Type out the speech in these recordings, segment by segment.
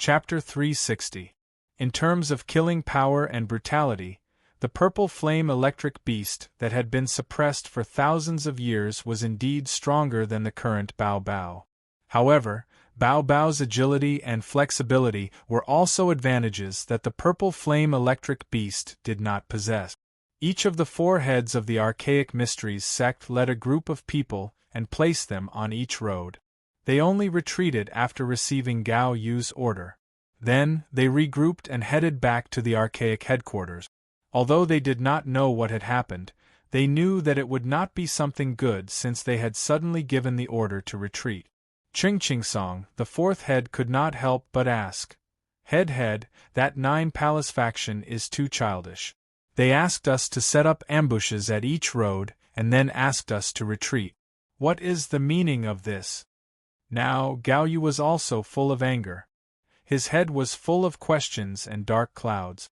Chapter 360. In terms of killing power and brutality, the purple flame electric beast that had been suppressed for thousands of years was indeed stronger than the current Bao Bao. However, Bao Bao's agility and flexibility were also advantages that the purple flame electric beast did not possess. Each of the four heads of the Archaic Mysteries sect led a group of people and placed them on each road. They only retreated after receiving Gao Yu's order. Then, they regrouped and headed back to the Archaic headquarters. Although they did not know what had happened, they knew that it would not be something good since they had suddenly given the order to retreat. Ching Song, the fourth head, could not help but ask, Head, that 9 Palace faction is too childish. They asked us to set up ambushes at each road and then asked us to retreat. What is the meaning of this? Now, Gao Yu was also full of anger. His head was full of questions and dark clouds.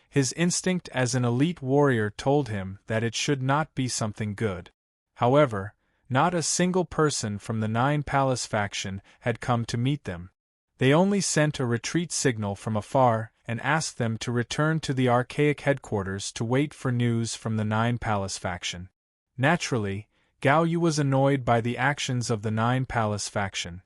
His instinct as an elite warrior told him that it should not be something good. However, not a single person from the 9 Palace faction had come to meet them. They only sent a retreat signal from afar and asked them to return to the Archaic headquarters to wait for news from the 9 Palace faction. Naturally, Gao Yu was annoyed by the actions of the 9 Palace faction.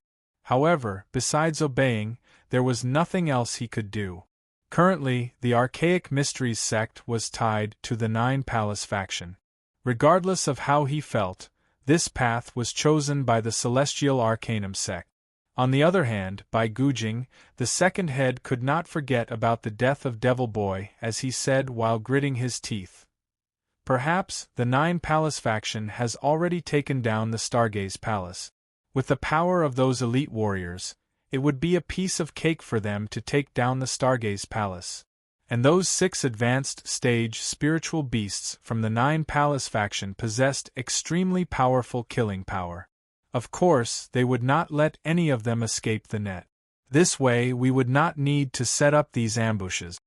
However, besides obeying, there was nothing else he could do. Currently, the Archaic Mysteries sect was tied to the 9 Palace faction. Regardless of how he felt, this path was chosen by the Celestial Arcanum sect. On the other hand, Bai Gujing, the second head, could not forget about the death of Devil Boy, as he said while gritting his teeth. Perhaps the 9 Palace faction has already taken down the Stargaze Palace. With the power of those elite warriors, it would be a piece of cake for them to take down the Stargaze Palace. And those 6 advanced stage spiritual beasts from the 9 Palace faction possessed extremely powerful killing power. Of course, they would not let any of them escape the net. This way we would not need to set up these ambushes.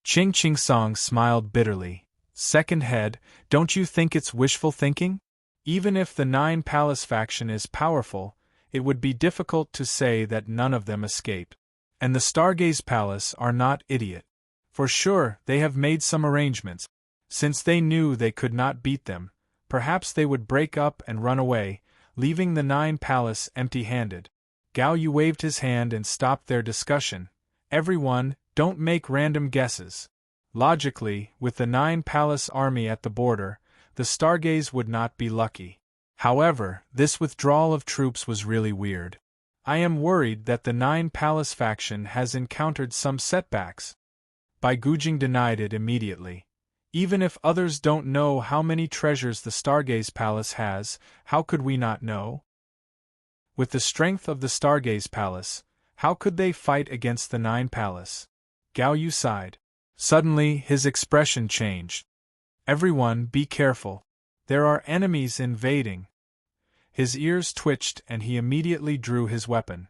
Ching Song smiled bitterly. Second head, don't you think it's wishful thinking? Even if the 9 Palace faction is powerful, it would be difficult to say that none of them escaped. And the Stargaze Palace are not idiot. For sure, they have made some arrangements. Since they knew they could not beat them, perhaps they would break up and run away, leaving the 9 Palace empty-handed. Gao Yu waved his hand and stopped their discussion. Everyone, don't make random guesses. Logically, with the 9 Palace army at the border, the Stargaze would not be lucky. However, this withdrawal of troops was really weird. I am worried that the 9 Palace faction has encountered some setbacks. Bai Gujing denied it immediately. Even if others don't know how many treasures the Stargaze Palace has, how could we not know? With the strength of the Stargaze Palace, how could they fight against the 9 Palace? Gao Yu sighed. Suddenly, his expression changed. Everyone, be careful. There are enemies invading. His ears twitched and he immediately drew his weapon.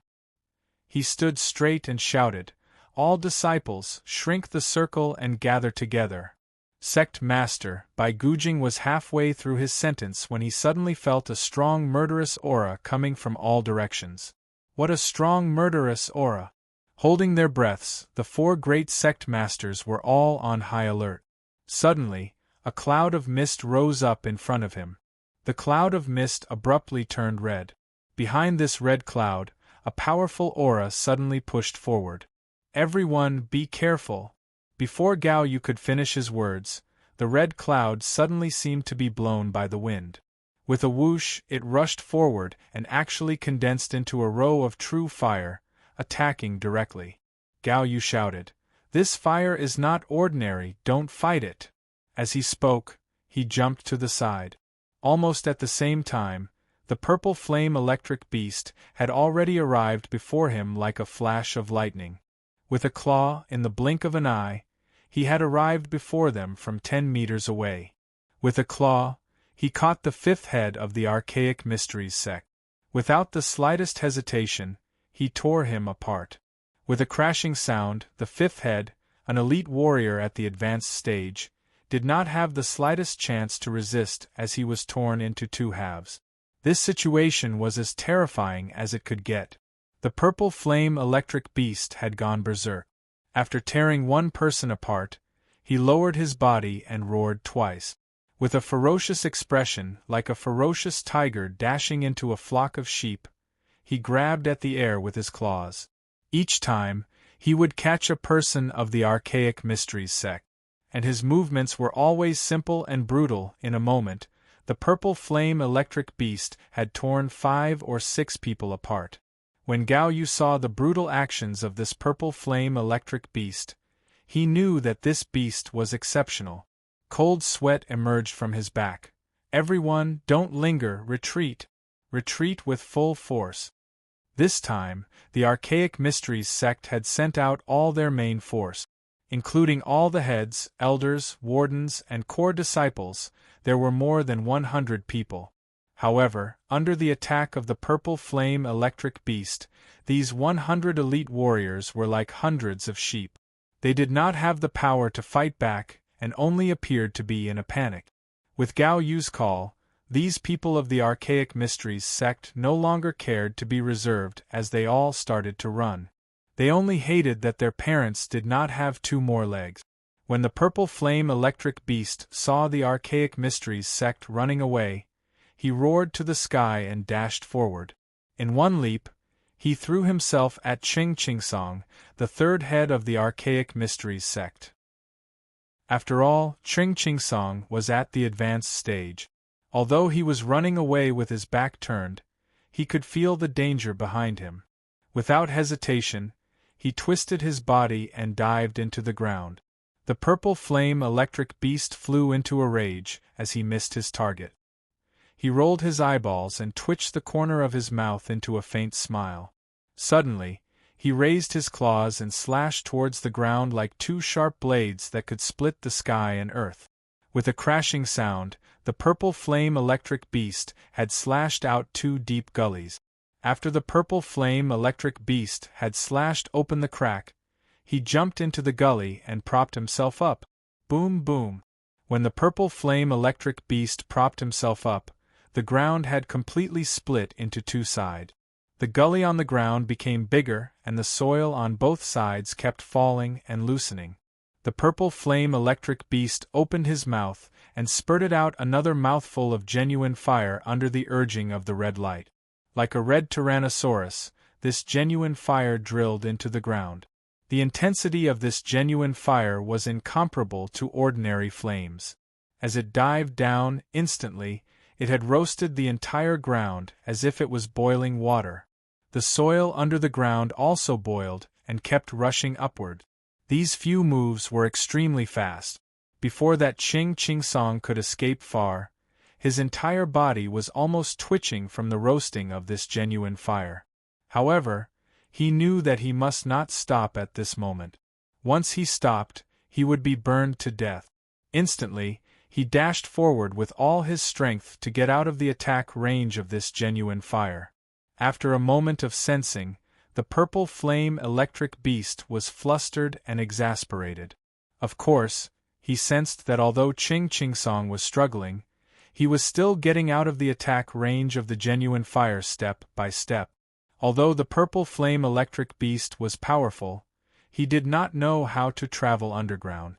He stood straight and shouted, All disciples, shrink the circle and gather together. Sect Master, Bai Gujing was halfway through his sentence when he suddenly felt a strong murderous aura coming from all directions. What a strong murderous aura! Holding their breaths, the 4 great sect masters were all on high alert. Suddenly, a cloud of mist rose up in front of him. The cloud of mist abruptly turned red. Behind this red cloud, a powerful aura suddenly pushed forward. Everyone, be careful! Before Gao Yu could finish his words, the red cloud suddenly seemed to be blown by the wind. With a whoosh, it rushed forward and actually condensed into a row of true fire, attacking directly. Gao Yu shouted, This fire is not ordinary, don't fight it! As he spoke, he jumped to the side. Almost at the same time, the purple flame electric beast had already arrived before him like a flash of lightning. With a claw, in the blink of an eye, he had arrived before them from 10 meters away. With a claw, he caught the 5th head of the Archaic Mysteries sect. Without the slightest hesitation, he tore him apart. With a crashing sound, the 5th head, an elite warrior at the advanced stage, did not have the slightest chance to resist as he was torn into 2 halves. This situation was as terrifying as it could get. The purple flame electric beast had gone berserk. After tearing one person apart, he lowered his body and roared twice. With a ferocious expression, like a ferocious tiger dashing into a flock of sheep, he grabbed at the air with his claws. Each time, he would catch a person of the archaic mysteries sect. And his movements were always simple and brutal. In a moment, the purple flame electric beast had torn 5 or 6 people apart. When Gao Yu saw the brutal actions of this purple flame electric beast, he knew that this beast was exceptional. Cold sweat emerged from his back. Everyone, don't linger, retreat. Retreat with full force. This time, the Archaic Mysteries sect had sent out all their main force. Including all the heads, elders, wardens, and core disciples, there were more than 100 people. However, under the attack of the purple flame electric beast, these 100 elite warriors were like hundreds of sheep. They did not have the power to fight back, and only appeared to be in a panic. With Gao Yu's call, these people of the Archaic Mysteries sect no longer cared to be reserved as they all started to run. They only hated that their parents did not have 2 more legs. When the purple flame electric beast saw the Archaic Mysteries sect running away, he roared to the sky and dashed forward. In one leap, he threw himself at Ching Ching Song, the 3rd head of the Archaic Mysteries sect. After all, Ching Ching Song was at the advanced stage. Although he was running away with his back turned, he could feel the danger behind him. Without hesitation, he twisted his body and dived into the ground. The purple flame electric beast flew into a rage as he missed his target. He rolled his eyeballs and twitched the corner of his mouth into a faint smile. Suddenly, he raised his claws and slashed towards the ground like 2 sharp blades that could split the sky and earth. With a crashing sound, the purple flame electric beast had slashed out 2 deep gullies. After the purple flame electric beast had slashed open the crack, he jumped into the gully and propped himself up. Boom boom. When the purple flame electric beast propped himself up, the ground had completely split into 2 sides. The gully on the ground became bigger and the soil on both sides kept falling and loosening. The purple flame electric beast opened his mouth and spurted out another mouthful of genuine fire under the urging of the red light. Like a red tyrannosaurus, this genuine fire drilled into the ground. The intensity of this genuine fire was incomparable to ordinary flames. As it dived down, instantly, it had roasted the entire ground as if it was boiling water. The soil under the ground also boiled and kept rushing upward. These few moves were extremely fast. Before that Ching Ching Song could escape far, his entire body was almost twitching from the roasting of this genuine fire. However, he knew that he must not stop at this moment. Once he stopped, he would be burned to death. Instantly, he dashed forward with all his strength to get out of the attack range of this genuine fire. After a moment of sensing, the purple flame electric beast was flustered and exasperated. Of course, he sensed that although Ching Ching Song was struggling, he was still getting out of the attack range of the genuine fire step by step. Although the purple flame electric beast was powerful, he did not know how to travel underground.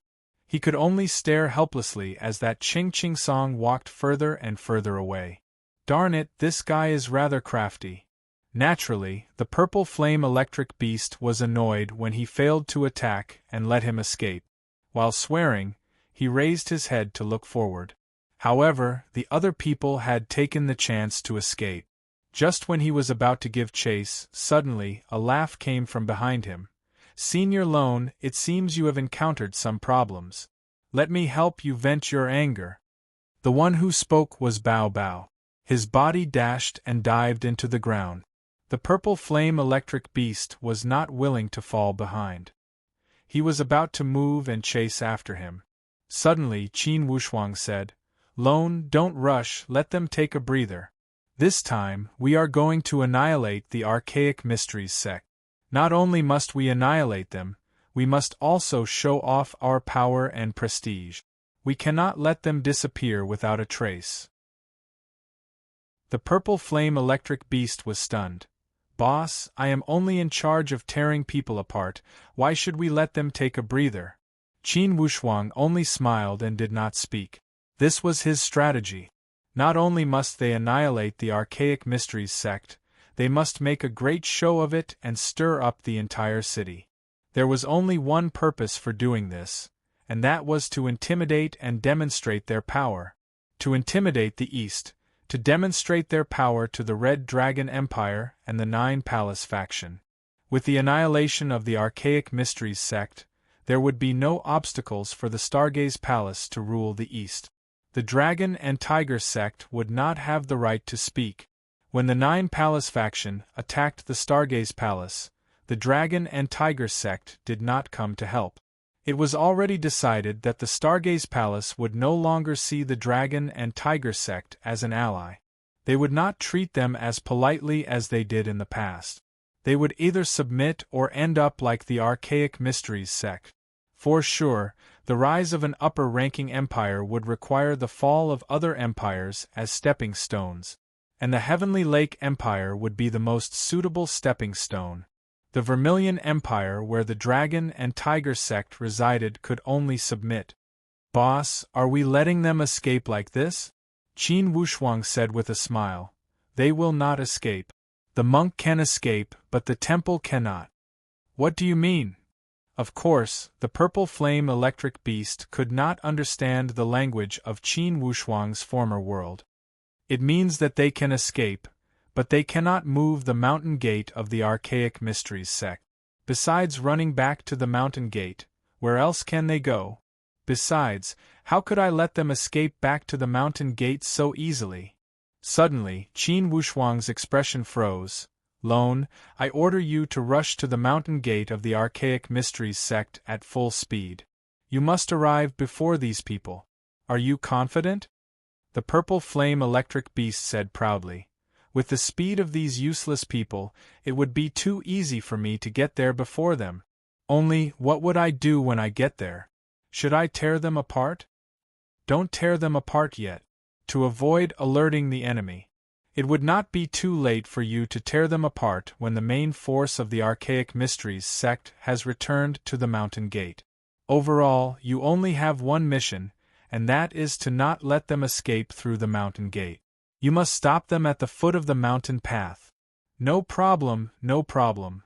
He could only stare helplessly as that Ching Ching Song walked further and further away. Darn it, this guy is rather crafty. Naturally, the purple flame electric beast was annoyed when he failed to attack and let him escape. While swearing, he raised his head to look forward. However, the other people had taken the chance to escape. Just when he was about to give chase, suddenly, a laugh came from behind him. "Senior Lone, it seems you have encountered some problems. Let me help you vent your anger." The one who spoke was Bao Bao. His body dashed and dived into the ground. The purple flame electric beast was not willing to fall behind. He was about to move and chase after him. Suddenly Qin Wushuang said, "Lone, don't rush, let them take a breather. This time, we are going to annihilate the Archaic Mysteries sect. Not only must we annihilate them, we must also show off our power and prestige. We cannot let them disappear without a trace." The purple flame electric beast was stunned. Boss, I am only in charge of tearing people apart, why should we let them take a breather? Qin Wushuang only smiled and did not speak. This was his strategy. Not only must they annihilate the Archaic Mysteries sect, they must make a great show of it and stir up the entire city. There was only one purpose for doing this, and that was to intimidate and demonstrate their power. To intimidate the East, to demonstrate their power to the Red Dragon Empire and the Nine Palace faction. With the annihilation of the Archaic Mysteries sect, there would be no obstacles for the Stargaze Palace to rule the East. The Dragon and Tiger sect would not have the right to speak. When the Nine Palace faction attacked the Stargaze Palace, the Dragon and Tiger sect did not come to help. It was already decided that the Stargaze Palace would no longer see the Dragon and Tiger sect as an ally. They would not treat them as politely as they did in the past. They would either submit or end up like the Archaic Mysteries sect. For sure, the rise of an upper-ranking empire would require the fall of other empires as stepping stones, and the Heavenly Lake Empire would be the most suitable stepping stone. The Vermilion Empire, where the Dragon and Tiger sect resided, could only submit. Boss, are we letting them escape like this? Qin Wushuang said with a smile. They will not escape. The monk can escape, but the temple cannot. What do you mean? Of course, the purple flame electric beast could not understand the language of Qin Wushuang's former world. It means that they can escape, but they cannot move the mountain gate of the Archaic Mysteries sect. Besides running back to the mountain gate, where else can they go? Besides, how could I let them escape back to the mountain gate so easily? Suddenly, Qin Wushuang's expression froze. Lone, I order you to rush to the mountain gate of the Archaic Mysteries sect at full speed. You must arrive before these people. Are you confident? The purple flame electric beast said proudly. With the speed of these useless people, it would be too easy for me to get there before them. Only, what would I do when I get there? Should I tear them apart? Don't tear them apart yet. To avoid alerting the enemy. It would not be too late for you to tear them apart when the main force of the Archaic Mysteries sect has returned to the mountain gate. Overall, you only have one mission, and that is to not let them escape through the mountain gate. You must stop them at the foot of the mountain path. No problem, no problem.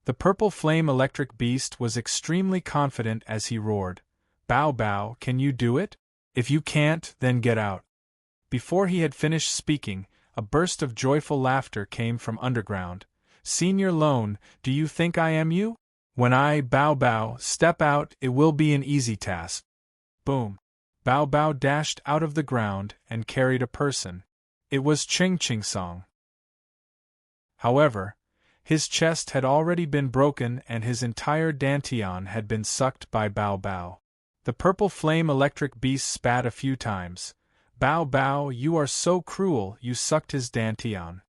The purple flame electric beast was extremely confident as he roared. Bao Bao, can you do it? If you can't, then get out. Before he had finished speaking, a burst of joyful laughter came from underground. Senior Lone, do you think I am you? When I, Bao Bao, step out, it will be an easy task. Boom. Bao Bao dashed out of the ground and carried a person. It was Ching Ching Song. However, his chest had already been broken and his entire dantian had been sucked by Bao Bao. The purple flame electric beast spat a few times. Bao Bao, you are so cruel, you sucked his dantian.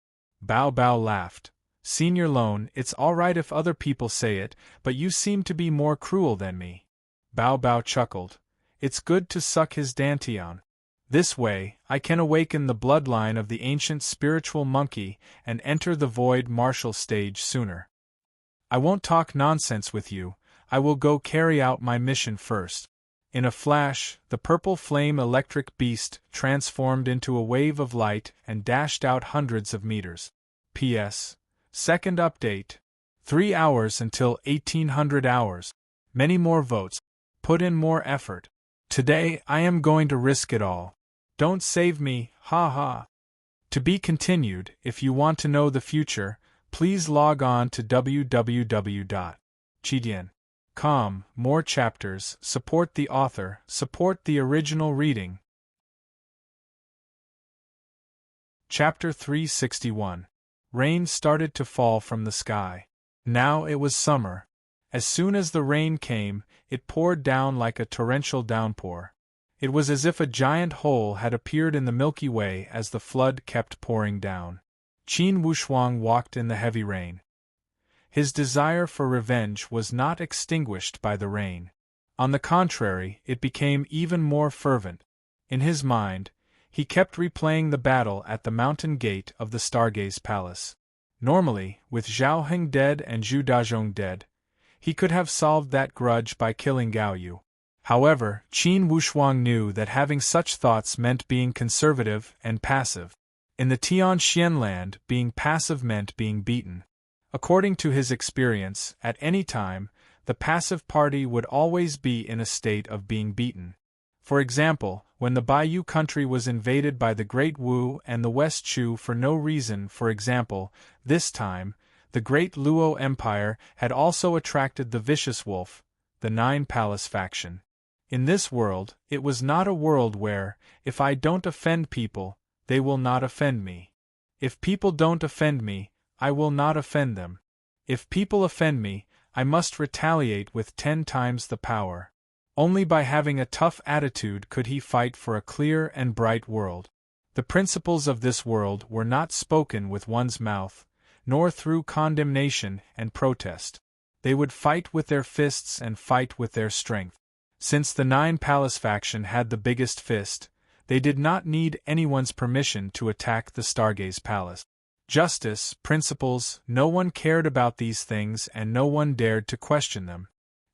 Bao Bao laughed. Senior Lone, it's all right if other people say it, but you seem to be more cruel than me. Bao Bao chuckled. It's good to suck his dantian. This way, I can awaken the bloodline of the ancient spiritual monkey and enter the void martial stage sooner. I won't talk nonsense with you, I will go carry out my mission first. In a flash, the purple flame electric beast transformed into a wave of light and dashed out hundreds of meters. P.S. Second update. 3 hours until 1800 hours. Many more votes. Put in more effort. Today, I am going to risk it all. Don't save me, ha ha. To be continued. If you want to know the future, please log on to www.chidian.com. More chapters, support the author, support the original reading. Chapter 361. Rain started to fall from the sky. Now it was summer. As soon as the rain came, it poured down like a torrential downpour. It was as if a giant hole had appeared in the Milky Way as the flood kept pouring down. Qin Wushuang walked in the heavy rain. His desire for revenge was not extinguished by the rain. On the contrary, it became even more fervent. In his mind, he kept replaying the battle at the mountain gate of the Stargaze Palace. Normally, with Zhao Heng dead and Zhu Dazhong dead, he could have solved that grudge by killing Gao Yu. However, Qin Wushuang knew that having such thoughts meant being conservative and passive. In the Tianxian land, being passive meant being beaten. According to his experience, at any time, the passive party would always be in a state of being beaten. For example, when the Baiyu country was invaded by the Great Wu and the West Chu for no reason, for example, this time, the Great Luo Empire had also attracted the Vicious Wolf, the Nine Palace faction. In this world, it was not a world where, if I don't offend people, they will not offend me. If people don't offend me, I will not offend them. If people offend me, I must retaliate with 10 times the power. Only by having a tough attitude could he fight for a clear and bright world. The principles of this world were not spoken with one's mouth, nor through condemnation and protest. They would fight with their fists and fight with their strength. Since the Nine Palace faction had the biggest fist, they did not need anyone's permission to attack the Stargaze Palace. Justice, principles, no one cared about these things and no one dared to question them.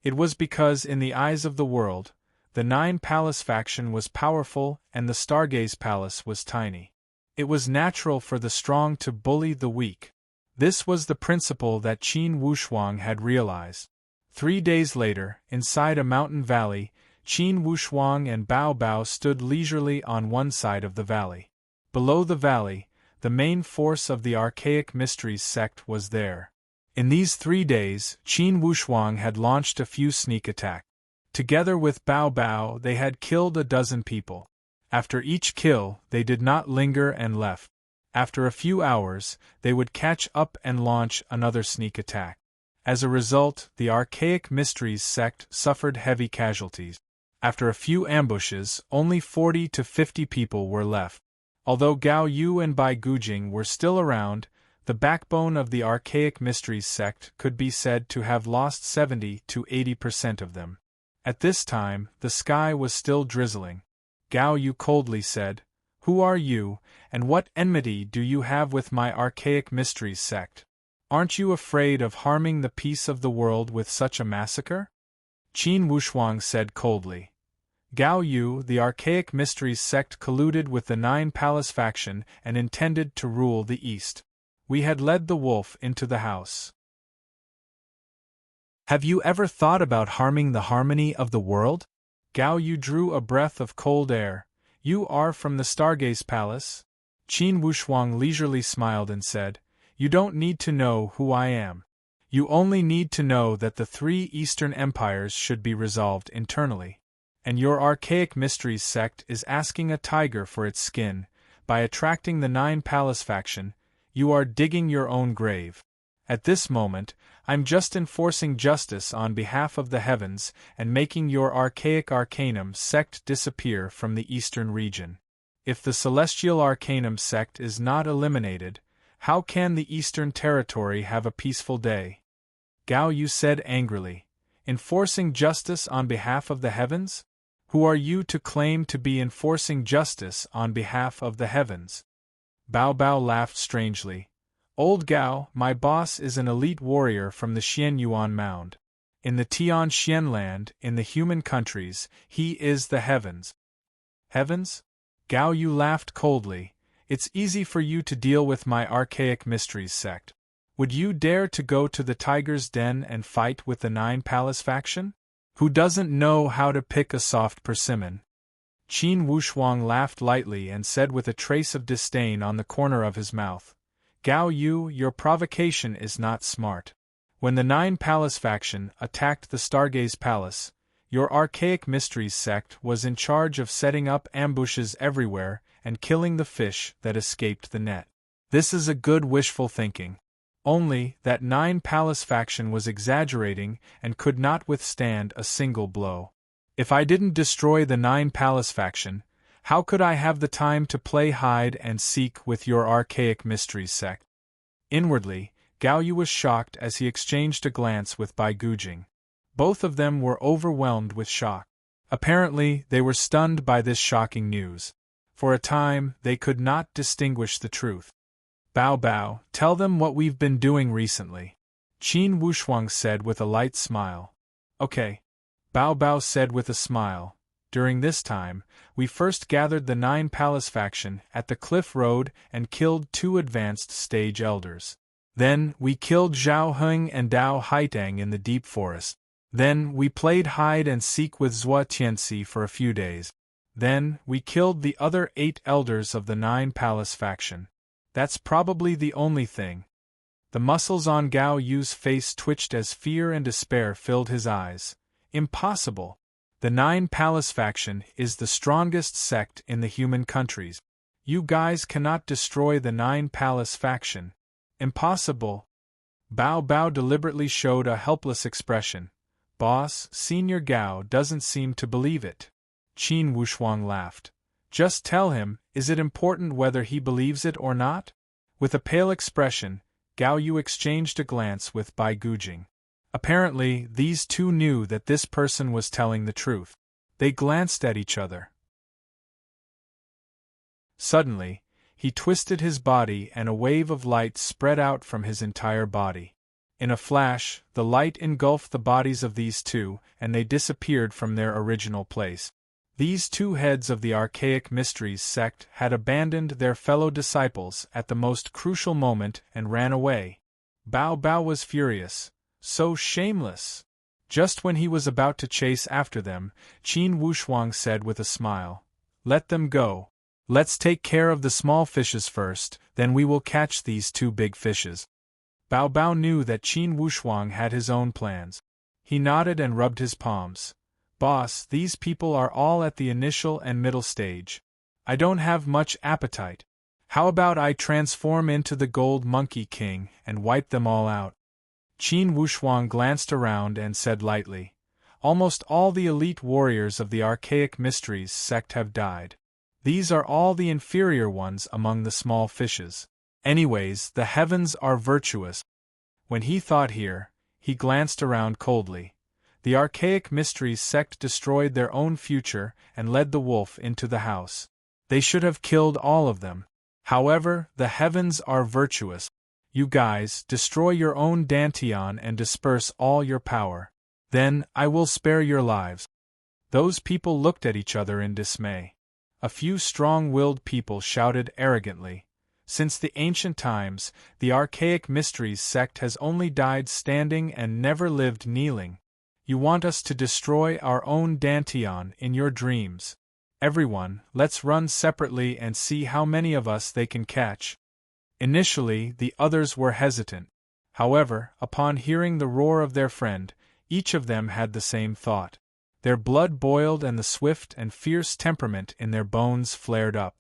It was because in the eyes of the world, the Nine Palace faction was powerful and the Stargaze Palace was tiny. It was natural for the strong to bully the weak. This was the principle that Qin Wushuang had realized. 3 days later, inside a mountain valley, Qin Wushuang and Bao Bao stood leisurely on one side of the valley. Below the valley, the main force of the Archaic Mysteries sect was there. In these 3 days, Qin Wushuang had launched a few sneak attacks. Together with Bao Bao, they had killed a dozen people. After each kill, they did not linger and left. After a few hours, they would catch up and launch another sneak attack. As a result, the Archaic Mysteries sect suffered heavy casualties. After a few ambushes, only 40 to 50 people were left. Although Gao Yu and Bai Gujing were still around, the backbone of the Archaic Mysteries sect could be said to have lost 70 to 80% of them. At this time, the sky was still drizzling. Gao Yu coldly said, "Who are you, and what enmity do you have with my Archaic Mysteries sect? Aren't you afraid of harming the peace of the world with such a massacre?" Qin Wushuang said coldly. Gao Yu, the Archaic Mysteries sect colluded with the Nine Palace faction and intended to rule the East. We had led the wolf into the house. Have you ever thought about harming the harmony of the world? Gao Yu drew a breath of cold air. You are from the Stargaze Palace? Qin Wushuang leisurely smiled and said, You don't need to know who I am. You only need to know that the 3 Eastern empires should be resolved internally. And your Archaic Mysteries sect is asking a tiger for its skin. By attracting the Nine Palace faction, you are digging your own grave. At this moment, I'm just enforcing justice on behalf of the heavens and making your Archaic Arcanum sect disappear from the eastern region. If the Celestial Arcanum sect is not eliminated, how can the Eastern Territory have a peaceful day? Gao Yu said angrily, Enforcing justice on behalf of the heavens? Who are you to claim to be enforcing justice on behalf of the heavens? Bao Bao laughed strangely. Old Gao, my boss is an elite warrior from the Xian Yuan Mound. In the Tianxian land, in the human countries, he is the heavens. Heavens? Gao Yu laughed coldly. It's easy for you to deal with my Archaic Mysteries sect. Would you dare to go to the Tiger's Den and fight with the Nine Palace faction? Who doesn't know how to pick a soft persimmon? Qin Wushuang laughed lightly and said with a trace of disdain on the corner of his mouth, Gao Yu, your provocation is not smart. When the Nine Palace faction attacked the Stargaze Palace, your Archaic Mysteries sect was in charge of setting up ambushes everywhere and killing the fish that escaped the net. This is a good wishful thinking. Only that Nine Palace faction was exaggerating and could not withstand a single blow. If I didn't destroy the Nine Palace faction, how could I have the time to play hide and seek with your Archaic Mysteries sect? Inwardly, Gao Yu was shocked as he exchanged a glance with Bai Gujing. Both of them were overwhelmed with shock. Apparently, they were stunned by this shocking news. For a time, they could not distinguish the truth. Bao Bao, tell them what we've been doing recently. Qin Wushuang said with a light smile. Okay. Bao Bao said with a smile. During this time, we first gathered the 9 Palace faction at the Cliff Road and killed 2 advanced stage elders. Then, we killed Zhao Heng and Dao Haitang in the deep forest. Then, we played hide and seek with Zhua Tianxi for a few days. Then, we killed the other 8 elders of the 9 Palace faction. That's probably the only thing. The muscles on Gao Yu's face twitched as fear and despair filled his eyes. Impossible! The 9 Palace faction is the strongest sect in the human countries. You guys cannot destroy the 9 Palace faction. Impossible! Bao Bao deliberately showed a helpless expression. Boss, Senior Gao doesn't seem to believe it. Qin Wushuang laughed. Just tell him, is it important whether he believes it or not? With a pale expression, Gao Yu exchanged a glance with Bai Gujing. Apparently, these two knew that this person was telling the truth. They glanced at each other. Suddenly, he twisted his body and a wave of light spread out from his entire body. In a flash, the light engulfed the bodies of these two, and they disappeared from their original place. These 2 heads of the Archaic Mysteries sect had abandoned their fellow disciples at the most crucial moment and ran away. Bao Bao was furious. So shameless! Just when he was about to chase after them, Qin Wushuang said with a smile, Let them go. Let's take care of the small fishes first, then we will catch these 2 big fishes. Bao Bao knew that Qin Wushuang had his own plans. He nodded and rubbed his palms. Boss, these people are all at the initial and middle stage. I don't have much appetite. How about I transform into the Gold Monkey King and wipe them all out? Qin Wushuang glanced around and said lightly, Almost all the elite warriors of the Archaic Mysteries sect have died. These are all the inferior ones among the small fishes. Anyways, the heavens are virtuous. When he thought here, he glanced around coldly. The Archaic Mysteries sect destroyed their own future and led the wolf into the house. They should have killed all of them. However, the heavens are virtuous. You guys, destroy your own Dantian and disperse all your power. Then, I will spare your lives. Those people looked at each other in dismay. A few strong-willed people shouted arrogantly, Since the ancient times, the Archaic Mysteries sect has only died standing and never lived kneeling. You want us to destroy our own Dantian in your dreams. Everyone, let's run separately and see how many of us they can catch. Initially, the others were hesitant. However, upon hearing the roar of their friend, each of them had the same thought. Their blood boiled and the swift and fierce temperament in their bones flared up.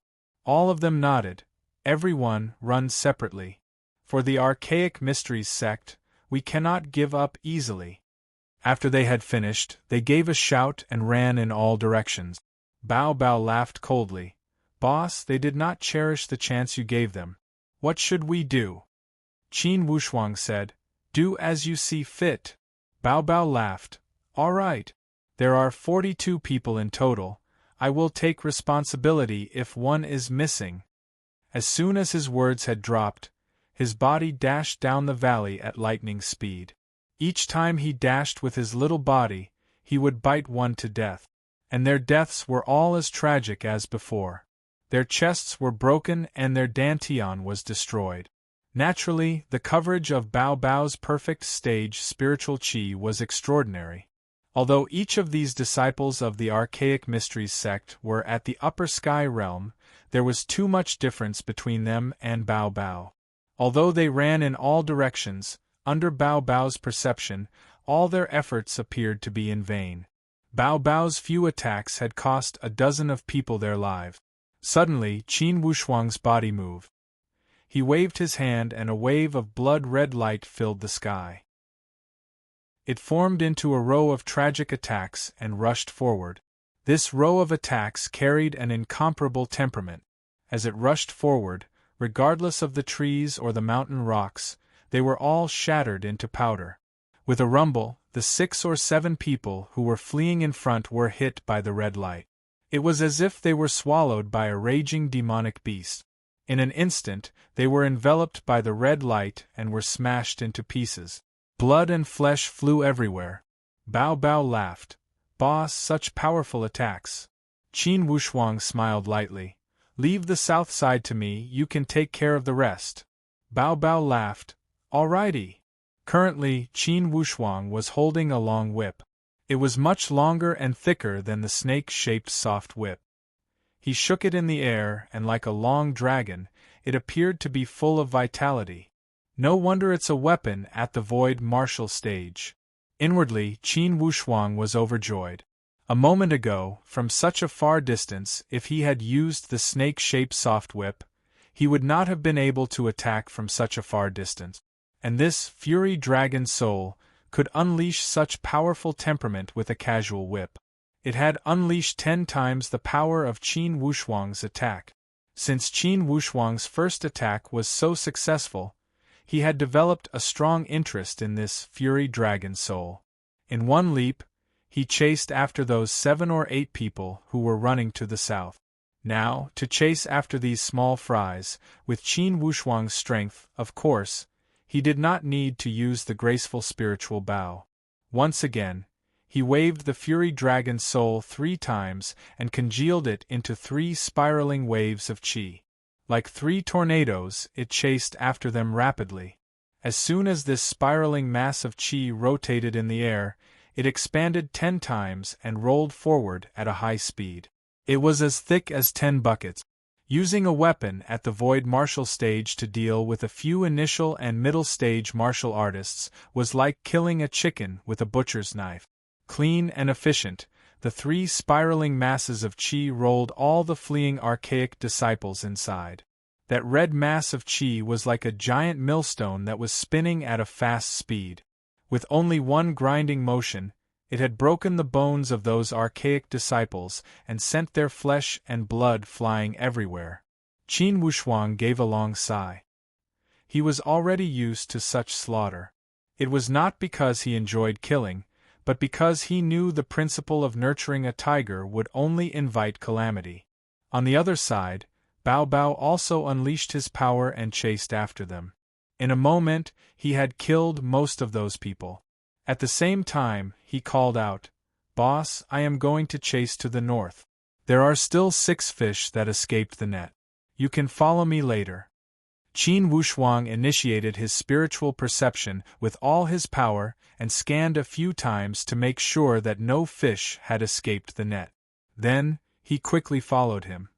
All of them nodded. Everyone, run separately. For the Archaic Mysteries sect, we cannot give up easily. After they had finished, they gave a shout and ran in all directions. Bao Bao laughed coldly. Boss, they did not cherish the chance you gave them. What should we do? Qin Wushuang said, Do as you see fit. Bao Bao laughed. All right. There are 42 people in total. I will take responsibility if one is missing. As soon as his words had dropped, his body dashed down the valley at lightning speed. Each time he dashed with his little body, he would bite one to death. And their deaths were all as tragic as before. Their chests were broken and their Dantian was destroyed. Naturally, the coverage of Bao Bao's perfect stage spiritual chi was extraordinary. Although each of these disciples of the Archaic Mysteries sect were at the upper sky realm, there was too much difference between them and Bao Bao. Although they ran in all directions, under Bao Bao's perception, all their efforts appeared to be in vain. Bao Bao's few attacks had cost a dozen of people their lives. Suddenly, Qin Wushuang's body moved. He waved his hand and a wave of blood-red light filled the sky. It formed into a row of tragic attacks and rushed forward. This row of attacks carried an incomparable temperament. As it rushed forward, regardless of the trees or the mountain rocks, they were all shattered into powder. With a rumble, the 6 or 7 people who were fleeing in front were hit by the red light. It was as if they were swallowed by a raging demonic beast. In an instant, they were enveloped by the red light and were smashed into pieces. Blood and flesh flew everywhere. Bao Bao laughed. "Boss, such powerful attacks." Qin Wushuang smiled lightly. "Leave the south side to me, you can take care of the rest." Bao Bao laughed. "Alrighty." Currently, Qin Wushuang was holding a long whip. It was much longer and thicker than the snake-shaped soft whip. He shook it in the air, and like a long dragon, it appeared to be full of vitality. No wonder it's a weapon at the void martial stage. Inwardly, Qin Wushuang was overjoyed. A moment ago, from such a far distance, if he had used the snake-shaped soft whip, he would not have been able to attack from such a far distance. And this Fury Dragon Soul could unleash such powerful temperament with a casual whip. It had unleashed 10 times the power of Qin Wushuang's attack. Since Qin Wushuang's first attack was so successful, he had developed a strong interest in this Fury Dragon Soul. In one leap, he chased after those 7 or 8 people who were running to the south. Now, to chase after these small fries, with Qin Wushuang's strength, of course, he did not need to use the graceful spiritual bow. Once again, he waved the Fury Dragon Soul 3 times and congealed it into 3 spiraling waves of qi. Like 3 tornadoes, it chased after them rapidly. As soon as this spiraling mass of qi rotated in the air, it expanded 10 times and rolled forward at a high speed. It was as thick as 10 buckets. Using a weapon at the void martial stage to deal with a few initial and middle stage martial artists was like killing a chicken with a butcher's knife. Clean and efficient, the 3 spiraling masses of qi rolled all the fleeing archaic disciples inside. That red mass of qi was like a giant millstone that was spinning at a fast speed. With only one grinding motion, it had broken the bones of those archaic disciples and sent their flesh and blood flying everywhere. Qin Wushuang gave a long sigh. He was already used to such slaughter. It was not because he enjoyed killing, but because he knew the principle of nurturing a tiger would only invite calamity. On the other side, Bao Bao also unleashed his power and chased after them. In a moment, he had killed most of those people. At the same time, he called out, "Boss, I am going to chase to the north. There are still 6 fish that escaped the net. You can follow me later." Qin Wushuang initiated his spiritual perception with all his power and scanned a few times to make sure that no fish had escaped the net. Then, he quickly followed him.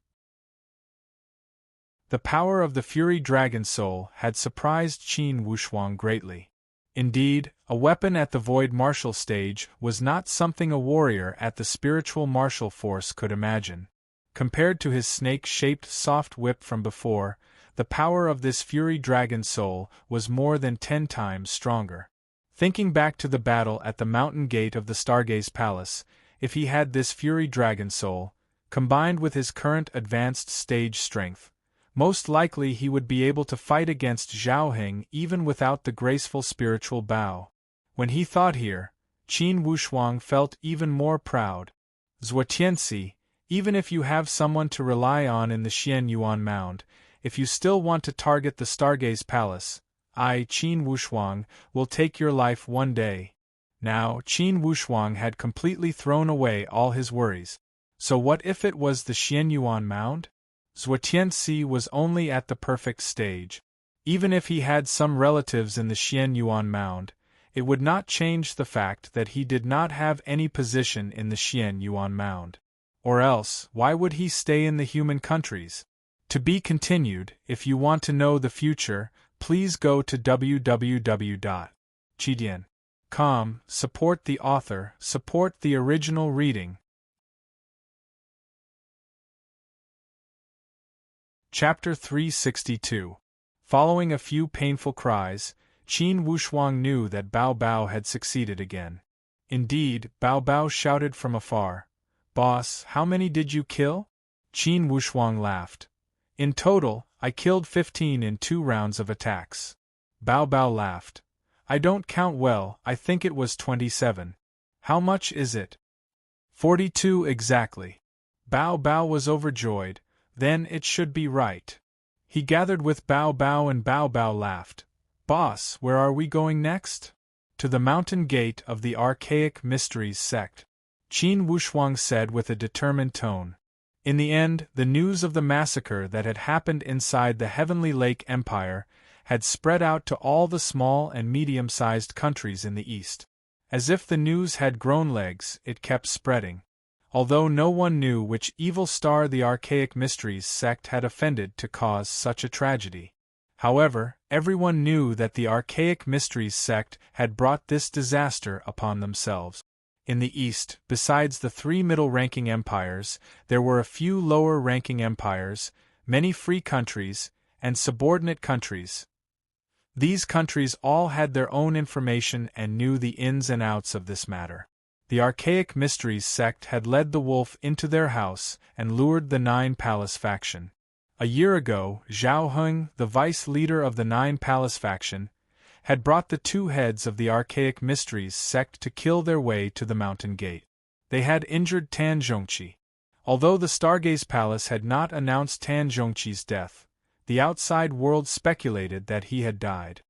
The power of the Fury Dragon Soul had surprised Qin Wushuang greatly. Indeed, a weapon at the void martial stage was not something a warrior at the spiritual martial force could imagine. Compared to his snake-shaped soft whip from before, the power of this Fury Dragon Soul was more than 10 times stronger. Thinking back to the battle at the mountain gate of the Stargaze Palace, if he had this Fury Dragon Soul, combined with his current advanced stage strength, most likely he would be able to fight against Zhao Heng even without the graceful spiritual bow. When he thought here, Qin Wushuang felt even more proud. Zhuotianxi, even if you have someone to rely on in the Xian Yuan Mound, if you still want to target the Stargaze Palace, I, Qin Wushuang, will take your life one day. Now, Qin Wushuang had completely thrown away all his worries. So what if it was the Xian Yuan Mound? Zhuotianxi was only at the perfect stage. Even if he had some relatives in the Xian Yuan Mound, it would not change the fact that he did not have any position in the Xian Yuan Mound. Or else, why would he stay in the human countries? To be continued. If you want to know the future, please go to www.chidian.com. Support the author, support the original reading. Chapter 362. Following a few painful cries, Qin Wushuang knew that Bao Bao had succeeded again. Indeed, Bao Bao shouted from afar, "Boss, how many did you kill?" Qin Wushuang laughed. "In total, I killed 15 in 2 rounds of attacks." Bao Bao laughed. "I don't count well, I think it was 27. How much is it?" 42 exactly. Bao Bao was overjoyed. Then it should be right. He gathered with Bao Bao, and Bao Bao laughed. Boss, where are we going next? To the mountain gate of the Archaic Mysteries sect, Qin Wushuang said with a determined tone. In the end, the news of the massacre that had happened inside the Heavenly Lake Empire had spread out to all the small and medium-sized countries in the east. As if the news had grown legs, it kept spreading. Although no one knew which evil star the Archaic Mysteries sect had offended to cause such a tragedy. However, everyone knew that the Archaic Mysteries sect had brought this disaster upon themselves. In the east, besides the 3 middle-ranking empires, there were a few lower-ranking empires, many free countries, and subordinate countries. These countries all had their own information and knew the ins and outs of this matter. The Archaic Mysteries sect had led the wolf into their house and lured the Nine Palace faction. A year ago, Zhao Heng, the vice-leader of the Nine Palace faction, had brought the 2 heads of the Archaic Mysteries sect to kill their way to the mountain gate. They had injured Tan Zhongqi. Although the Stargaze Palace had not announced Tan Zhongqi's death, the outside world speculated that he had died.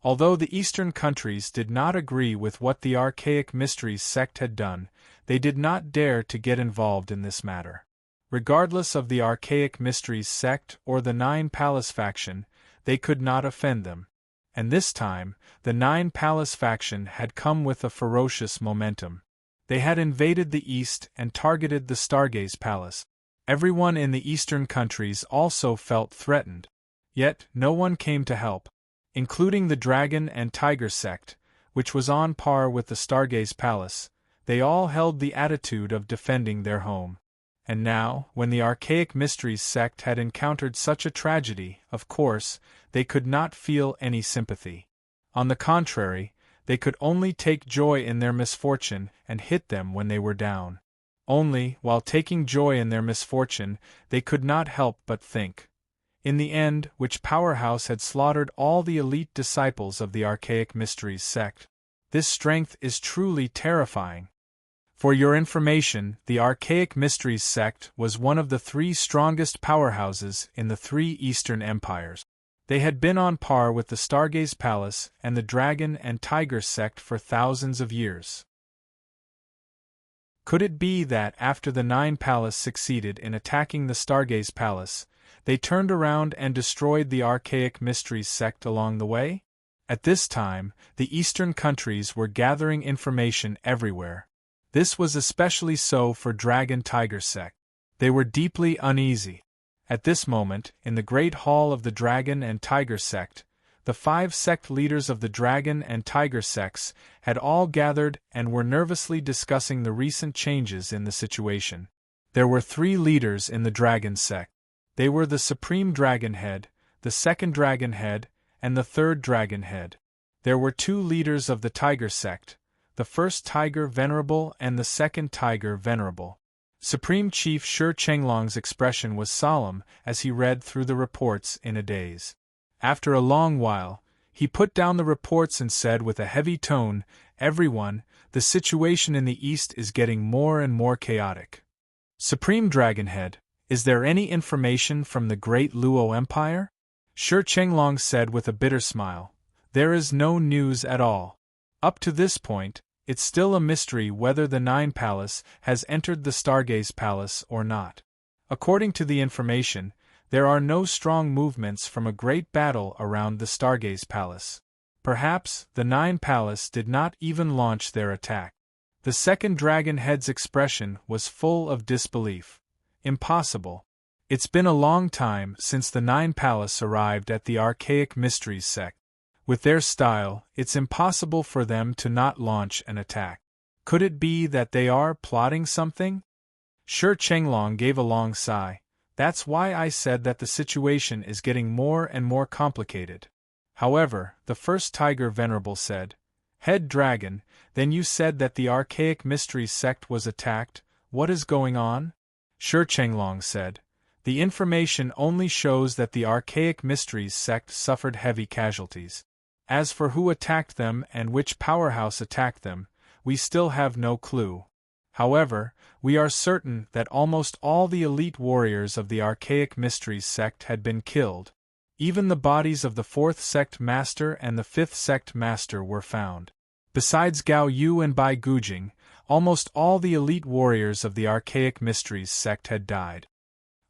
Although the eastern countries did not agree with what the Archaic Mysteries sect had done, they did not dare to get involved in this matter. Regardless of the Archaic Mysteries sect or the Nine Palace faction, they could not offend them. And this time, the Nine Palace faction had come with a ferocious momentum. They had invaded the east and targeted the Stargaze Palace. Everyone in the eastern countries also felt threatened. Yet, no one came to help. Including the Dragon and Tiger sect, which was on par with the Stargaze Palace, they all held the attitude of defending their home. And now, when the Archaic Mysteries sect had encountered such a tragedy, of course, they could not feel any sympathy. On the contrary, they could only take joy in their misfortune and hit them when they were down. Only, while taking joy in their misfortune, they could not help but think. In the end, which powerhouse had slaughtered all the elite disciples of the Archaic Mysteries sect? This strength is truly terrifying. For your information, the Archaic Mysteries sect was one of the 3 strongest powerhouses in the 3 Eastern empires. They had been on par with the Stargaze Palace and the Dragon and Tiger sect for thousands of years. Could it be that after the Nine Palace succeeded in attacking the Stargaze Palace, they turned around and destroyed the Archaic Mysteries sect along the way? At this time, the eastern countries were gathering information everywhere. This was especially so for Dragon Tiger sect. They were deeply uneasy. At this moment, in the great hall of the Dragon and Tiger sect, the 5 sect leaders of the Dragon and Tiger sects had all gathered and were nervously discussing the recent changes in the situation. There were 3 leaders in the Dragon sect. They were the Supreme Dragon Head, the Second Dragon Head, and the Third Dragon Head. There were 2 leaders of the Tiger sect, the first Tiger Venerable and the second Tiger Venerable. Supreme Chief Shi Chenglong's expression was solemn as he read through the reports in a daze. After a long while, he put down the reports and said with a heavy tone, "Everyone, the situation in the east is getting more and more chaotic. Supreme Dragonhead, is there any information from the great Luo Empire?" Shi Chenglong said with a bitter smile, "There is no news at all. Up to this point, it's still a mystery whether the Nine Palace has entered the Stargaze Palace or not. According to the information, there are no strong movements from a great battle around the Stargaze Palace. Perhaps the Nine Palace did not even launch their attack." The second Dragon Head's expression was full of disbelief. "Impossible. It's been a long time since the Nine Palace arrived at the Archaic Mysteries sect. With their style, it's impossible for them to not launch an attack. Could it be that they are plotting something?" Shi Chenglong gave a long sigh. "That's why I said that the situation is getting more and more complicated." However, the first Tiger Venerable said, "Head Dragon, then you said that the Archaic Mysteries sect was attacked. What is going on?" Shi Chenglong said, "The information only shows that the Archaic Mysteries sect suffered heavy casualties. As for who attacked them and which powerhouse attacked them, we still have no clue. However, we are certain that almost all the elite warriors of the Archaic Mysteries sect had been killed. Even the bodies of the 4th sect master and the 5th sect master were found. Besides Gao Yu and Bai Gujing, almost all the elite warriors of the Archaic Mysteries sect had died.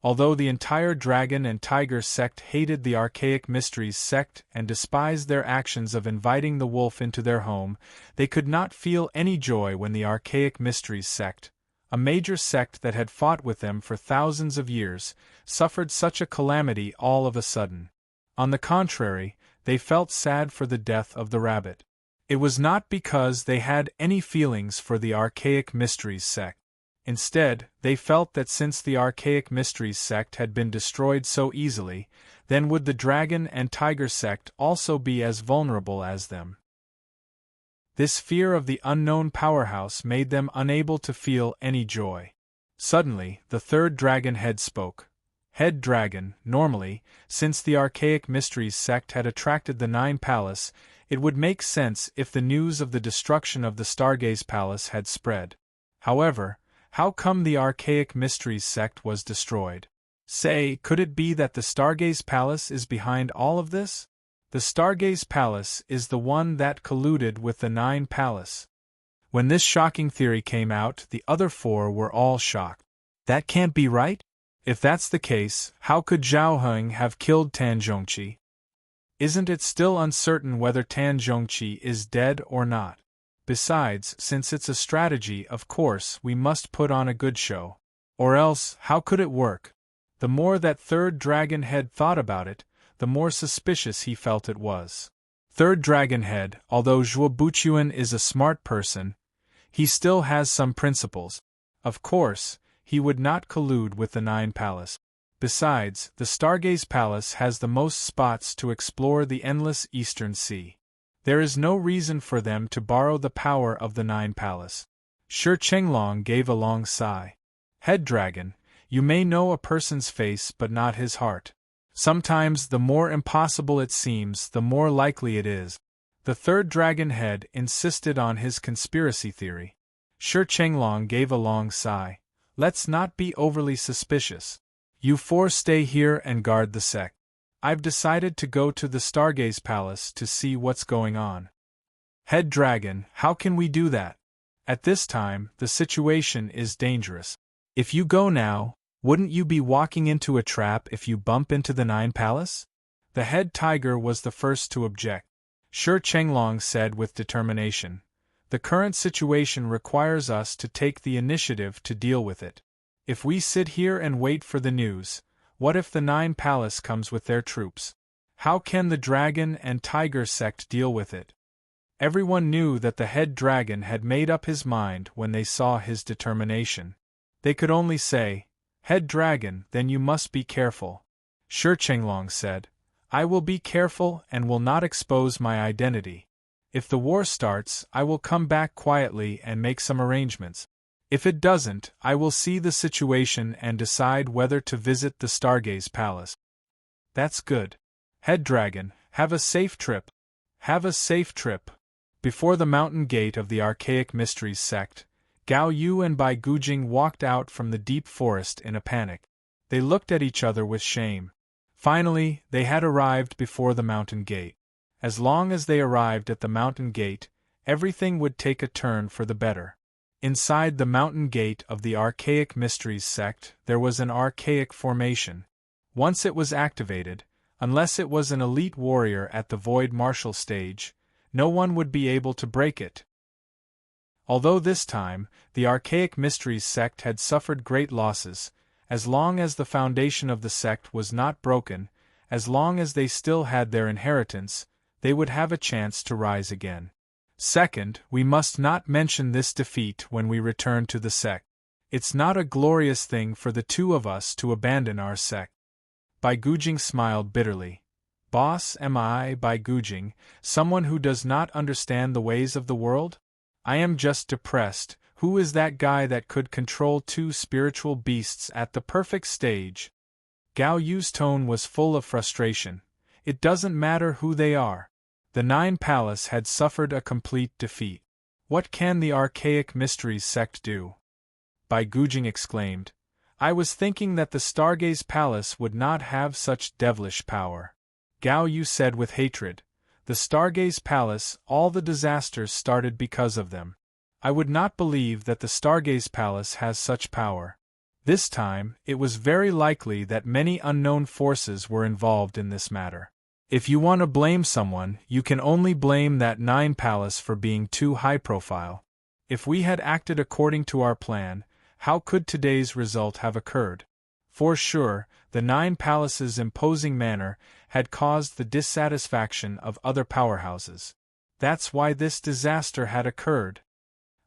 Although the entire Dragon and Tiger sect hated the Archaic Mysteries sect and despised their actions of inviting the wolf into their home, they could not feel any joy when the Archaic Mysteries sect, a major sect that had fought with them for thousands of years, suffered such a calamity all of a sudden. On the contrary, they felt sad for the death of the rabbit. It was not because they had any feelings for the Archaic Mysteries sect. Instead, they felt that since the Archaic Mysteries sect had been destroyed so easily, then would the Dragon and Tiger sect also be as vulnerable as them. This fear of the unknown powerhouse made them unable to feel any joy. Suddenly, the 3rd dragon head spoke. Head Dragon, normally, since the Archaic Mysteries sect had attracted the 9 Palace, it would make sense if the news of the destruction of the Stargaze Palace had spread. However, how come the Archaic Mysteries sect was destroyed? Say, could it be that the Stargaze Palace is behind all of this? The Stargaze Palace is the one that colluded with the 9 Palace. When this shocking theory came out, the other 4 were all shocked. That can't be right? If that's the case, how could Zhao Heng have killed Tan Zhongqi? Isn't it still uncertain whether Tan Zhongqi is dead or not? Besides, since it's a strategy, of course, we must put on a good show. Or else, how could it work? The more that 3rd Dragon Head thought about it, the more suspicious he felt it was. 3rd Dragon Head, although Zhuo Buchuan is a smart person, he still has some principles. Of course, he would not collude with the 9 Palace. Besides, the Stargaze Palace has the most spots to explore the endless Eastern Sea. There is no reason for them to borrow the power of the 9 Palace. Shi Chenglong gave a long sigh. Head Dragon, you may know a person's face but not his heart. Sometimes the more impossible it seems, the more likely it is. The 3rd Dragon Head insisted on his conspiracy theory. Shi Chenglong gave a long sigh. Let's not be overly suspicious. You 4 stay here and guard the sect. I've decided to go to the Stargaze Palace to see what's going on. Head Dragon, how can we do that? At this time, the situation is dangerous. If you go now, wouldn't you be walking into a trap if you bump into the 9 Palace? The head tiger was the first to object. Shi Chenglong said with determination. The current situation requires us to take the initiative to deal with it. If we sit here and wait for the news, what if the 9 Palace comes with their troops? How can the Dragon and Tiger sect deal with it? Everyone knew that the head dragon had made up his mind when they saw his determination. They could only say, Head Dragon, then you must be careful. Shi Chenglong said, I will be careful and will not expose my identity. If the war starts, I will come back quietly and make some arrangements. If it doesn't, I will see the situation and decide whether to visit the Stargaze Palace. That's good. Head Dragon, have a safe trip. Have a safe trip. Before the mountain gate of the Archaic Mysteries sect, Gao Yu and Bai Gujing walked out from the deep forest in a panic. They looked at each other with shame. Finally, they had arrived before the mountain gate. As long as they arrived at the mountain gate, everything would take a turn for the better. Inside the mountain gate of the Archaic Mysteries sect, there was an archaic formation. Once it was activated, unless it was an elite warrior at the Void Martial stage, no one would be able to break it. Although this time, the Archaic Mysteries sect had suffered great losses, as long as the foundation of the sect was not broken, as long as they still had their inheritance, they would have a chance to rise again. Second, we must not mention this defeat when we return to the sect. It's not a glorious thing for the two of us to abandon our sect. Bai Gujing smiled bitterly. Boss, am I, Bai Gujing, someone who does not understand the ways of the world? I am just depressed. Who is that guy that could control two spiritual beasts at the perfect stage? Gao Yu's tone was full of frustration. It doesn't matter who they are. The 9 Palace had suffered a complete defeat. What can the Archaic Mysteries sect do? Bai Gujing exclaimed. I was thinking that the Stargaze Palace would not have such devilish power. Gao Yu said with hatred. The Stargaze Palace, all the disasters started because of them. I would not believe that the Stargaze Palace has such power. This time, it was very likely that many unknown forces were involved in this matter. If you want to blame someone, you can only blame that Nine Palace for being too high-profile. If we had acted according to our plan, how could today's result have occurred? For sure, the Nine Palace's imposing manner had caused the dissatisfaction of other powerhouses. That's why this disaster had occurred.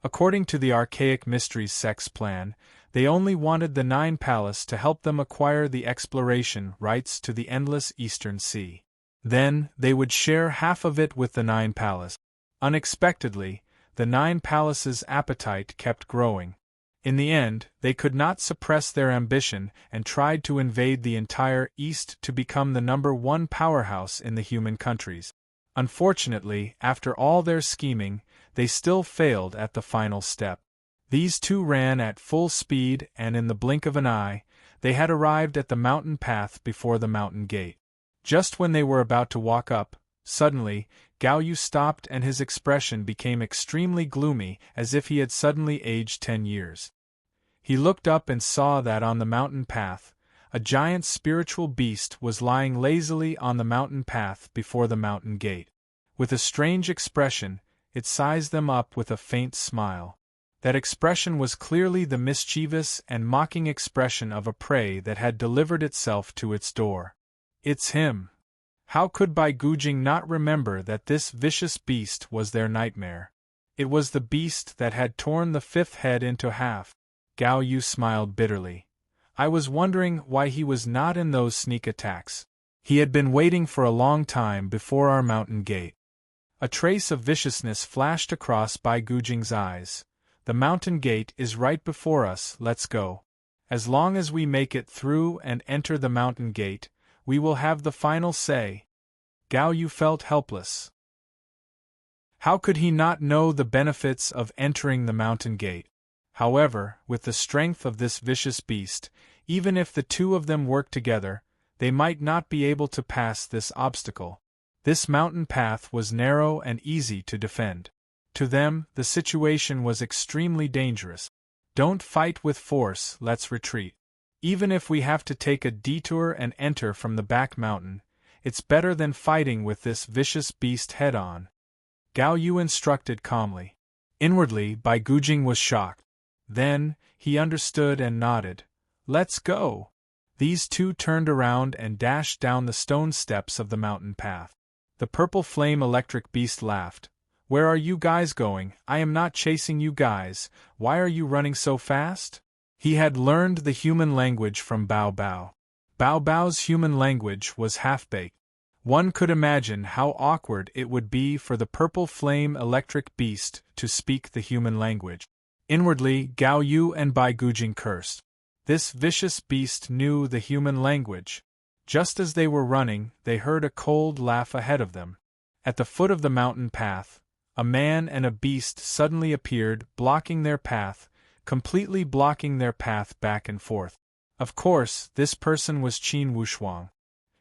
According to the Archaic Mysteries sect's plan, they only wanted the Nine Palace to help them acquire the exploration rights to the endless Eastern Sea. Then, they would share half of it with the Nine Palace. Unexpectedly, the Nine Palace's appetite kept growing. In the end, they could not suppress their ambition and tried to invade the entire East to become the #1 powerhouse in the human countries. Unfortunately, after all their scheming, they still failed at the final step. These two ran at full speed and in the blink of an eye, they had arrived at the mountain path before the mountain gate. Just when they were about to walk up, suddenly, Gao Yu stopped and his expression became extremely gloomy as if he had suddenly aged 10 years. He looked up and saw that on the mountain path, a giant spiritual beast was lying lazily on the mountain path before the mountain gate. With a strange expression, it sized them up with a faint smile. That expression was clearly the mischievous and mocking expression of a prey that had delivered itself to its door. It's him. How could Bai Gujing not remember that this vicious beast was their nightmare? It was the beast that had torn the fifth head into half. Gao Yu smiled bitterly. I was wondering why he was not in those sneak attacks. He had been waiting for a long time before our mountain gate. A trace of viciousness flashed across Bai Gujing's eyes. The mountain gate is right before us, let's go. As long as we make it through and enter the mountain gate, we will have the final say. Gao Yu felt helpless. How could he not know the benefits of entering the mountain gate? However, with the strength of this vicious beast, even if the two of them worked together, they might not be able to pass this obstacle. This mountain path was narrow and easy to defend. To them, the situation was extremely dangerous. Don't fight with force, let's retreat. Even if we have to take a detour and enter from the back mountain, it's better than fighting with this vicious beast head-on. Gao Yu instructed calmly. Inwardly, Bai Gujing was shocked. Then, he understood and nodded. Let's go. These two turned around and dashed down the stone steps of the mountain path. The purple flame electric beast laughed. Where are you guys going? I am not chasing you guys. Why are you running so fast? He had learned the human language from Bao Bao. Bao Bao's human language was half-baked. One could imagine how awkward it would be for the purple flame electric beast to speak the human language. Inwardly, Gao Yu and Bai Gujing cursed. This vicious beast knew the human language. Just as they were running, they heard a cold laugh ahead of them. At the foot of the mountain path, a man and a beast suddenly appeared, blocking their path, completely blocking their path back and forth. Of course, this person was Qin Wushuang.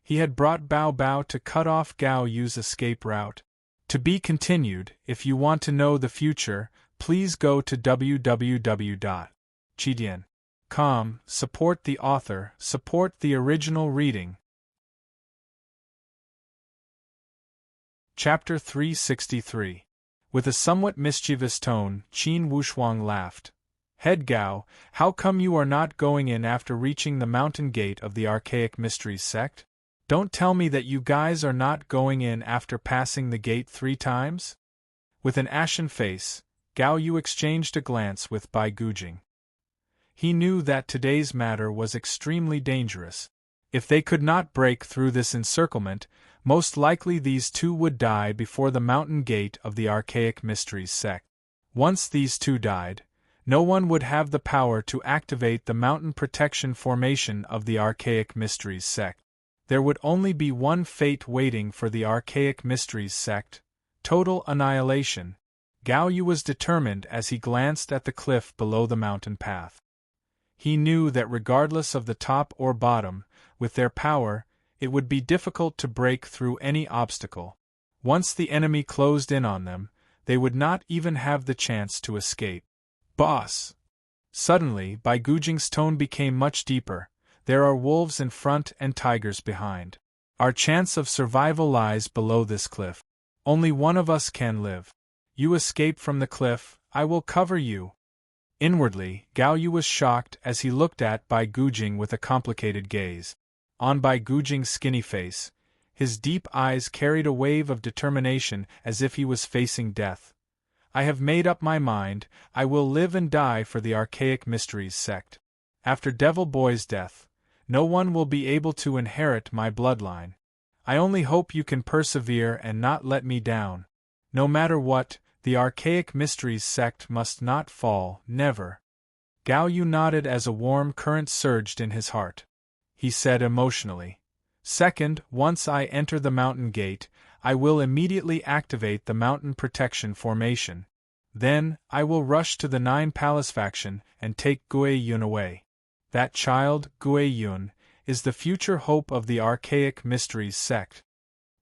He had brought Bao Bao to cut off Gao Yu's escape route. To be continued. If you want to know the future, please go to www.chidian.com, support the author, support the original reading. Chapter 363. With a somewhat mischievous tone, Qin Wushuang laughed. Head Gao, how come you are not going in after reaching the mountain gate of the Archaic Mysteries sect? Don't tell me that you guys are not going in after passing the gate 3 times? With an ashen face, Gao Yu exchanged a glance with Bai Gujing. He knew that today's matter was extremely dangerous. If they could not break through this encirclement, most likely these two would die before the mountain gate of the Archaic Mysteries sect. Once these two died, no one would have the power to activate the mountain protection formation of the Archaic Mysteries sect. There would only be one fate waiting for the Archaic Mysteries sect: total annihilation. Gao Yu was determined as he glanced at the cliff below the mountain path. He knew that regardless of the top or bottom, with their power, It would be difficult to break through any obstacle. Once the enemy closed in on them, they would not even have the chance to escape. Boss! Suddenly, Bai Gujing's tone became much deeper. There are wolves in front and tigers behind. Our chance of survival lies below this cliff. Only one of us can live. You escape from the cliff, I will cover you. Inwardly, Gao Yu was shocked as he looked at Bai Gujing with a complicated gaze. On Bai Gujing's skinny face, his deep eyes carried a wave of determination as if he was facing death. I have made up my mind, I will live and die for the Archaic Mysteries sect. After Devil Boy's death, no one will be able to inherit my bloodline. I only hope you can persevere and not let me down. No matter what, the Archaic Mysteries sect must not fall, never. Gao Yu nodded as a warm current surged in his heart. He said emotionally, "Second, once I enter the mountain gate, I will immediately activate the mountain protection formation. Then, I will rush to the Nine Palace faction and take Gui Yun away. That child, Gui Yun, is the future hope of the Archaic Mysteries sect."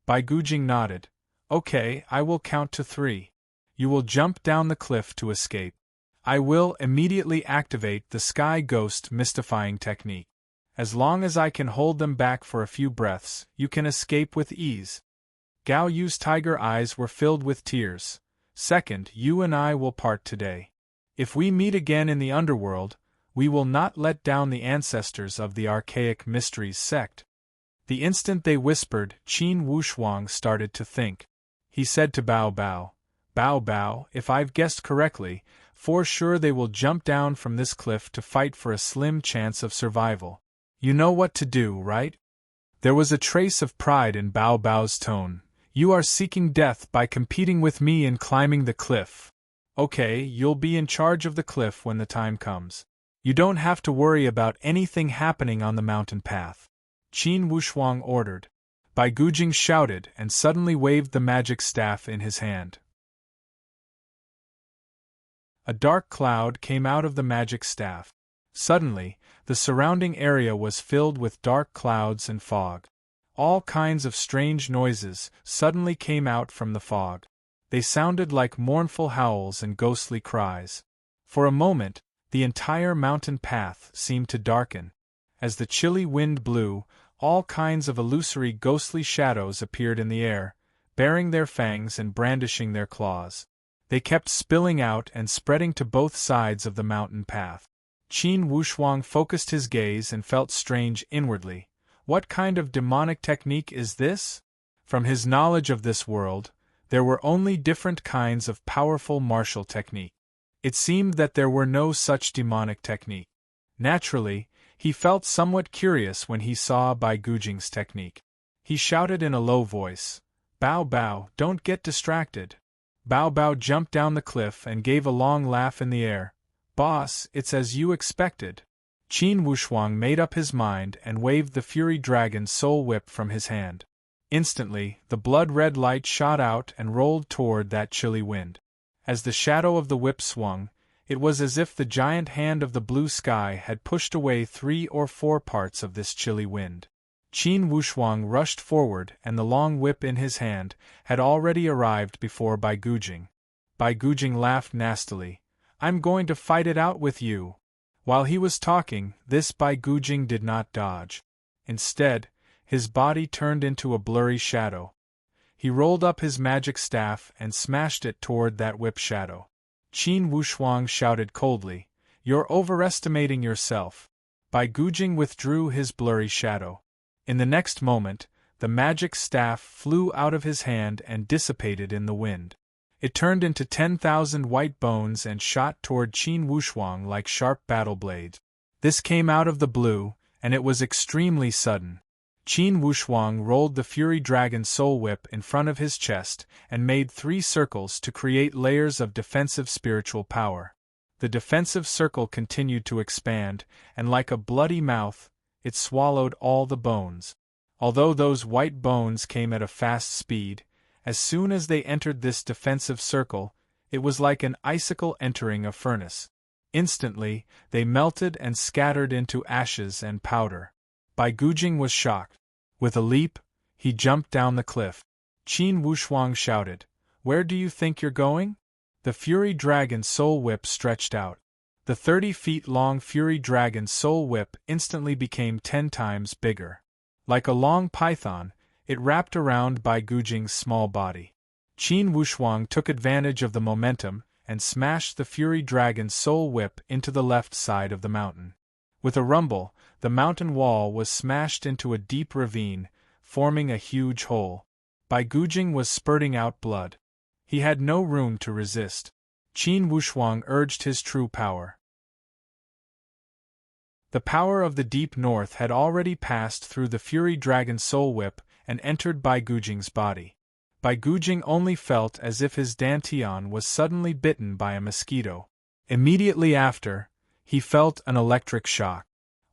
Bai Gujing nodded. "Okay, I will count to 3. You will jump down the cliff to escape. I will immediately activate the Sky Ghost mystifying technique. As long as I can hold them back for a few breaths, you can escape with ease." Gao Yu's tiger eyes were filled with tears. "Second, you and I will part today. If we meet again in the underworld, we will not let down the ancestors of the Archaic Mysteries sect." The instant they whispered, Qin Wushuang started to think. He said to Bao Bao, "Bao Bao, if I've guessed correctly, for sure they will jump down from this cliff to fight for a slim chance of survival. You know what to do, right?" There was a trace of pride in Bao Bao's tone. "You are seeking death by competing with me in climbing the cliff. Okay, you'll be in charge of the cliff when the time comes. You don't have to worry about anything happening on the mountain path," Qin Wushuang ordered. Bai Gujing shouted and suddenly waved the magic staff in his hand. A dark cloud came out of the magic staff. Suddenly, the surrounding area was filled with dark clouds and fog. All kinds of strange noises suddenly came out from the fog. They sounded like mournful howls and ghostly cries. For a moment, the entire mountain path seemed to darken. As the chilly wind blew, all kinds of illusory ghostly shadows appeared in the air, baring their fangs and brandishing their claws. They kept spilling out and spreading to both sides of the mountain path. Qin Wushuang focused his gaze and felt strange inwardly. What kind of demonic technique is this? From his knowledge of this world, there were only different kinds of powerful martial technique. It seemed that there were no such demonic technique. Naturally, he felt somewhat curious when he saw Bai Gujing's technique. He shouted in a low voice, "Bao Bao, don't get distracted." Bao Bao jumped down the cliff and gave a long laugh in the air. "Boss, it's as you expected." Qin Wushuang made up his mind and waved the Fury Dragon's soul whip from his hand. Instantly, the blood-red light shot out and rolled toward that chilly wind. As the shadow of the whip swung, it was as if the giant hand of the blue sky had pushed away 3 or 4 parts of this chilly wind. Qin Wushuang rushed forward and the long whip in his hand had already arrived before Bai Gujing. Bai Gujing laughed nastily. "I'm going to fight it out with you." While he was talking, this Bai Gujing did not dodge. Instead, his body turned into a blurry shadow. He rolled up his magic staff and smashed it toward that whip shadow. Qin Wushuang shouted coldly, "You're overestimating yourself." Bai Gujing withdrew his blurry shadow. In the next moment, the magic staff flew out of his hand and dissipated in the wind. It turned into 10,000 white bones and shot toward Qin Wushuang like sharp battle blades. This came out of the blue, and it was extremely sudden. Qin Wushuang rolled the Fury Dragon's soul whip in front of his chest and made 3 circles to create layers of defensive spiritual power. The defensive circle continued to expand, and like a bloody mouth, it swallowed all the bones. Although those white bones came at a fast speed, as soon as they entered this defensive circle, it was like an icicle entering a furnace. Instantly, they melted and scattered into ashes and powder. Bai Gujing was shocked. With a leap, he jumped down the cliff. Qin Wushuang shouted, "Where do you think you're going?" The Fury Dragon's soul whip stretched out. The 30-feet-long Fury Dragon's soul whip instantly became 10 times bigger. Like a long python, it wrapped around Bai Gujing's small body. Qin Wushuang took advantage of the momentum and smashed the Fury Dragon's soul whip into the left side of the mountain. With a rumble, the mountain wall was smashed into a deep ravine, forming a huge hole. Bai Gujing was spurting out blood. He had no room to resist. Qin Wushuang urged his true power. The power of the deep north had already passed through the Fury Dragon's soul whip and entered Bai Gujing's body. Bai Gujing only felt as if his dantian was suddenly bitten by a mosquito. Immediately after, he felt an electric shock.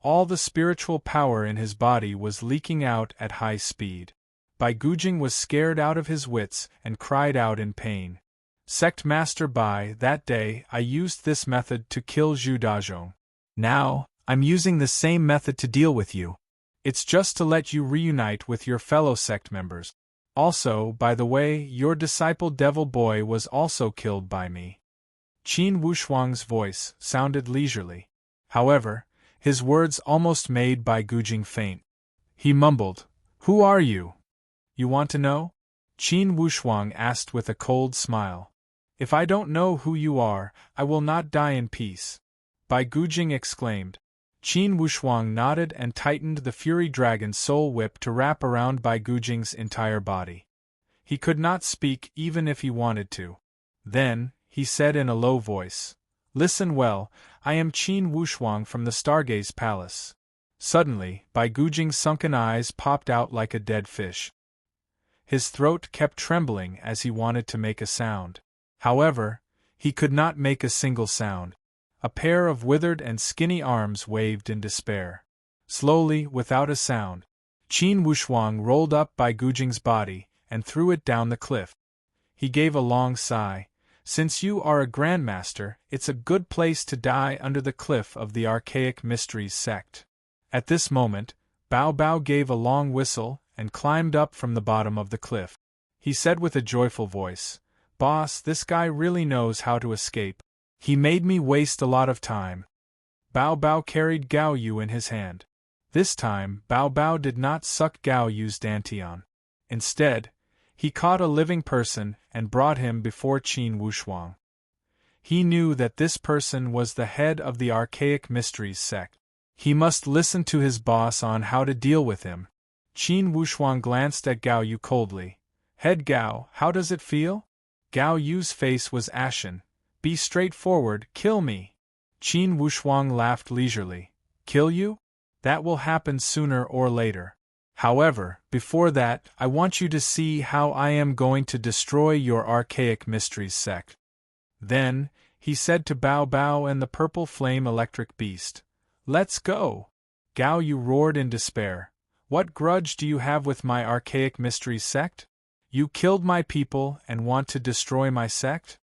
All the spiritual power in his body was leaking out at high speed. Bai Gujing was scared out of his wits and cried out in pain. Sect Master Bai, that day I used this method to kill Zhu Dazhong. Now, I'm using the same method to deal with you. It's just to let you reunite with your fellow sect members. Also, by the way, your disciple Devil Boy was also killed by me. Qin Wushuang's voice sounded leisurely. However, his words almost made Bai Gujing faint. He mumbled, "Who are you? You want to know?" Qin Wushuang asked with a cold smile. "If I don't know who you are, I will not die in peace," Bai Gujing exclaimed. Qin Wushuang nodded and tightened the Fury Dragon's soul whip to wrap around Bai Gujing's entire body. He could not speak even if he wanted to. Then, he said in a low voice, "Listen well, I am Qin Wushuang from the Stargaze Palace." Suddenly, Bai Gujing's sunken eyes popped out like a dead fish. His throat kept trembling as he wanted to make a sound. However, he could not make a single sound. A pair of withered and skinny arms waved in despair. Slowly, without a sound, Qin Wushuang rolled up Bai Gujing's body and threw it down the cliff. He gave a long sigh. "Since you are a Grandmaster, it's a good place to die under the cliff of the Archaic Mysteries sect." At this moment, Bao Bao gave a long whistle and climbed up from the bottom of the cliff. He said with a joyful voice, "Boss, this guy really knows how to escape. He made me waste a lot of time." Bao Bao carried Gao Yu in his hand. This time, Bao Bao did not suck Gao Yu's dantian. Instead, he caught a living person and brought him before Qin Wushuang. He knew that this person was the head of the Archaic Mysteries sect. He must listen to his boss on how to deal with him. Qin Wushuang glanced at Gao Yu coldly. "Head Gao, how does it feel?" Gao Yu's face was ashen. "Be straightforward, kill me." Qin Wushuang laughed leisurely. "Kill you? That will happen sooner or later. However, before that, I want you to see how I am going to destroy your Archaic Mysteries sect." Then, he said to Bao Bao and the purple flame electric beast, "Let's go!" Gao Yu roared in despair. "What grudge do you have with my Archaic Mysteries sect? You killed my people and want to destroy my sect?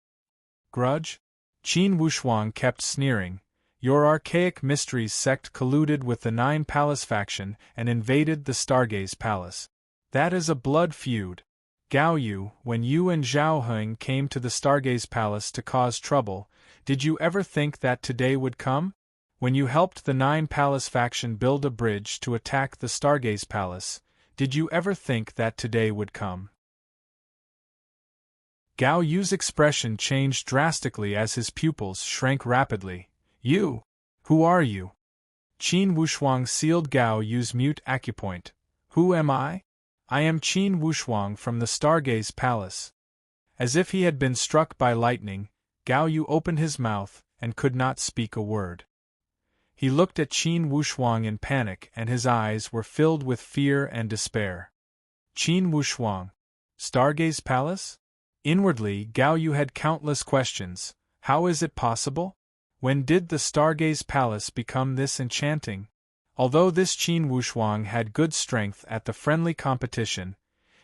Grudge?" Qin Wushuang kept sneering. "Your Archaic Mysteries sect colluded with the Nine Palace faction and invaded the Stargaze Palace. That is a blood feud. Gao Yu, when you and Zhao Heng came to the Stargaze Palace to cause trouble, did you ever think that today would come? When you helped the Nine Palace faction build a bridge to attack the Stargaze Palace, did you ever think that today would come?" Gao Yu's expression changed drastically as his pupils shrank rapidly. "You? Who are you?" Qin Wushuang sealed Gao Yu's mute acupoint. "Who am I? I am Qin Wushuang from the Stargaze Palace." As if he had been struck by lightning, Gao Yu opened his mouth and could not speak a word. He looked at Qin Wushuang in panic and his eyes were filled with fear and despair. Qin Wushuang? Stargaze Palace? Inwardly, Gao Yu had countless questions. How is it possible? When did the Stargaze Palace become this enchanting? Although this Qin Wushuang had good strength at the friendly competition,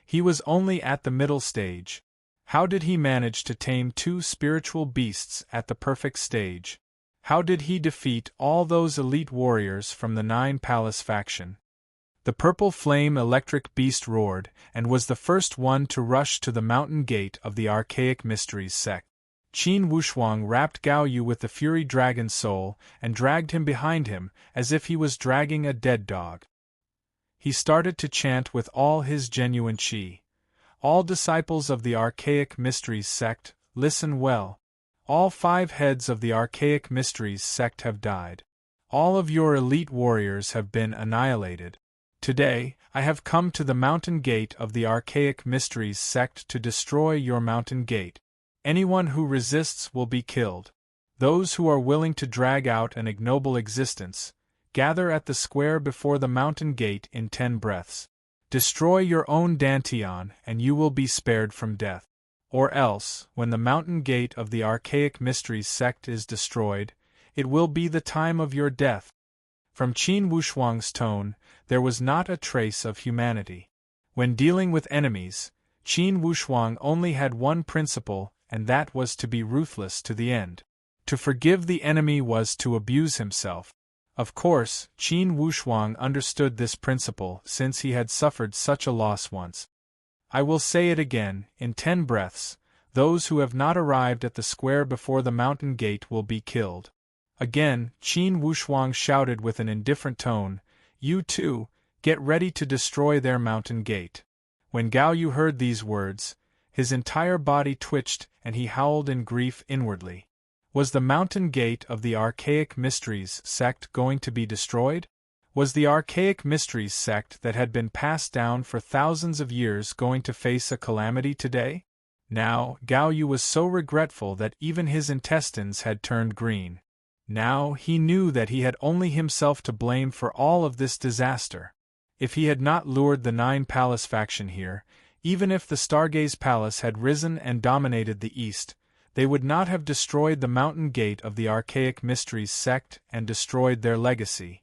he was only at the middle stage. How did he manage to tame two spiritual beasts at the perfect stage? How did he defeat all those elite warriors from the Nine Palace faction? The purple flame electric beast roared, and was the first one to rush to the mountain gate of the Archaic Mysteries sect. Qin Wushuang wrapped Gao Yu with the fury dragon soul and dragged him behind him as if he was dragging a dead dog. He started to chant with all his genuine qi. All disciples of the Archaic Mysteries sect, listen well. All 5 heads of the Archaic Mysteries sect have died. All of your elite warriors have been annihilated. Today, I have come to the mountain gate of the Archaic Mysteries sect to destroy your mountain gate. Anyone who resists will be killed. Those who are willing to drag out an ignoble existence, gather at the square before the mountain gate in 10 breaths. Destroy your own Dantian and you will be spared from death. Or else, when the mountain gate of the Archaic Mysteries sect is destroyed, it will be the time of your death. From Qin Wushuang's tone, there was not a trace of humanity. When dealing with enemies, Qin Wushuang only had one principle, and that was to be ruthless to the end. To forgive the enemy was to abuse himself. Of course, Qin Wushuang understood this principle since he had suffered such a loss once. I will say it again, in 10 breaths, those who have not arrived at the square before the mountain gate will be killed. Again, Qin Wushuang shouted with an indifferent tone, "You too, get ready to destroy their mountain gate." When Gao Yu heard these words, his entire body twitched and he howled in grief inwardly. Was the mountain gate of the Archaic Mysteries sect going to be destroyed? Was the Archaic Mysteries sect that had been passed down for thousands of years going to face a calamity today? Now, Gao Yu was so regretful that even his intestines had turned green. Now he knew that he had only himself to blame for all of this disaster. If he had not lured the 9 Palace faction here, even if the Stargaze Palace had risen and dominated the East, they would not have destroyed the mountain gate of the Archaic Mysteries sect and destroyed their legacy.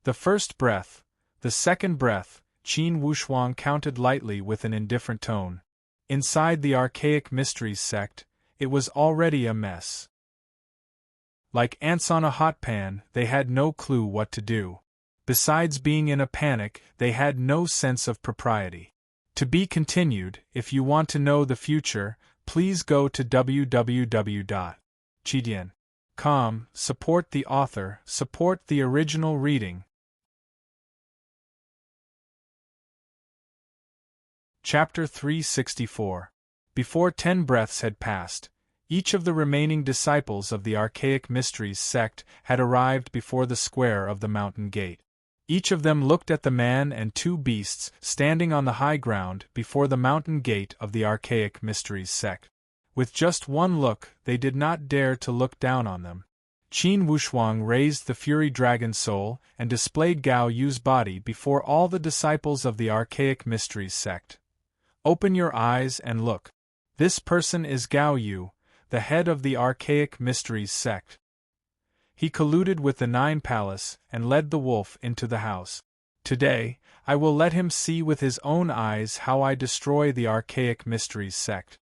The first breath, the second breath, Qin Wushuang counted lightly with an indifferent tone. Inside the Archaic Mysteries sect, it was already a mess. Like ants on a hot pan, they had no clue what to do. Besides being in a panic, they had no sense of propriety. To be continued. If you want to know the future, please go to www.chidian.com, support the author, support the original reading. Chapter 364. Before 10 breaths had passed, each of the remaining disciples of the Archaic Mysteries sect had arrived before the square of the mountain gate. Each of them looked at the man and 2 beasts standing on the high ground before the mountain gate of the Archaic Mysteries sect. With just one look, they did not dare to look down on them. Qin Wushuang raised the Fury Dragon Soul and displayed Gao Yu's body before all the disciples of the Archaic Mysteries sect. Open your eyes and look. This person is Gao Yu, the head of the Archaic Mysteries sect. He colluded with the 9 Palace and led the wolf into the house. Today, I will let him see with his own eyes how I destroy the Archaic Mysteries sect.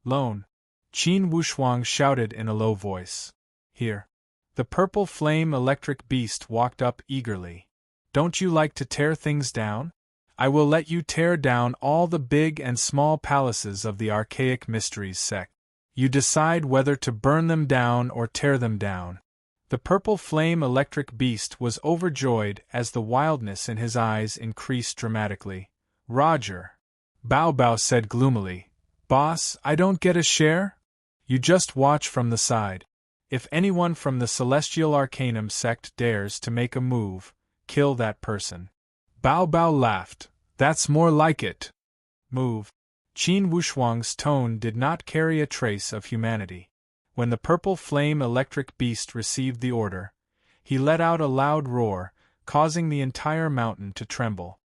Lone. Qin Wushuang shouted in a low voice. Here. The purple flame electric beast walked up eagerly. Don't you like to tear things down? I will let you tear down all the big and small palaces of the Archaic Mysteries sect. You decide whether to burn them down or tear them down. The purple flame electric beast was overjoyed as the wildness in his eyes increased dramatically. Roger. Bao Bao said gloomily. Boss, I don't get a share? You just watch from the side. If anyone from the Celestial Arcanum sect dares to make a move, kill that person. Bao Bao laughed. That's more like it. Move. Qin Wushuang's tone did not carry a trace of humanity. When the purple flame electric beast received the order, he let out a loud roar, causing the entire mountain to tremble.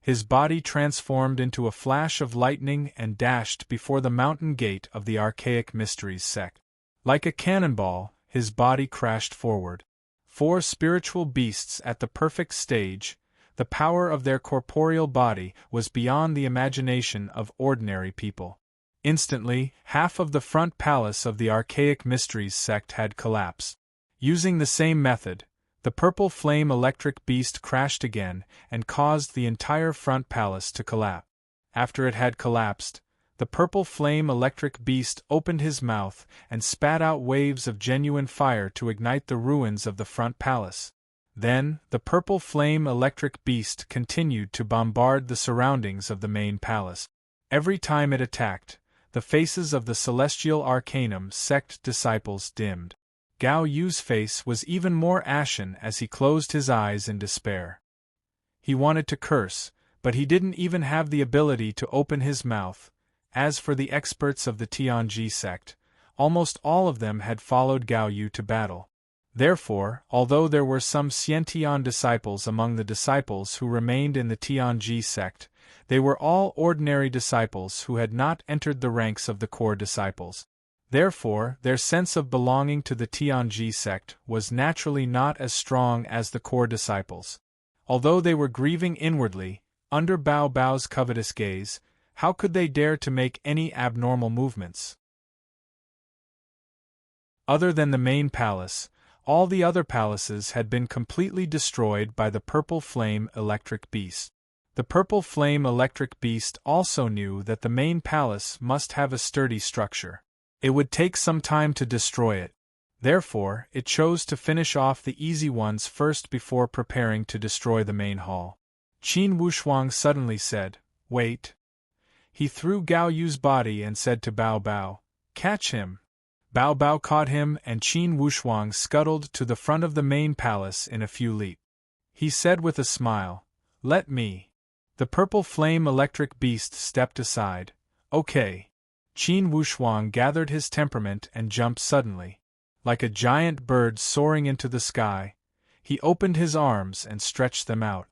His body transformed into a flash of lightning and dashed before the mountain gate of the Archaic Mysteries sect. Like a cannonball, his body crashed forward. 4 spiritual beasts at the perfect stage, the power of their corporeal body was beyond the imagination of ordinary people. Instantly, half of the front palace of the Archaic Mysteries sect had collapsed. Using the same method, The purple flame electric beast crashed again and caused the entire front palace to collapse. After it had collapsed, the purple flame electric beast opened his mouth and spat out waves of genuine fire to ignite the ruins of the front palace. Then, the purple flame electric beast continued to bombard the surroundings of the main palace. Every time it attacked, the faces of the Celestial Arcanum sect disciples dimmed. Gao Yu's face was even more ashen as he closed his eyes in despair. He wanted to curse, but he didn't even have the ability to open his mouth. As for the experts of the Tianji sect, almost all of them had followed Gao Yu to battle. Therefore, although there were some Xiantian disciples among the disciples who remained in the Tianji sect, they were all ordinary disciples who had not entered the ranks of the core disciples. Therefore, their sense of belonging to the Tianji sect was naturally not as strong as the core disciples. Although they were grieving inwardly, under Bao Bao's covetous gaze, how could they dare to make any abnormal movements? Other than the main palace, all the other palaces had been completely destroyed by the purple flame electric beast. The purple flame electric beast also knew that the main palace must have a sturdy structure. It would take some time to destroy it. Therefore, it chose to finish off the easy ones first before preparing to destroy the main hall. Qin Wushuang suddenly said, "Wait." He threw Gao Yu's body and said to Bao Bao, "Catch him." Bao Bao caught him and Qin Wushuang scuttled to the front of the main palace in a few leaps. He said with a smile, "Let me." The purple flame electric beast stepped aside. "Okay." Qin Wushuang gathered his temperament and jumped suddenly. Like a giant bird soaring into the sky, he opened his arms and stretched them out.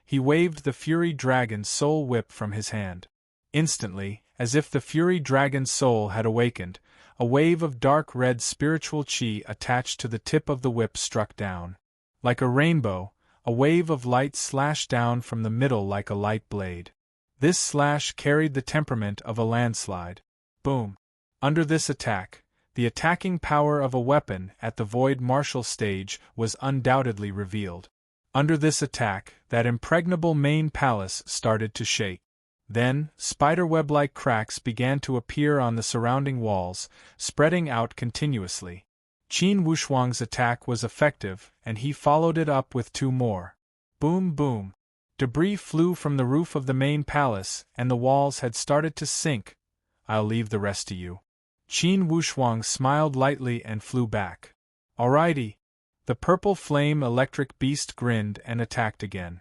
He waved the Fury Dragon Soul Whip from his hand. Instantly, as if the Fury Dragon's soul had awakened, a wave of dark red spiritual chi attached to the tip of the whip struck down. Like a rainbow, a wave of light slashed down from the middle like a light blade. This slash carried the temperament of a landslide. Boom! Under this attack, the attacking power of a weapon at the void martial stage was undoubtedly revealed. Under this attack, that impregnable main palace started to shake. Then, spiderweb-like cracks began to appear on the surrounding walls, spreading out continuously. Qin Wushuang's attack was effective, and he followed it up with two more. Boom boom! Debris flew from the roof of the main palace, and the walls had started to sink. "I'll leave the rest to you." Qin Wushuang smiled lightly and flew back. "Alrighty." The purple flame electric beast grinned and attacked again.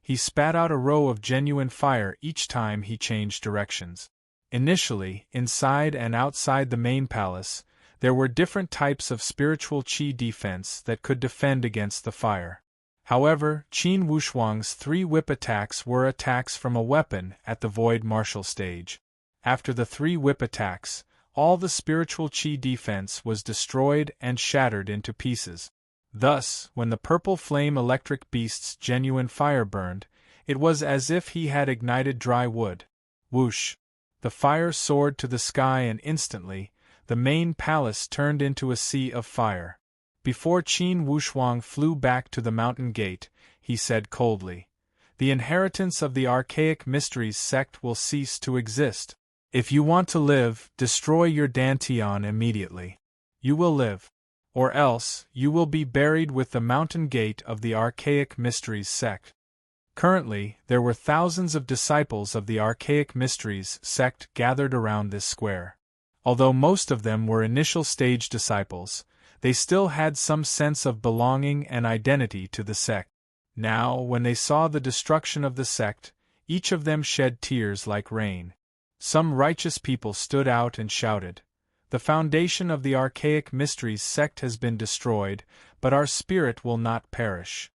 He spat out a row of genuine fire each time he changed directions. Initially, inside and outside the main palace, there were different types of spiritual chi defense that could defend against the fire. However, Qin Wushuang's 3 whip attacks were attacks from a weapon at the void martial stage. After the 3 whip attacks, all the spiritual chi defense was destroyed and shattered into pieces. Thus, when the purple flame electric beast's genuine fire burned, it was as if he had ignited dry wood. Whoosh! The fire soared to the sky and instantly, the main palace turned into a sea of fire. Before Qin Wushuang flew back to the mountain gate, he said coldly, "The inheritance of the archaic mysteries sect will cease to exist. If you want to live, destroy your Dantian immediately. You will live. Or else, you will be buried with the mountain gate of the Archaic Mysteries sect." Currently, there were thousands of disciples of the Archaic Mysteries sect gathered around this square. Although most of them were initial stage disciples, they still had some sense of belonging and identity to the sect. Now, when they saw the destruction of the sect, each of them shed tears like rain. Some righteous people stood out and shouted, "The foundation of the Archaic Mysteries sect has been destroyed, but our spirit will not perish.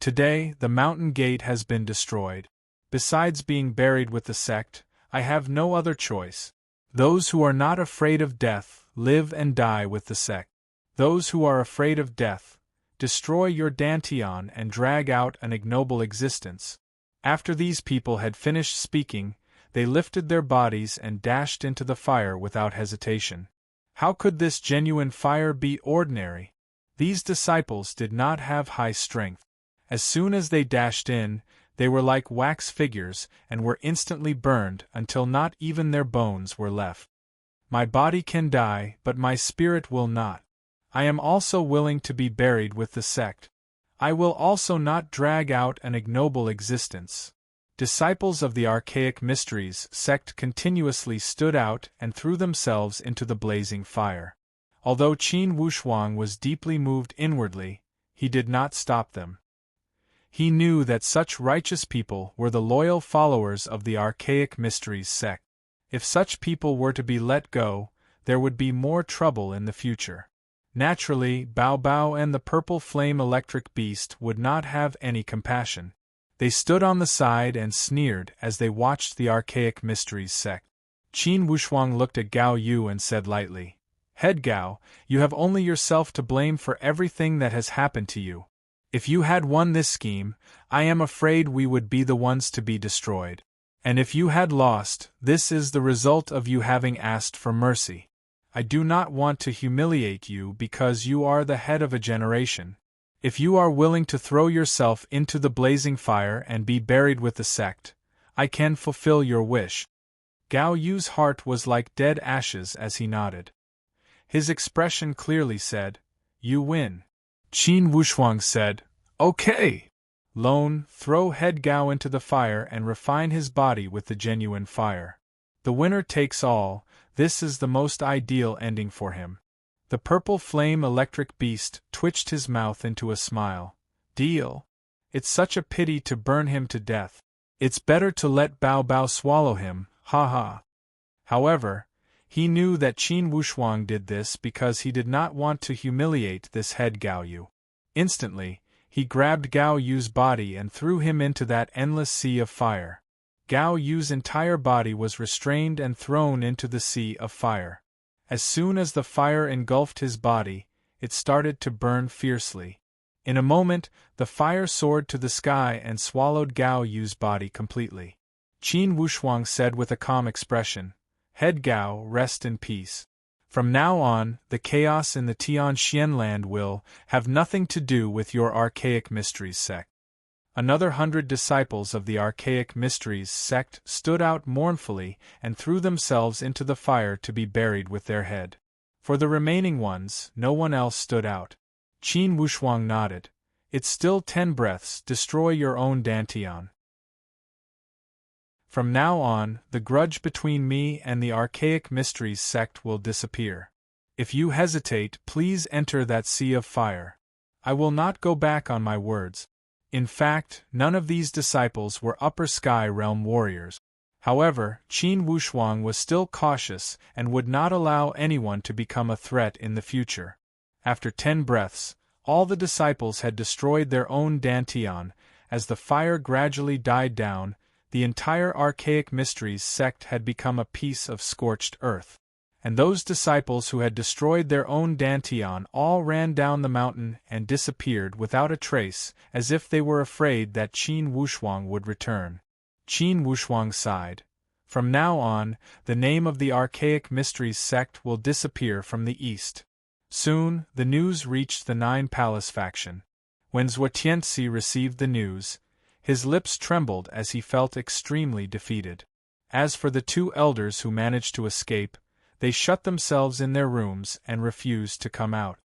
Today, the mountain gate has been destroyed. Besides being buried with the sect, I have no other choice. Those who are not afraid of death, live and die with the sect. Those who are afraid of death, destroy your Dantian and drag out an ignoble existence." After these people had finished speaking, they lifted their bodies and dashed into the fire without hesitation. How could this genuine fire be ordinary? These disciples did not have high strength. As soon as they dashed in, they were like wax figures and were instantly burned until not even their bones were left. My body can die, but my spirit will not. I am also willing to be buried with the sect. I will also not drag out an ignoble existence. Disciples of the Archaic Mysteries sect continuously stood out and threw themselves into the blazing fire. Although Qin Wushuang was deeply moved inwardly, he did not stop them. He knew that such righteous people were the loyal followers of the Archaic Mysteries sect. If such people were to be let go, there would be more trouble in the future. Naturally, Bao Bao and the purple flame electric beast would not have any compassion. They stood on the side and sneered as they watched the Archaic Mysteries sect. Qin Wushuang looked at Gao Yu and said lightly, "Head Gao, you have only yourself to blame for everything that has happened to you. If you had won this scheme, I am afraid we would be the ones to be destroyed. And if you had lost, this is the result of you having asked for mercy. I do not want to humiliate you because you are the head of a generation. If you are willing to throw yourself into the blazing fire and be buried with the sect, I can fulfill your wish." Gao Yu's heart was like dead ashes as he nodded. His expression clearly said, "You win." Qin Wushuang said, "Okay. Lone, throw head Gao into the fire and refine his body with the genuine fire. The winner takes all. This is the most ideal ending for him." The purple flame electric beast twitched his mouth into a smile. "Deal. It's such a pity to burn him to death. It's better to let Bao Bao swallow him, ha ha." However, he knew that Qin Wushuang did this because he did not want to humiliate this head Gao Yu. Instantly, he grabbed Gao Yu's body and threw him into that endless sea of fire. Gao Yu's entire body was restrained and thrown into the sea of fire. As soon as the fire engulfed his body, it started to burn fiercely. In a moment, the fire soared to the sky and swallowed Gao Yu's body completely. Qin Wushuang said with a calm expression, "Head Gao, rest in peace. From now on, the chaos in the Tianxian land will have nothing to do with your Archaic Mysteries sect." Another 100 disciples of the Archaic Mysteries sect stood out mournfully and threw themselves into the fire to be buried with their head. For the remaining ones, no one else stood out. Qin Wushuang nodded. "It's still 10 breaths. Destroy your own Dantian. From now on, the grudge between me and the Archaic Mysteries sect will disappear. If you hesitate, please enter that sea of fire. I will not go back on my words." In fact, none of these disciples were Upper Sky Realm warriors. However, Qin Wushuang was still cautious and would not allow anyone to become a threat in the future. After 10 breaths, all the disciples had destroyed their own Dantian. As the fire gradually died down, the entire Archaic Mysteries sect had become a piece of scorched earth. And those disciples who had destroyed their own Dantian all ran down the mountain and disappeared without a trace, as if they were afraid that Qin Wushuang would return. Qin Wushuang sighed. From now on, the name of the Archaic Mysteries sect will disappear from the east. Soon, the news reached the 9 Palace faction. When Zhuotianzi received the news, his lips trembled as he felt extremely defeated. As for the 2 elders who managed to escape, they shut themselves in their rooms and refused to come out.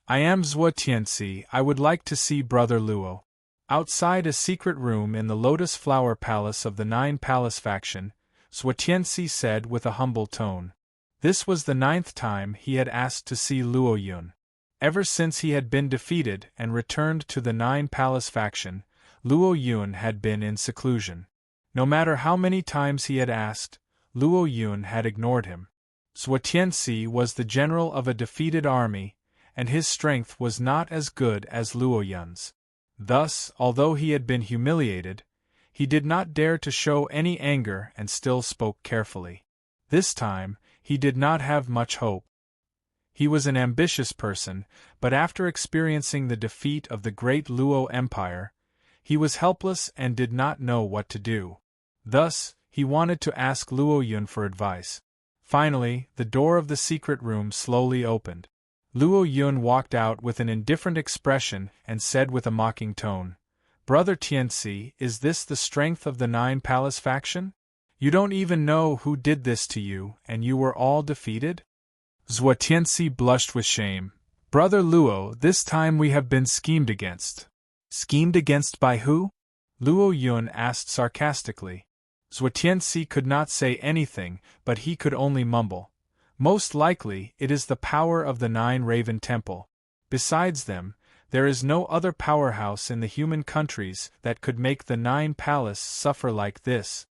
"I am Zhuotianzi. I would like to see Brother Luo." Outside a secret room in the Lotus Flower Palace of the 9 Palace faction, Zhuotianzi said with a humble tone. This was the 9th time he had asked to see Luo Yun. Ever since he had been defeated and returned to the 9 Palace faction, Luo Yun had been in seclusion. No matter how many times he had asked, Luo Yun had ignored him. Zhuotianzi was the general of a defeated army, and his strength was not as good as Luo Yun's. Thus, although he had been humiliated, he did not dare to show any anger and still spoke carefully. This time, he did not have much hope. He was an ambitious person, but after experiencing the defeat of the great Luo Empire, he was helpless and did not know what to do. Thus, he wanted to ask Luo Yun for advice. Finally, the door of the secret room slowly opened. Luo Yun walked out with an indifferent expression and said with a mocking tone, "Brother Tianxi, is this the strength of the Nine Palace faction? You don't even know who did this to you, and you were all defeated?" Zhuo Tianxi blushed with shame. "Brother Luo, this time we have been schemed against." "Schemed against by who?" Luo Yun asked sarcastically. Zhuo Tianxi could not say anything, but he could only mumble. "Most likely, it is the power of the Nine Raven Temple. Besides them, there is no other powerhouse in the human countries that could make the Nine Palace suffer like this."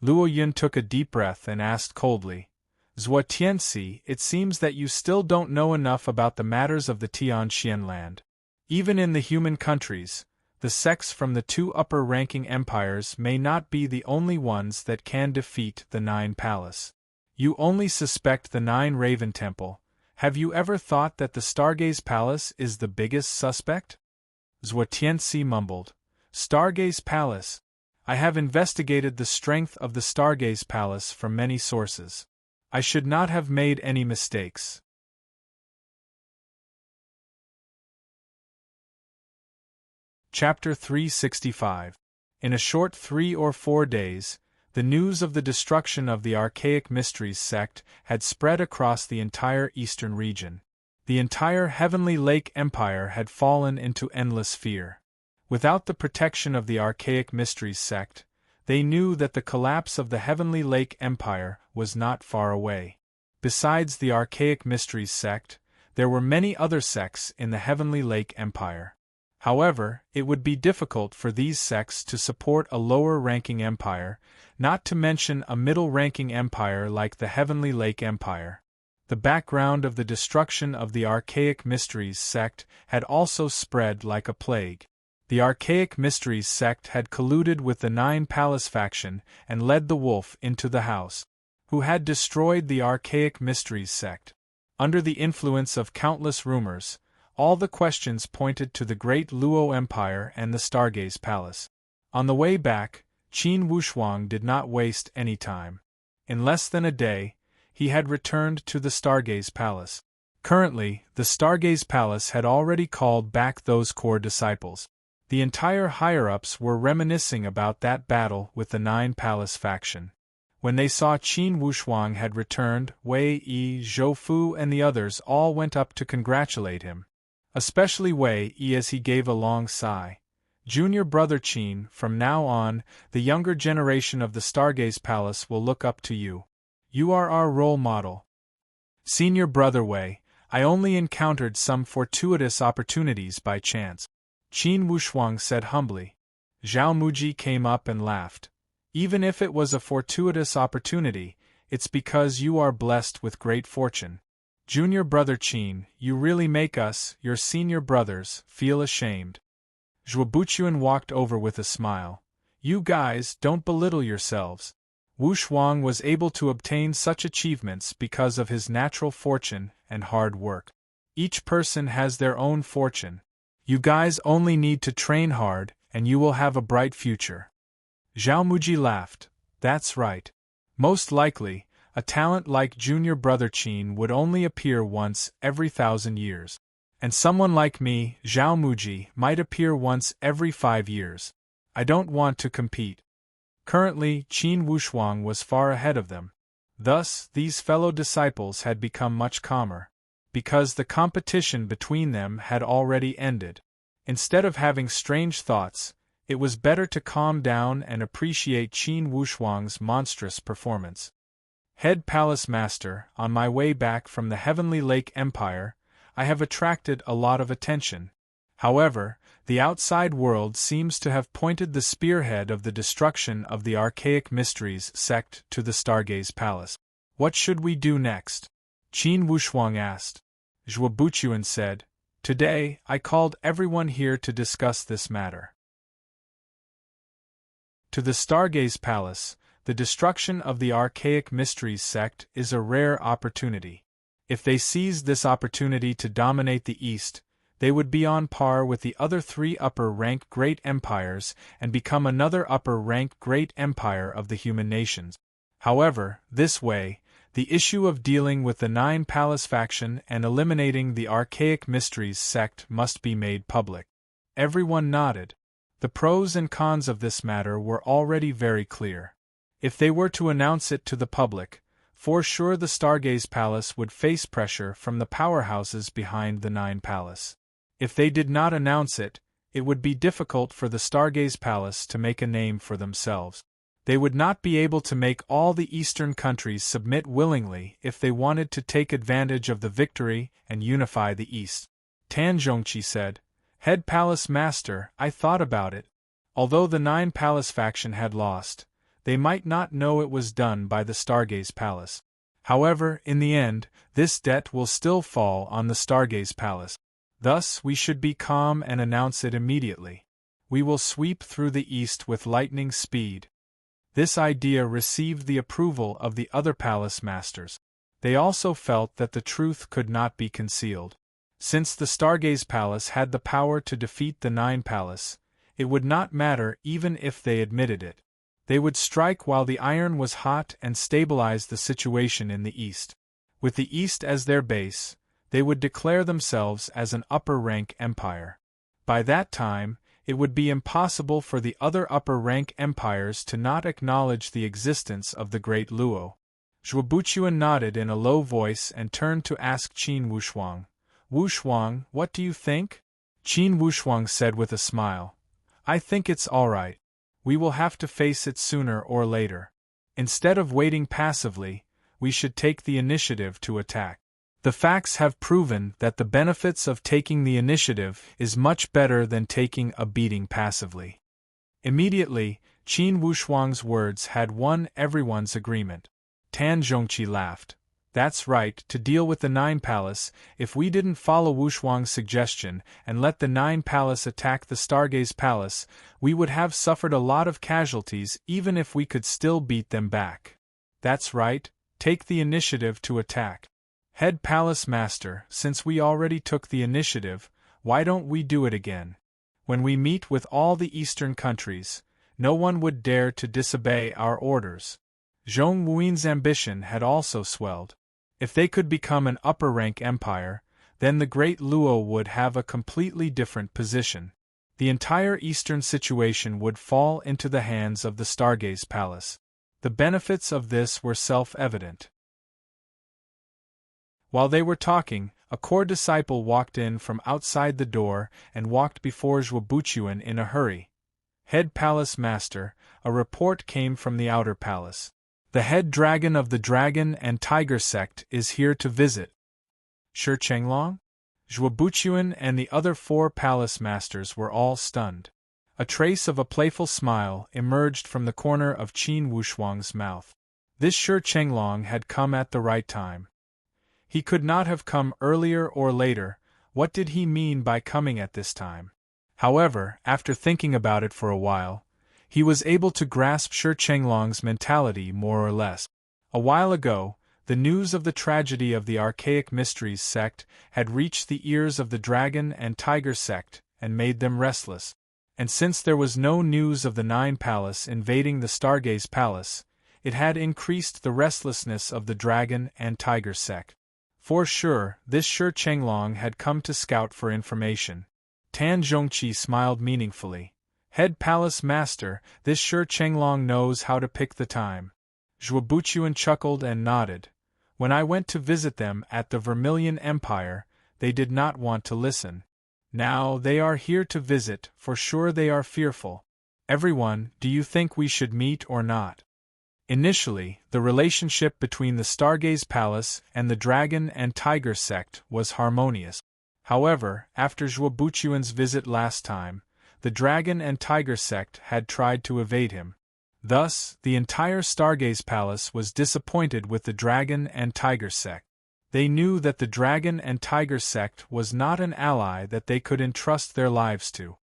Luo Yun took a deep breath and asked coldly, "Zhuo Tianxi, it seems that you still don't know enough about the matters of the Tianxian land. Even in the human countries, the sects from the two upper-ranking empires may not be the only ones that can defeat the Nine Palace. You only suspect the Nine Raven Temple. Have you ever thought that the Stargaze Palace is the biggest suspect?" Zhuo Tianxi mumbled, "Stargaze Palace? I have investigated the strength of the Stargaze Palace from many sources. I should not have made any mistakes." Chapter 365. In a short 3 or 4 days, the news of the destruction of the Archaic Mysteries sect had spread across the entire eastern region. The entire Heavenly Lake Empire had fallen into endless fear. Without the protection of the Archaic Mysteries sect, they knew that the collapse of the Heavenly Lake Empire was not far away. Besides the Archaic Mysteries sect, there were many other sects in the Heavenly Lake Empire. However, it would be difficult for these sects to support a lower-ranking empire, not to mention a middle-ranking empire like the Heavenly Lake Empire. The background of the destruction of the Archaic Mysteries sect had also spread like a plague. The Archaic Mysteries sect had colluded with the Nine Palace faction and led the wolf into the house, who had destroyed the Archaic Mysteries sect. Under the influence of countless rumors, all the questions pointed to the great Luo Empire and the Stargaze Palace. On the way back, Qin Wushuang did not waste any time. In less than a day, he had returned to the Stargaze Palace. Currently, the Stargaze Palace had already called back those core disciples. The entire higher-ups were reminiscing about that battle with the Nine Palace faction. When they saw Qin Wushuang had returned, Wei Yi, Zhou Fu and the others all went up to congratulate him. Especially Wei Yi, as he gave a long sigh. "Junior brother Qin, from now on, the younger generation of the Stargaze Palace will look up to you. You are our role model." "Senior brother Wei, I only encountered some fortuitous opportunities by chance," Qin Wushuang said humbly. Zhao Muji came up and laughed. "Even if it was a fortuitous opportunity, it's because you are blessed with great fortune. Junior brother Qin, you really make us, your senior brothers, feel ashamed." Zhuo Buchuan walked over with a smile. "You guys, don't belittle yourselves. Wushuang was able to obtain such achievements because of his natural fortune and hard work. Each person has their own fortune. You guys only need to train hard, and you will have a bright future." Zhao Muji laughed. "That's right. Most likely, a talent like junior brother Qin would only appear once every 1,000 years. And someone like me, Zhao Muji, might appear once every 5 years. I don't want to compete." Currently, Qin Wushuang was far ahead of them. Thus, these fellow disciples had become much calmer. Because the competition between them had already ended. Instead of having strange thoughts, it was better to calm down and appreciate Qin Wushuang's monstrous performance. "Head Palace Master, on my way back from the Heavenly Lake Empire, I have attracted a lot of attention. However, the outside world seems to have pointed the spearhead of the destruction of the Archaic Mysteries sect to the Stargaze Palace. What should we do next?" Qin Wushuang asked. Zhuo Buchuan said, "Today, I called everyone here to discuss this matter." To the Stargaze Palace, the destruction of the Archaic Mysteries sect is a rare opportunity. If they seized this opportunity to dominate the East, they would be on par with the other 3 upper-rank great empires and become another upper-rank great empire of the human nations. However, this way, The issue of dealing with the Nine Palace faction and eliminating the Archaic Mysteries sect must be made public. Everyone nodded. The pros and cons of this matter were already very clear. If they were to announce it to the public, for sure the Stargaze Palace would face pressure from the powerhouses behind the Nine Palace. If they did not announce it, it would be difficult for the Stargaze Palace to make a name for themselves. They would not be able to make all the eastern countries submit willingly if they wanted to take advantage of the victory and unify the East. Tan Zhongqi said, "Head Palace Master, I thought about it. Although the Nine Palace faction had lost, they might not know it was done by the Stargaze Palace. However, in the end, this debt will still fall on the Stargaze Palace. Thus, we should be calm and announce it immediately. We will sweep through the East with lightning speed." This idea received the approval of the other palace masters. They also felt that the truth could not be concealed. Since the Stargaze Palace had the power to defeat the Nine Palace, it would not matter even if they admitted it. They would strike while the iron was hot and stabilize the situation in the East. With the East as their base, they would declare themselves as an upper-rank empire. By that time, it would be impossible for the other upper-rank empires to not acknowledge the existence of the Great Luo. Zhuobuchuan nodded in a low voice and turned to ask Qin Wushuang, "Wushuang, what do you think?" Qin Wushuang said with a smile, "I think it's all right. We will have to face it sooner or later. Instead of waiting passively, we should take the initiative to attack. The facts have proven that the benefits of taking the initiative is much better than taking a beating passively." Immediately, Qin Wushuang's words had won everyone's agreement. Tan Zhongqi laughed. "That's right, to deal with the Nine Palace, if we didn't follow Wushuang's suggestion and let the Nine Palace attack the Stargaze Palace, we would have suffered a lot of casualties even if we could still beat them back. That's right, take the initiative to attack. Head Palace Master, since we already took the initiative, why don't we do it again? When we meet with all the eastern countries, no one would dare to disobey our orders." Zhong Wuin's ambition had also swelled. If they could become an upper-rank empire, then the Great Luo would have a completely different position. The entire eastern situation would fall into the hands of the Stargaze Palace. The benefits of this were self-evident. While they were talking, a core disciple walked in from outside the door and walked before Zhuobuchuan in a hurry. "Head Palace Master, a report came from the outer palace. The head dragon of the Dragon and Tiger sect is here to visit." "Shi Chenglong?" Zhuobuchuan and the other 4 palace masters were all stunned. A trace of a playful smile emerged from the corner of Qin Wushuang's mouth. This Shi Chenglong had come at the right time. He could not have come earlier or later. What did he mean by coming at this time? However, after thinking about it for a while, he was able to grasp Shi Chenglong's mentality more or less. A while ago, the news of the tragedy of the Archaic Mysteries sect had reached the ears of the Dragon and Tiger sect and made them restless. And since there was no news of the Nine Palace invading the Stargaze Palace, it had increased the restlessness of the Dragon and Tiger sect. For sure, this Shi Chenglong had come to scout for information. Tan Zhongqi smiled meaningfully. "Head Palace Master, this Shi Chenglong knows how to pick the time." Zhuobuchuan chuckled and nodded. "When I went to visit them at the Vermilion Empire, they did not want to listen. Now they are here to visit, for sure they are fearful. Everyone, do you think we should meet or not?" Initially, the relationship between the Stargaze Palace and the Dragon and Tiger sect was harmonious. However, after Zhuobuchuan's visit last time, the Dragon and Tiger sect had tried to evade him. Thus, the entire Stargaze Palace was disappointed with the Dragon and Tiger sect. They knew that the Dragon and Tiger sect was not an ally that they could entrust their lives to.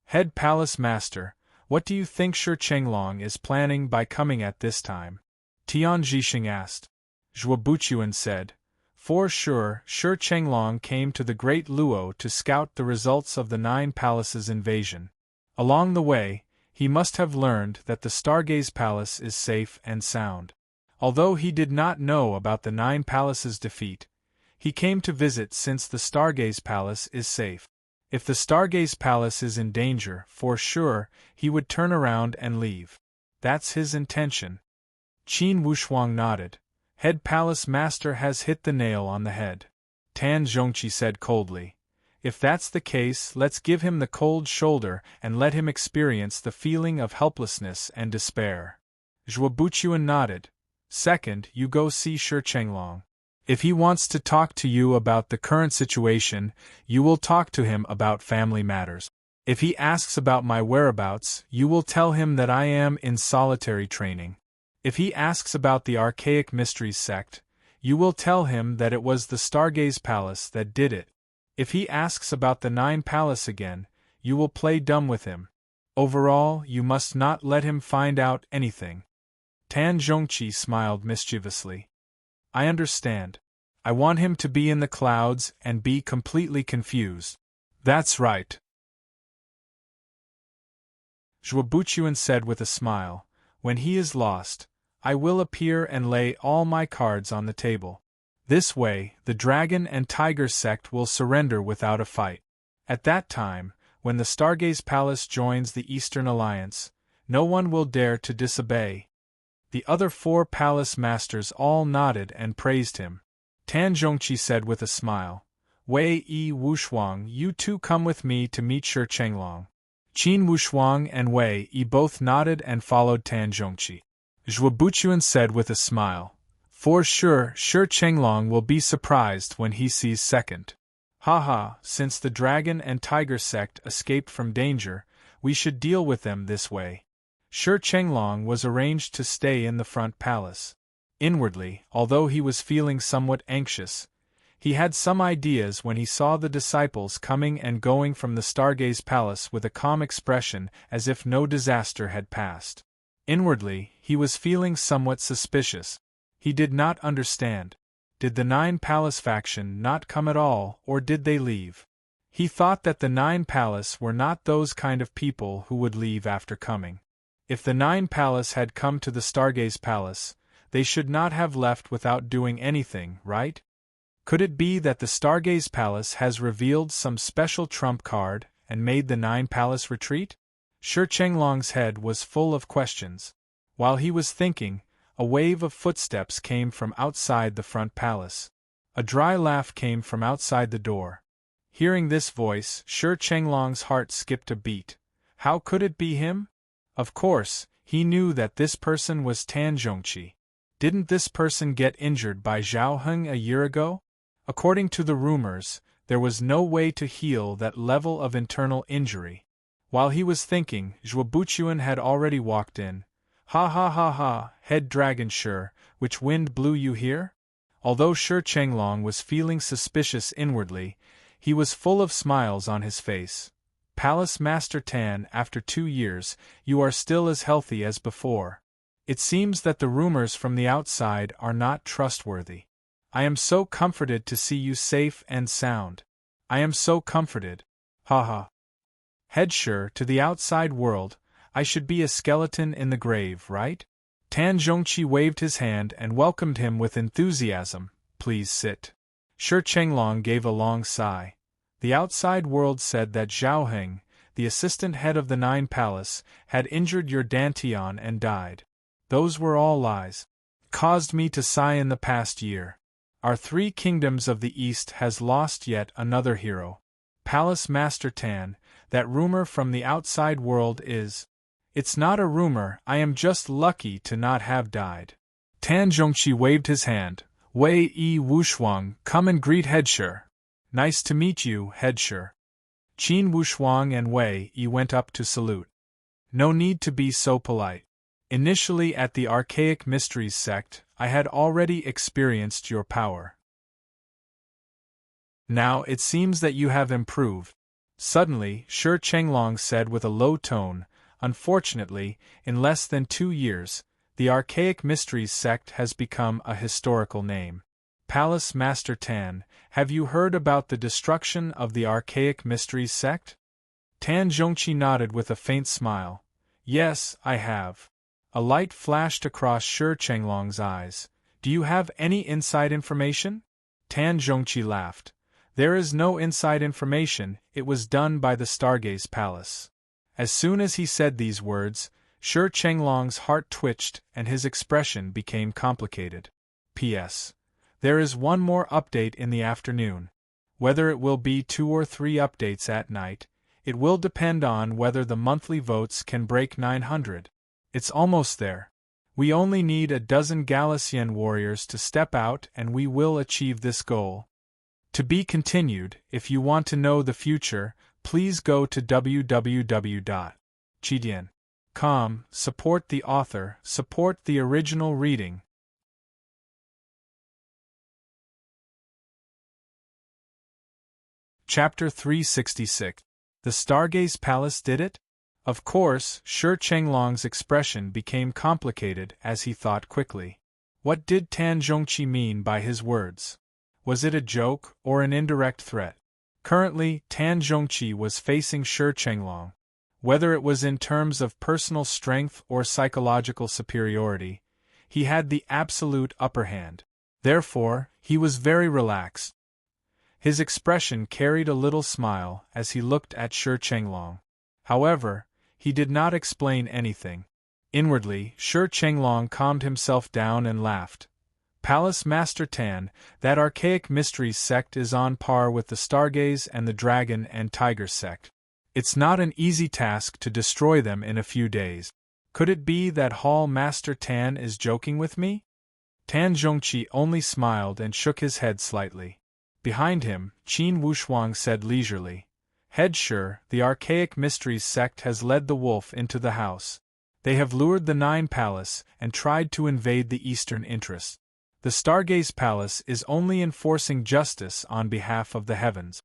"Head Palace Master, what do you think Shi Chenglong is planning by coming at this time?" Tian Zhixing asked. Zhuobuchuan said, "For sure, Shi Chenglong came to the Great Luo to scout the results of the Nine Palaces invasion. Along the way, he must have learned that the Stargaze Palace is safe and sound. Although he did not know about the Nine Palaces' defeat, he came to visit since the Stargaze Palace is safe. If the Stargaze Palace is in danger, for sure, he would turn around and leave. That's his intention. Qin Wushuang nodded. Head Palace Master has hit the nail on the head. Tan Zhongqi said coldly. If that's the case, let's give him the cold shoulder and let him experience the feeling of helplessness and despair. Zhuo Buchuan nodded. Second, you go see Shi Chenglong. If he wants to talk to you about the current situation, you will talk to him about family matters. If he asks about my whereabouts, you will tell him that I am in solitary training. If he asks about the Archaic Mysteries sect, you will tell him that it was the Stargaze Palace that did it. If he asks about the Nine Palace again, you will play dumb with him. Overall, you must not let him find out anything. Tan Zhongqi smiled mischievously. I understand. I want him to be in the clouds and be completely confused. That's right. Zhuo Buchuan said with a smile. When he is lost, I will appear and lay all my cards on the table. This way, the Dragon and Tiger sect will surrender without a fight. At that time, when the Stargaze Palace joins the Eastern Alliance, no one will dare to disobey. The other 4 palace masters all nodded and praised him. Tan Zhongqi said with a smile, Wei Yi Wushuang, you two come with me to meet Shi Chenglong. Qin Wushuang and Wei Yi both nodded and followed Tan Zhongqi. Zhuo Buchuan said with a smile, For sure, Shi Chenglong will be surprised when he sees second. Haha, since the Dragon and Tiger sect escaped from danger, we should deal with them this way. Shi Chenglong was arranged to stay in the front palace. Inwardly, although he was feeling somewhat anxious, he had some ideas when he saw the disciples coming and going from the Stargaze Palace with a calm expression as if no disaster had passed. Inwardly, he was feeling somewhat suspicious. He did not understand. Did the Nine Palace faction not come at all, or did they leave? He thought that the Nine Palace were not those kind of people who would leave after coming. If the Nine Palace had come to the Stargaze Palace, they should not have left without doing anything, right? Could it be that the Stargaze Palace has revealed some special trump card and made the Nine Palace retreat? Shi Chenglong's head was full of questions. While he was thinking, a wave of footsteps came from outside the front palace. A dry laugh came from outside the door. Hearing this voice, Shi Chenglong's heart skipped a beat. How could it be him? Of course, he knew that this person was Tan Zhongqi. Didn't this person get injured by Zhao Heng a year ago? According to the rumors, there was no way to heal that level of internal injury. While he was thinking, Zhuo Buchuan had already walked in. Ha ha ha ha, head dragon Shi, which wind blew you here? Although Shi Chenglong was feeling suspicious inwardly, he was full of smiles on his face. Palace Master Tan, after 2 years, you are still as healthy as before. It seems that the rumors from the outside are not trustworthy. I am so comforted to see you safe and sound. I am so comforted. Ha ha. Head Shi, to the outside world, I should be a skeleton in the grave, right? Tan Zhongqi waved his hand and welcomed him with enthusiasm. Please sit. Shi Chenglong gave a long sigh. The outside world said that Zhao Heng, the assistant head of the Nine Palace, had injured your Dantian and died. Those were all lies. Caused me to sigh in the past year. Our 3 kingdoms of the East has lost yet another hero. Palace Master Tan, that rumor from the outside world is... It's not a rumor, I am just lucky to not have died. Tan Zhongqi waved his hand. Wei Yi Wushuang, come and greet Head Shi. Nice to meet you, Head Shi. Qin Wushuang and Wei Yi went up to salute. No need to be so polite. Initially at the Archaic Mysteries sect, I had already experienced your power. Now it seems that you have improved. Suddenly, Shi Chenglong said with a low tone, Unfortunately, in less than 2 years, the Archaic Mysteries sect has become a historical name. Palace Master Tan, have you heard about the destruction of the Archaic Mysteries sect? Tan Zhongqi nodded with a faint smile. Yes, I have. A light flashed across Shi Chenglong's eyes. Do you have any inside information? Tan Zhongqi laughed. There is no inside information, it was done by the Stargaze Palace. As soon as he said these words, Shi Chenglong's heart twitched and his expression became complicated. P.S. There is one more update in the afternoon. Whether it will be 2 or 3 updates at night, it will depend on whether the monthly votes can break 900. It's almost there. We only need a dozen Galaxian warriors to step out and we will achieve this goal. To be continued. If you want to know the future, please go to www.chidian.com. Support the author, support the original reading. Chapter 366. The Stargaze Palace did it? Of course, Shi Chenglong's expression became complicated as he thought quickly. What did Tan Zhongqi mean by his words? Was it a joke or an indirect threat? Currently, Tan Zhongqi was facing Shi Chenglong. Whether it was in terms of personal strength or psychological superiority, he had the absolute upper hand. Therefore, he was very relaxed. His expression carried a little smile as he looked at Shi Chenglong. However, he did not explain anything. Inwardly, Shi Chenglong calmed himself down and laughed. Palace Master Tan, that archaic mysteries sect is on par with the Stargaze and the Dragon and Tiger sect. It's not an easy task to destroy them in a few days. Could it be that Hall Master Tan is joking with me? Tan Zhongqi only smiled and shook his head slightly. Behind him, Qin Wushuang said leisurely, Head Shi, the archaic mysteries sect has led the wolf into the house. They have lured the Nine Palace and tried to invade the eastern interests. The Stargaze Palace is only enforcing justice on behalf of the heavens.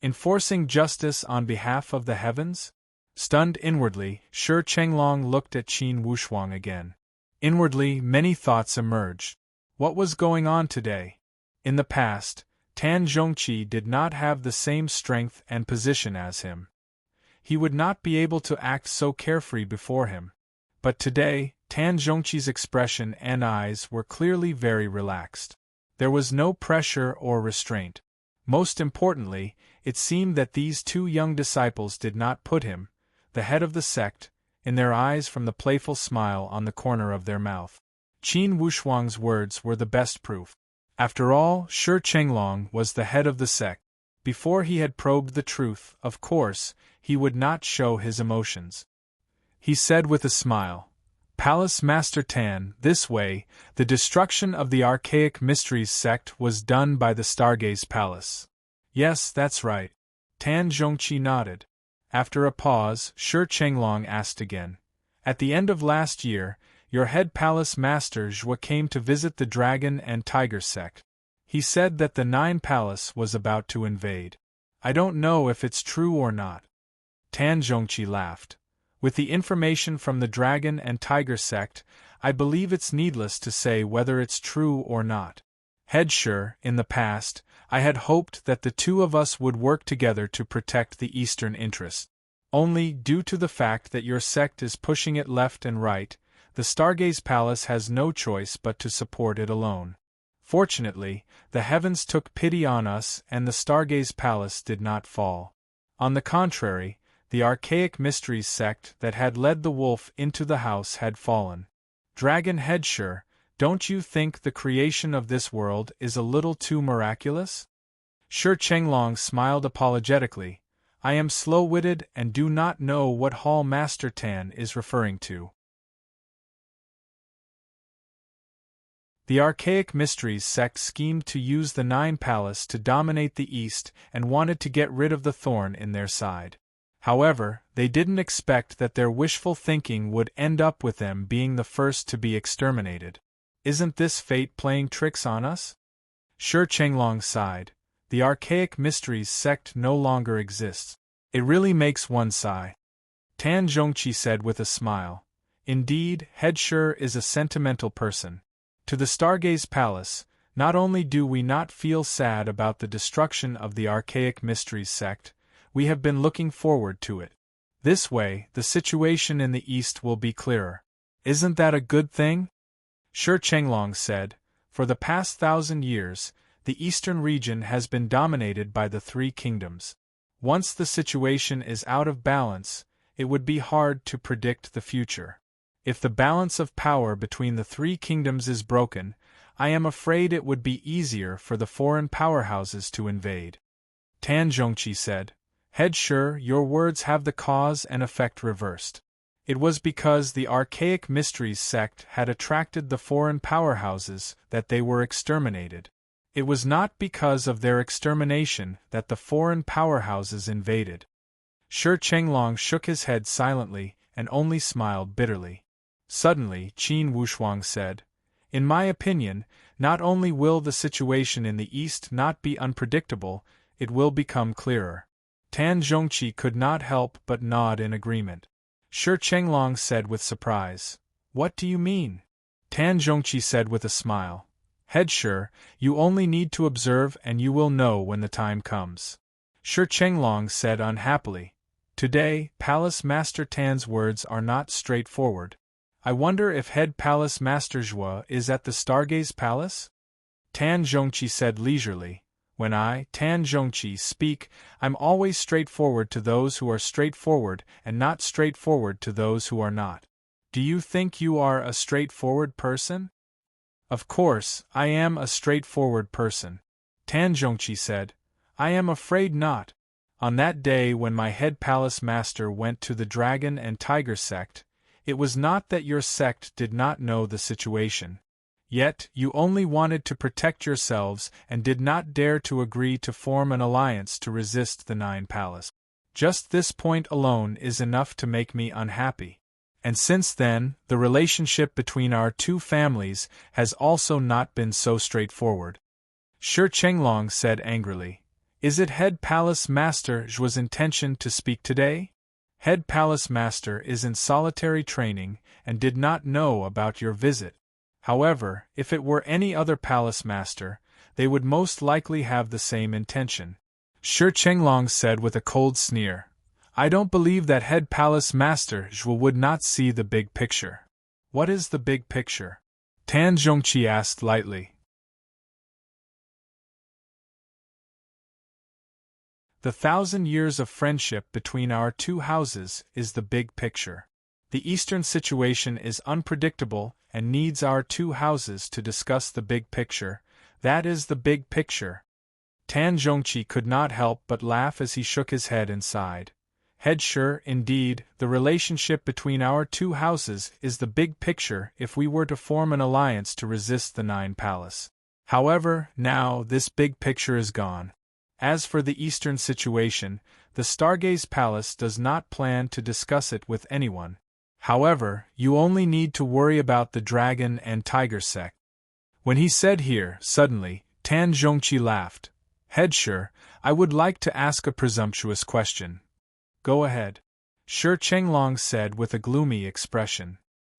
Enforcing justice on behalf of the heavens? Stunned inwardly, Shi Chenglong looked at Qin Wushuang again. Inwardly, many thoughts emerged. What was going on today? In the past, Tan Zhongqi did not have the same strength and position as him. He would not be able to act so carefree before him. But today, Tan Zhongqi's expression and eyes were clearly very relaxed. There was no pressure or restraint. Most importantly, it seemed that these 2 young disciples did not put him, the head of the sect, in their eyes from the playful smile on the corner of their mouth. Qin Wushuang's words were the best proof. After all, Shi Chenglong was the head of the sect. Before he had probed the truth, of course, he would not show his emotions. He said with a smile, Palace Master Tan, this way, the destruction of the archaic mysteries sect was done by the Stargaze Palace. Yes, that's right. Tan Zhongqi nodded. After a pause, Shi Chenglong asked again. At the end of last year, your head Palace Master Zhua came to visit the Dragon and Tiger sect. He said that the Nine Palace was about to invade. I don't know if it's true or not. Tan Zhongqi laughed. With the information from the Dragon and Tiger sect, I believe it's needless to say whether it's true or not. Head Shi, in the past, I had hoped that the 2 of us would work together to protect the eastern interests. Only, due to the fact that your sect is pushing it left and right, the Stargaze Palace has no choice but to support it alone. Fortunately, the heavens took pity on us and the Stargaze Palace did not fall. On the contrary, the archaic mysteries sect that had led the wolf into the house had fallen. Dragon Head Shi, don't you think the creation of this world is a little too miraculous? Shi Chenglong smiled apologetically. I am slow-witted and do not know what Hall Master Tan is referring to. The archaic mysteries sect schemed to use the Nine Palace to dominate the East and wanted to get rid of the thorn in their side. However, they didn't expect that their wishful thinking would end up with them being the first to be exterminated. Isn't this fate playing tricks on us? Shi Chenglong sighed. The archaic mysteries sect no longer exists. It really makes one sigh. Tan Zhongqi said with a smile. Indeed, Head Shi is a sentimental person. To the Stargaze Palace, not only do we not feel sad about the destruction of the archaic mysteries sect, we have been looking forward to it. This way, the situation in the East will be clearer. Isn't that a good thing? Shi Chenglong said, for the past 1,000 years, the eastern region has been dominated by the three kingdoms. Once the situation is out of balance, it would be hard to predict the future. If the balance of power between the three kingdoms is broken, I am afraid it would be easier for the foreign powerhouses to invade. Tan Zhongqi said, Head Shi, your words have the cause and effect reversed. It was because the archaic mysteries sect had attracted the foreign powerhouses that they were exterminated. It was not because of their extermination that the foreign powerhouses invaded. Shi Chenglong shook his head silently and only smiled bitterly. Suddenly, Qin Wushuang said, In my opinion, not only will the situation in the east not be unpredictable, it will become clearer. Tan Zhongqi could not help but nod in agreement. Shi Chenglong said with surprise, What do you mean? Tan Zhongqi said with a smile, Head Shi, you only need to observe and you will know when the time comes. Shi Chenglong said unhappily, Today, Palace Master Tan's words are not straightforward. I wonder if Head Palace Master Zhua is at the Stargaze Palace? Tan Zhongqi said leisurely, When I, Tan Zhongqi, speak, I'm always straightforward to those who are straightforward and not straightforward to those who are not. Do you think you are a straightforward person? Of course, I am a straightforward person. Tan Zhongqi said, I am afraid not. On that day when my head palace master went to the Dragon and Tiger sect, it was not that your sect did not know the situation. Yet, you only wanted to protect yourselves and did not dare to agree to form an alliance to resist the Nine Palace. Just this point alone is enough to make me unhappy. And since then, the relationship between our two families has also not been so straightforward. Shi Chenglong said angrily, Is it Head Palace Master Zhua's intention to speak today? Head Palace Master is in solitary training and did not know about your visit. However, if it were any other palace master, they would most likely have the same intention. Shi Chenglong said with a cold sneer, I don't believe that Head Palace Master Zhua would not see the big picture. What is the big picture? Tan Zhongqi asked lightly. The 1,000 years of friendship between our two houses is the big picture. The eastern situation is unpredictable and needs our two houses to discuss the big picture. That is the big picture. Tan Zhongqi could not help but laugh as he shook his head and sighed. Head Shi, indeed, the relationship between our two houses is the big picture if we were to form an alliance to resist the Nine Palace. However, now this big picture is gone. As for the eastern situation, the Stargaze Palace does not plan to discuss it with anyone. However, you only need to worry about the Dragon and Tiger sect. When he said here, suddenly, Tan Zhongqi laughed. Head Shi, I would like to ask a presumptuous question. Go ahead. Shi Chenglong said with a gloomy expression.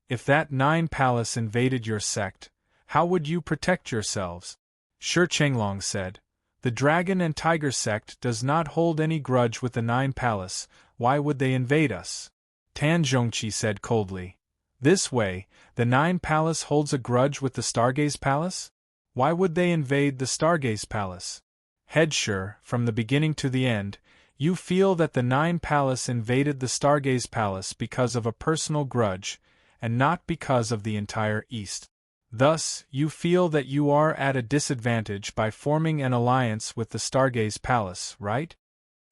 If that Nine Palace invaded your sect, how would you protect yourselves? Shi Chenglong said, The Dragon and Tiger sect does not hold any grudge with the Nine Palace, why would they invade us? Tan Zhongqi said coldly. This way, the Nine Palace holds a grudge with the Stargaze Palace? Why would they invade the Stargaze Palace? Head Shi, from the beginning to the end, you feel that the Nine Palace invaded the Stargaze Palace because of a personal grudge, and not because of the entire East. Thus, you feel that you are at a disadvantage by forming an alliance with the Stargaze Palace, right?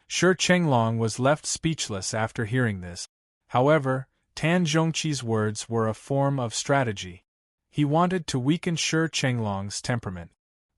Shi Chenglong was left speechless after hearing this. However, Tan Zhongqi's words were a form of strategy. He wanted to weaken Shi Chenglong's temperament.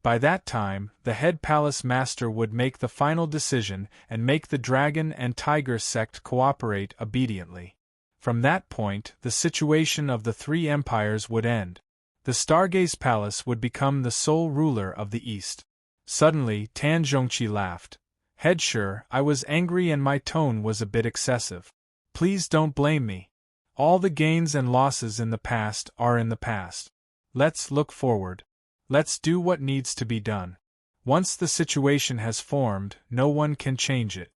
By that time, the head palace master would make the final decision and make the Dragon and Tiger sect cooperate obediently. From that point, the situation of the three empires would end. The Stargaze Palace would become the sole ruler of the East. Suddenly, Tan Zhongqi laughed. Head Shi, I was angry and my tone was a bit excessive. Please don't blame me. All the gains and losses in the past are in the past. Let's look forward. Let's do what needs to be done. Once the situation has formed, no one can change it.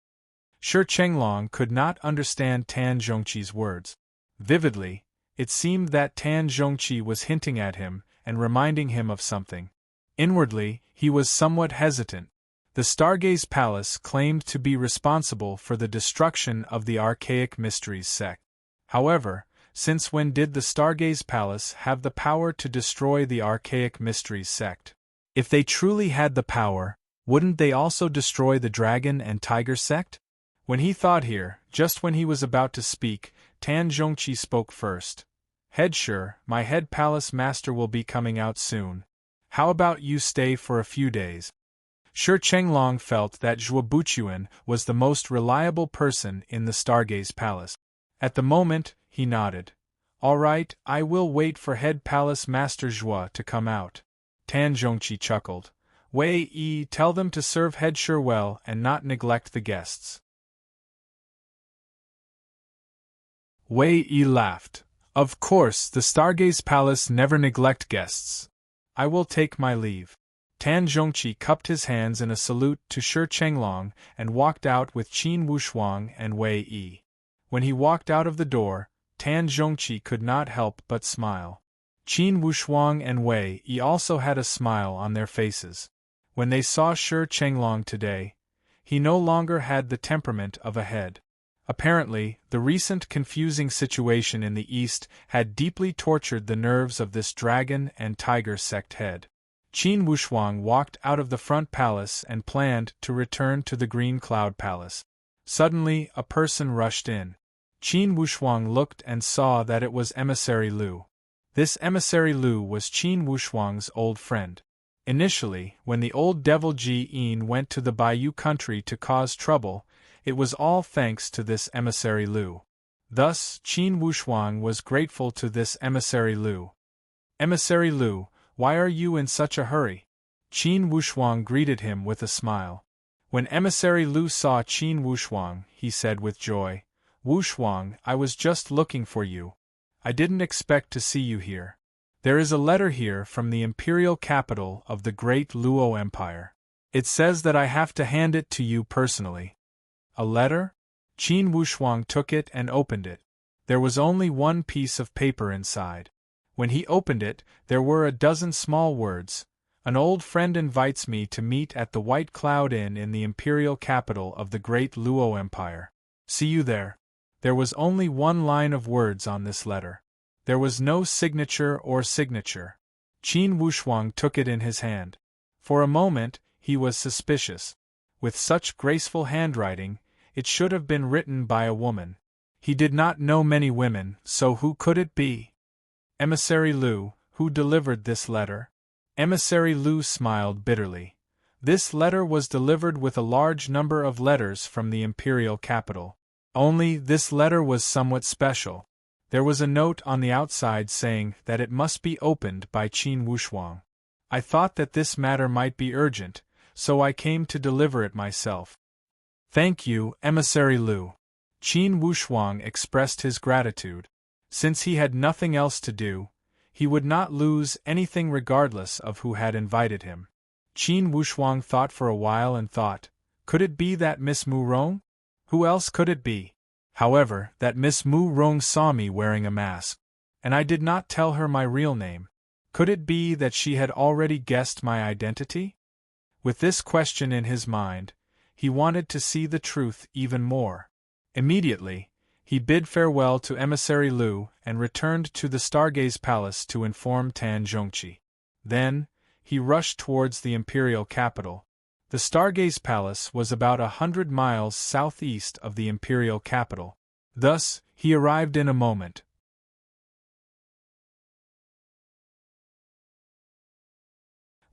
Shi Chenglong could not understand Tan Zhongqi's words. Vividly, It seemed that Tan Zhongqi was hinting at him and reminding him of something. Inwardly, he was somewhat hesitant. The Stargaze Palace claimed to be responsible for the destruction of the Archaic Mysteries sect. However, since when did the Stargaze Palace have the power to destroy the Archaic Mysteries sect? If they truly had the power, wouldn't they also destroy the Dragon and Tiger sect? When he thought here, just when he was about to speak, Tan Zhongqi spoke first. Head sure, my head palace master will be coming out soon. How about you stay for a few days? Shi Chenglong felt that Zhuo Buchuan was the most reliable person in the Stargaze Palace. At the moment, he nodded. All right, I will wait for head palace master Zhuo to come out. Tan Zhongqi chuckled. Wei Yi, tell them to serve head sure well and not neglect the guests. Wei Yi laughed. Of course, the Stargaze Palace never neglect guests. I will take my leave. Tan Zhongqi cupped his hands in a salute to Shi Chenglong and walked out with Qin Wushuang and Wei Yi. When he walked out of the door, Tan Zhongqi could not help but smile. Qin Wushuang and Wei Yi also had a smile on their faces. When they saw Shi Chenglong today, he no longer had the temperament of a head. Apparently, the recent confusing situation in the East had deeply tortured the nerves of this Dragon and Tiger sect head. Qin Wushuang walked out of the front palace and planned to return to the Green Cloud Palace. Suddenly, a person rushed in. Qin Wushuang looked and saw that it was Emissary Lu. This Emissary Lu was Qin Wushuang's old friend. Initially, when the old devil Ji Yin went to the Bayou country to cause trouble, it was all thanks to this Emissary Lu. Thus, Qin Wushuang was grateful to this Emissary Lu. Emissary Lu, why are you in such a hurry? Qin Wushuang greeted him with a smile. When Emissary Lu saw Qin Wushuang, he said with joy, Wushuang, I was just looking for you. I didn't expect to see you here. There is a letter here from the imperial capital of the great Luo Empire. It says that I have to hand it to you personally. A letter? Qin Wushuang took it and opened it. There was only one piece of paper inside. When he opened it, there were a dozen small words. An old friend invites me to meet at the White Cloud Inn in the imperial capital of the great Luo Empire. See you there. There was only one line of words on this letter. There was no signature or signature. Qin Wushuang took it in his hand. For a moment, he was suspicious. With such graceful handwriting, it should have been written by a woman. He did not know many women, so who could it be? Emissary Lu, who delivered this letter? Emissary Lu smiled bitterly. This letter was delivered with a large number of letters from the imperial capital. Only, this letter was somewhat special. There was a note on the outside saying that it must be opened by Qin Wushuang. I thought that this matter might be urgent, so I came to deliver it myself. Thank you, Emissary Lu. Qin Wushuang expressed his gratitude. Since he had nothing else to do, he would not lose anything regardless of who had invited him. Qin Wushuang thought for a while and thought, could it be that Miss Mu Rong? Who else could it be? However, that Miss Mu Rong saw me wearing a mask, and I did not tell her my real name. Could it be that she had already guessed my identity? With this question in his mind, he wanted to see the truth even more. Immediately, he bid farewell to Emissary Lu and returned to the Stargaze Palace to inform Tan Zhongqi. Then, he rushed towards the imperial capital. The Stargaze Palace was about 100 miles southeast of the imperial capital. Thus, he arrived in a moment.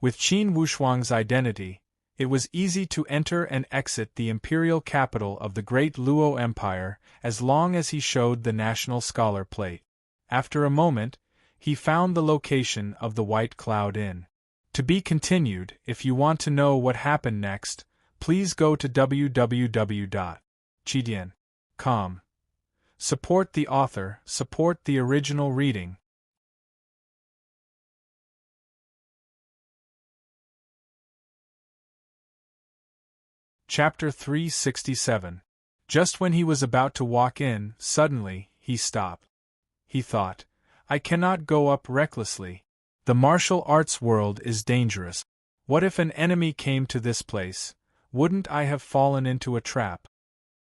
With Qin Wushuang's identity, it was easy to enter and exit the imperial capital of the great Luo Empire as long as he showed the National Scholar plate. After a moment, he found the location of the White Cloud Inn. To be continued. If you want to know what happened next, please go to www.chidian.com. Support the author, support the original reading. Chapter 367. Just when he was about to walk in, suddenly, he stopped. He thought, I cannot go up recklessly. The martial arts world is dangerous. What if an enemy came to this place? Wouldn't I have fallen into a trap?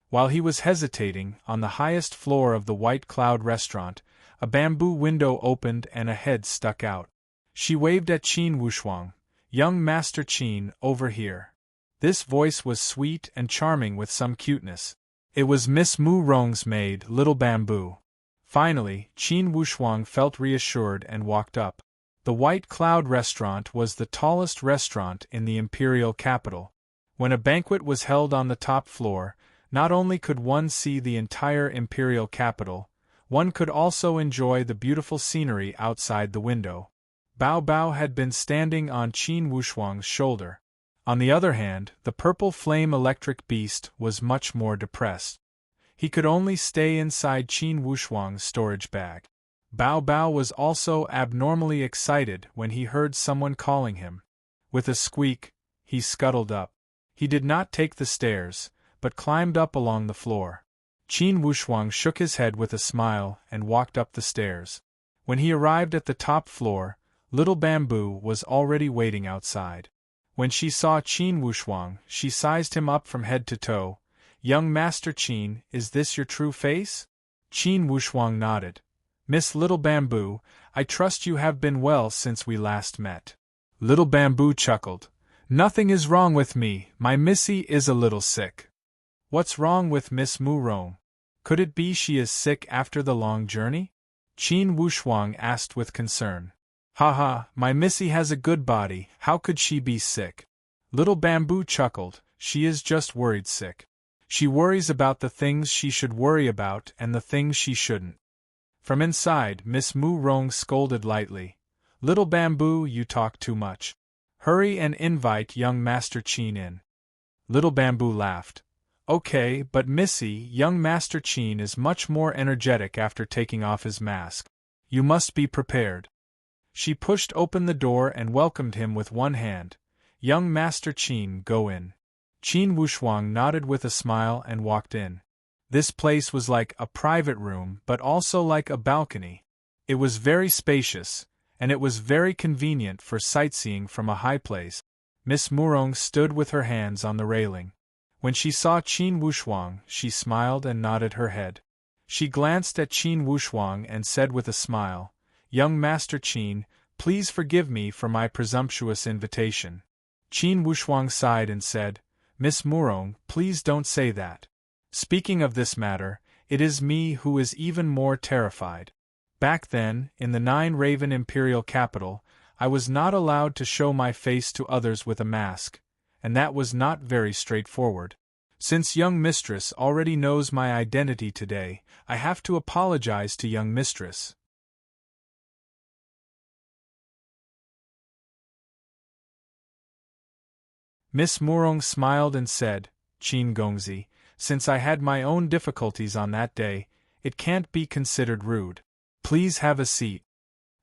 While he was hesitating, on the highest floor of the White Cloud restaurant, a bamboo window opened and a head stuck out. She waved at Qin Wushuang. "Young Master Qin, over here." This voice was sweet and charming with some cuteness. It was Miss Mu Rong's maid, Little Bamboo. Finally, Qin Wushuang felt reassured and walked up. The White Cloud restaurant was the tallest restaurant in the imperial capital. When a banquet was held on the top floor, not only could one see the entire imperial capital, one could also enjoy the beautiful scenery outside the window. Bao Bao had been standing on Qin Wushuang's shoulder. On the other hand, the purple flame electric beast was much more depressed. He could only stay inside Qin Wushuang's storage bag. Bao Bao was also abnormally excited when he heard someone calling him. With a squeak, he scuttled up. He did not take the stairs, but climbed up along the floor. Qin Wushuang shook his head with a smile and walked up the stairs. When he arrived at the top floor, Little Bamboo was already waiting outside. When she saw Qin Wushuang, she sized him up from head to toe. "Young Master Qin, is this your true face?" Qin Wushuang nodded. "Miss Little Bamboo, I trust you have been well since we last met." Little Bamboo chuckled. "Nothing is wrong with me, my missy is a little sick." "What's wrong with Miss Mu Rong? Could it be she is sick after the long journey?" Qin Wushuang asked with concern. "Ha, my missy has a good body, how could she be sick?" Little Bamboo chuckled. "She is just worried sick. She worries about the things she should worry about and the things she shouldn't." From inside, Miss Mu Rong scolded lightly. "Little Bamboo, you talk too much. Hurry and invite young Master Qin in." Little Bamboo laughed. "Okay, but Missy, young Master Qin is much more energetic after taking off his mask. You must be prepared." She pushed open the door and welcomed him with one hand. "Young Master Qin, go in." Qin Wushuang nodded with a smile and walked in. This place was like a private room but also like a balcony. It was very spacious, and it was very convenient for sightseeing from a high place. Miss Murong stood with her hands on the railing. When she saw Qin Wushuang, she smiled and nodded her head. She glanced at Qin Wushuang and said with a smile, "Young Master Qin, please forgive me for my presumptuous invitation." Qin Wushuang sighed and said, "Miss Murong, please don't say that. Speaking of this matter, it is me who is even more terrified. Back then, in the Nine-Raven Imperial capital, I was not allowed to show my face to others with a mask, and that was not very straightforward. Since young mistress already knows my identity today, I have to apologize to young mistress." Miss Murong smiled and said, "Qin Gongzi, since I had my own difficulties on that day, it can't be considered rude. Please have a seat."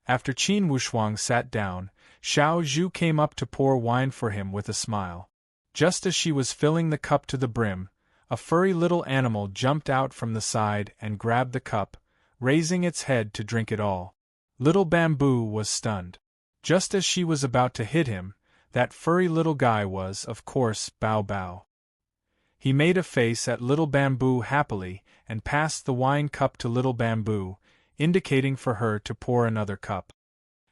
After Qin Wushuang sat down, Xiao Zhu came up to pour wine for him with a smile. Just as she was filling the cup to the brim, a furry little animal jumped out from the side and grabbed the cup, raising its head to drink it all. Little Bamboo was stunned. Just as she was about to hit him, that furry little guy was, of course, Bao Bao. He made a face at Little Bamboo happily and passed the wine cup to Little Bamboo, indicating for her to pour another cup.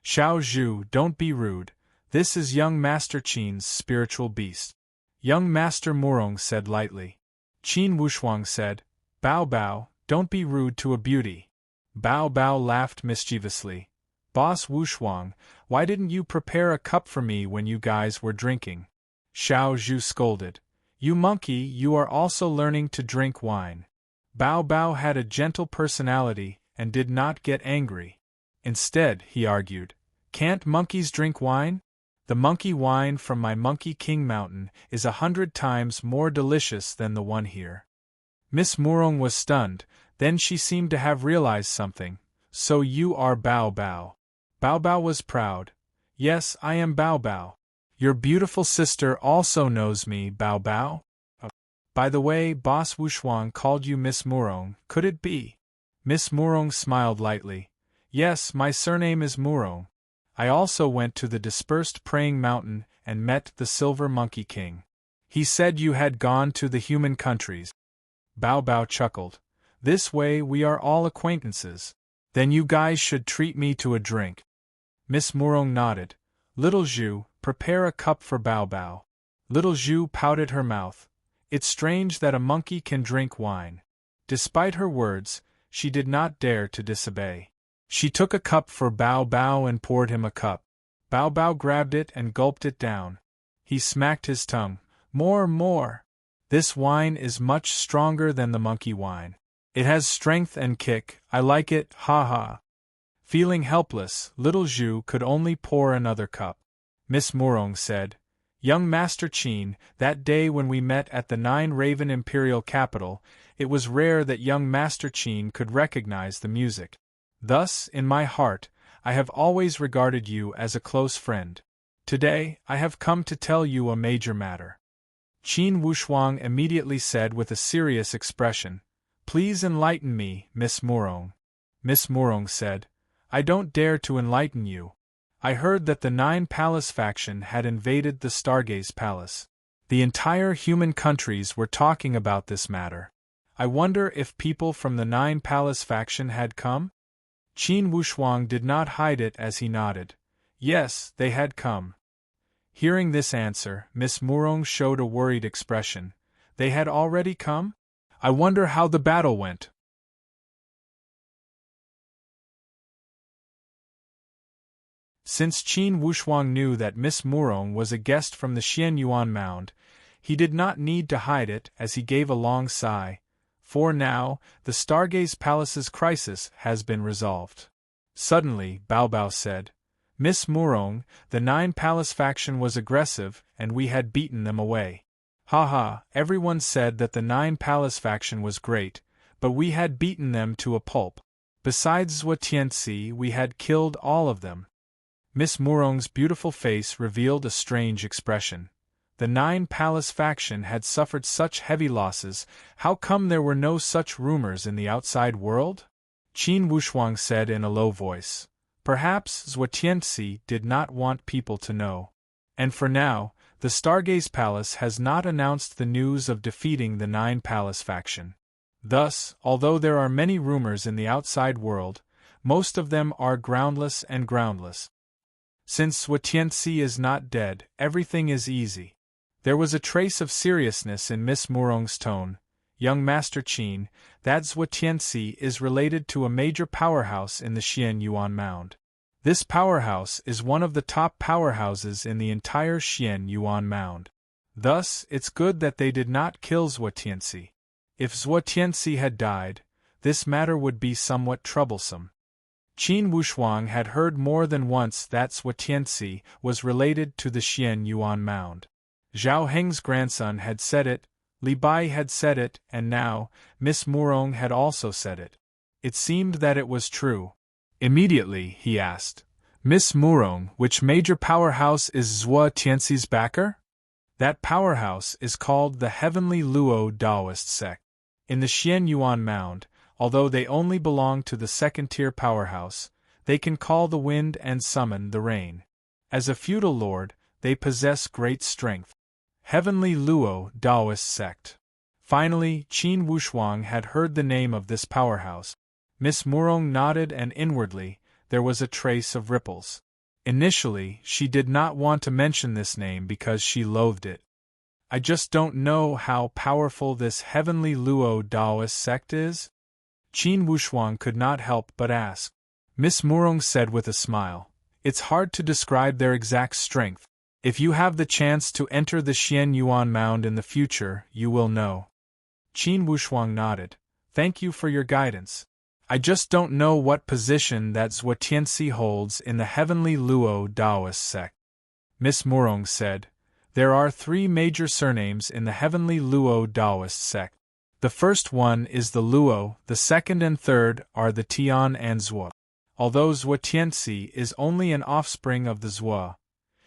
"Xiao Zhu, don't be rude. This is young Master Qin's spiritual beast." Young Master Murong said lightly. Qin Wushuang said, "Bao Bao, don't be rude to a beauty." Bao Bao laughed mischievously. "Boss Wushuang, why didn't you prepare a cup for me when you guys were drinking?" Xiao Zhu scolded. "You monkey, you are also learning to drink wine." Bao Bao had a gentle personality and did not get angry. Instead, he argued, "Can't monkeys drink wine? The monkey wine from my Monkey King Mountain is 100 times more delicious than the one here." Miss Murong was stunned, then she seemed to have realized something. "So you are Bao Bao." Bao Bao was proud. "Yes, I am Bao Bao. Your beautiful sister also knows me, Bao Bao. By the way, Boss Wushuang called you Miss Murong, could it be?" Miss Murong smiled lightly. Yes, my surname is Murong. I also went to the dispersed praying mountain and met the Silver Monkey King. He said you had gone to the human countries. Bao Bao chuckled. This way we are all acquaintances. Then you guys should treat me to a drink. Miss Murong nodded. Little Zhu, prepare a cup for Bao Bao. Little Zhu pouted her mouth. It's strange that a monkey can drink wine. Despite her words, she did not dare to disobey. She took a cup for Bao Bao and poured him a cup. Bao Bao grabbed it and gulped it down. He smacked his tongue. More, more. This wine is much stronger than the monkey wine. It has strength and kick, I like it, ha ha. Feeling helpless, little Zhu could only pour another cup. Miss Murong said, Young Master Qin, that day when we met at the Nine Raven Imperial Capital, it was rare that young Master Qin could recognize the music. Thus, in my heart, I have always regarded you as a close friend. Today, I have come to tell you a major matter. Qin Wushuang immediately said with a serious expression, Please enlighten me, Miss Murong. Miss Murong said, I don't dare to enlighten you. I heard that the Nine Palace faction had invaded the Stargaze Palace. The entire human countries were talking about this matter. I wonder if people from the Nine Palace faction had come? Qin Wushuang did not hide it as he nodded. Yes, they had come. Hearing this answer, Miss Murong showed a worried expression. They had already come? I wonder how the battle went. Since Qin Wushuang knew that Miss Murong was a guest from the Xianyuan Mound, he did not need to hide it as he gave a long sigh. For now, the Stargaze Palace's crisis has been resolved. Suddenly, Bao Bao said, Miss Murong, the Nine Palace faction was aggressive, and we had beaten them away. Ha ha, everyone said that the Nine Palace faction was great, but we had beaten them to a pulp. Besides Zhuo Tianxi, we had killed all of them. Miss Murong's beautiful face revealed a strange expression. The Nine Palace faction had suffered such heavy losses, how come there were no such rumors in the outside world? Qin Wushuang said in a low voice. Perhaps Zhuo Tianxi did not want people to know. And for now, the Stargaze Palace has not announced the news of defeating the Nine Palace faction. Thus, although there are many rumors in the outside world, most of them are groundless and groundless. Since Zhuo Tianxi is not dead, everything is easy. There was a trace of seriousness in Miss Murong's tone. Young Master Qin, that Zhuo Tianxi is related to a major powerhouse in the Xianyuan Mound. This powerhouse is one of the top powerhouses in the entire Xianyuan Mound. Thus, it's good that they did not kill Zhuo Tianxi. If Zhuo Tianxi had died, this matter would be somewhat troublesome. Qin Wushuang had heard more than once that Zhuo Tianxi was related to the Xianyuan Mound. Zhao Heng's grandson had said it, Li Bai had said it, and now, Miss Murong had also said it. It seemed that it was true. Immediately, he asked, Miss Murong, which major powerhouse is Zhuo Tianxi's backer? That powerhouse is called the Heavenly Luo Daoist sect. In the Xianyuan Mound, although they only belong to the second-tier powerhouse, they can call the wind and summon the rain. As a feudal lord, they possess great strength. Heavenly Luo Daoist sect. Finally, Qin Wushuang had heard the name of this powerhouse. Miss Murong nodded and inwardly, there was a trace of ripples. Initially, she did not want to mention this name because she loathed it. I just don't know how powerful this Heavenly Luo Daoist sect is? Qin Wushuang could not help but ask. Miss Murong said with a smile, It's hard to describe their exact strength. If you have the chance to enter the Xianyuan Mound in the future, you will know. Qin Wushuang nodded. Thank you for your guidance. I just don't know what position that Zhuo Tianxi holds in the Heavenly Luo Daoist sect. Miss Murong said, There are 3 major surnames in the Heavenly Luo Daoist sect. The first one is the Luo, the second and third are the Tian and Zhuo. Although Zhuo Tianxi is only an offspring of the Zhuo,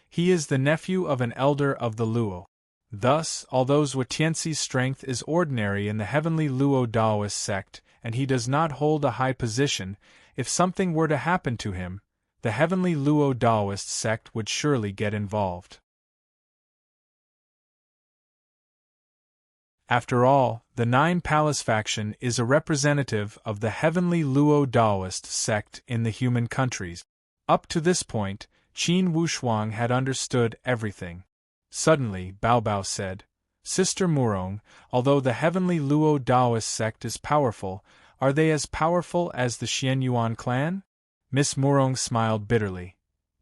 he is the nephew of an elder of the Luo. Thus, although Zhuo Tianxi's strength is ordinary in the Heavenly Luo Daoist sect, and he does not hold a high position, if something were to happen to him, the heavenly Luo Daoist sect would surely get involved. After all, the Nine Palace faction is a representative of the heavenly Luo Daoist sect in the human countries. Up to this point, Qin Wushuang had understood everything. Suddenly, Bao Bao said, "Sister Murong, although the heavenly Luo Daoist sect is powerful, are they as powerful as the Xianyuan clan?" Miss Murong smiled bitterly.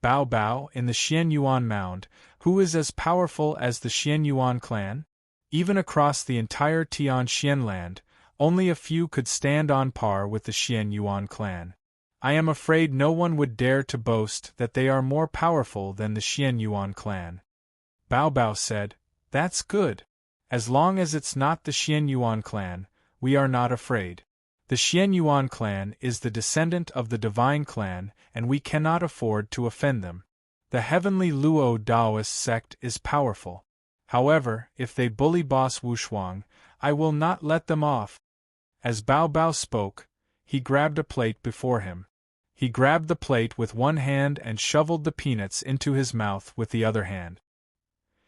"Bao Bao, in the Xianyuan mound, who is as powerful as the Xianyuan clan? Even across the entire Tianxian land, only a few could stand on par with the Xianyuan clan. I am afraid no one would dare to boast that they are more powerful than the Xianyuan clan." Bao Bao said, "That's good. As long as it's not the Xianyuan clan, we are not afraid. The Xianyuan clan is the descendant of the Divine Clan, and we cannot afford to offend them. The heavenly Luo Daoist sect is powerful. However, if they bully Boss Wushuang, I will not let them off." As Bao Bao spoke, he grabbed a plate before him. He grabbed the plate with one hand and shoveled the peanuts into his mouth with the other hand.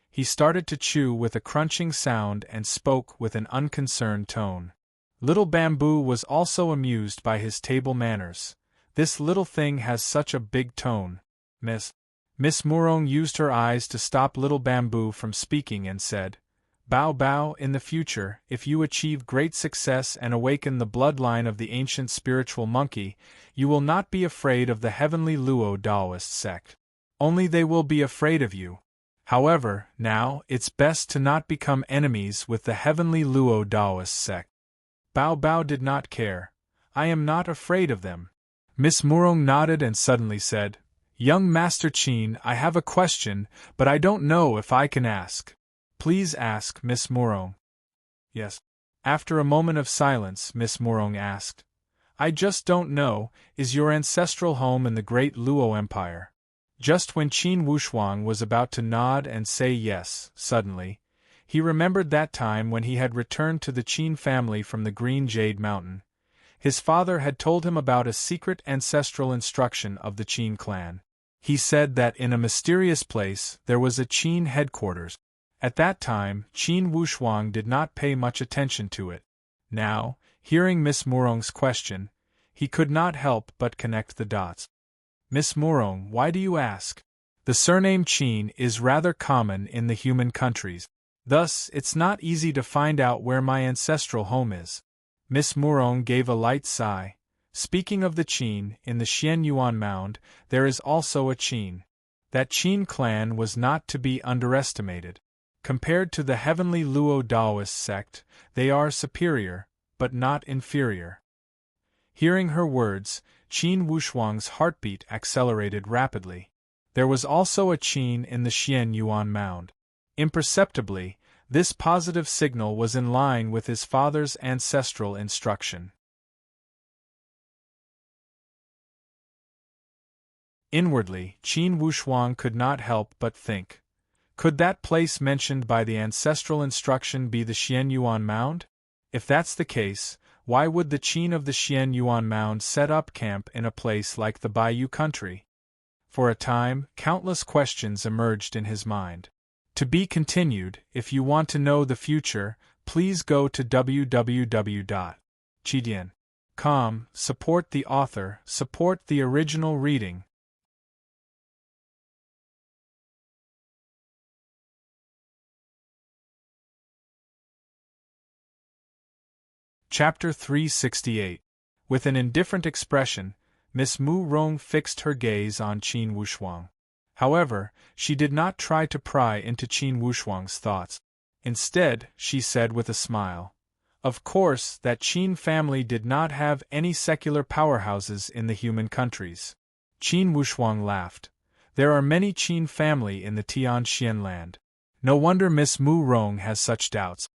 He started to chew with a crunching sound and spoke with an unconcerned tone. Little Bamboo was also amused by his table manners. "This little thing has such a big tone, Miss." Miss Murong used her eyes to stop Little Bamboo from speaking and said, "Bao Bao, in the future, if you achieve great success and awaken the bloodline of the ancient spiritual monkey, you will not be afraid of the heavenly Luo Daoist sect. Only they will be afraid of you. However, now, it's best to not become enemies with the heavenly Luo Daoist sect." Bao Bao did not care. "I am not afraid of them." Miss Murong nodded and suddenly said, "Young Master Qin, I have a question, but I don't know if I can ask." "Please ask, Miss Murong." "Yes." After a moment of silence, Miss Murong asked, "I just don't know, is your ancestral home in the great Luo Empire?" Just when Qin Wushuang was about to nod and say yes, suddenly, he remembered that time when he had returned to the Qin family from the Green Jade Mountain. His father had told him about a secret ancestral instruction of the Qin clan. He said that in a mysterious place there was a Qin headquarters. At that time, Qin Wushuang did not pay much attention to it. Now, hearing Miss Murong's question, he could not help but connect the dots. "Miss Murong, why do you ask? The surname Qin is rather common in the human countries. Thus, it's not easy to find out where my ancestral home is." Miss Murong gave a light sigh. "Speaking of the Qin, in the Xianyuan mound, there is also a Qin. That Qin clan was not to be underestimated. Compared to the heavenly Luo Daoist sect, they are superior, but not inferior." Hearing her words, Qin Wushuang's heartbeat accelerated rapidly. There was also a Qin in the Xianyuan mound. Imperceptibly, this positive signal was in line with his father's ancestral instruction. Inwardly, Qin Wushuang could not help but think, could that place mentioned by the ancestral instruction be the Xianyuan mound? If that's the case, why would the Qin of the Xianyuan mound set up camp in a place like the Baiyu country? For a time, countless questions emerged in his mind. To be continued. If you want to know the future, please go to www.chidian.com, support the author, support the original reading. Chapter 368. With an indifferent expression, Miss Murong fixed her gaze on Qin Wushuang. However, she did not try to pry into Qin Wushuang's thoughts. Instead, she said with a smile, "Of course, that Qin family did not have any secular powerhouses in the human countries." Qin Wushuang laughed. "There are many Qin family in the Tianxian land. No wonder Miss Murong has such doubts."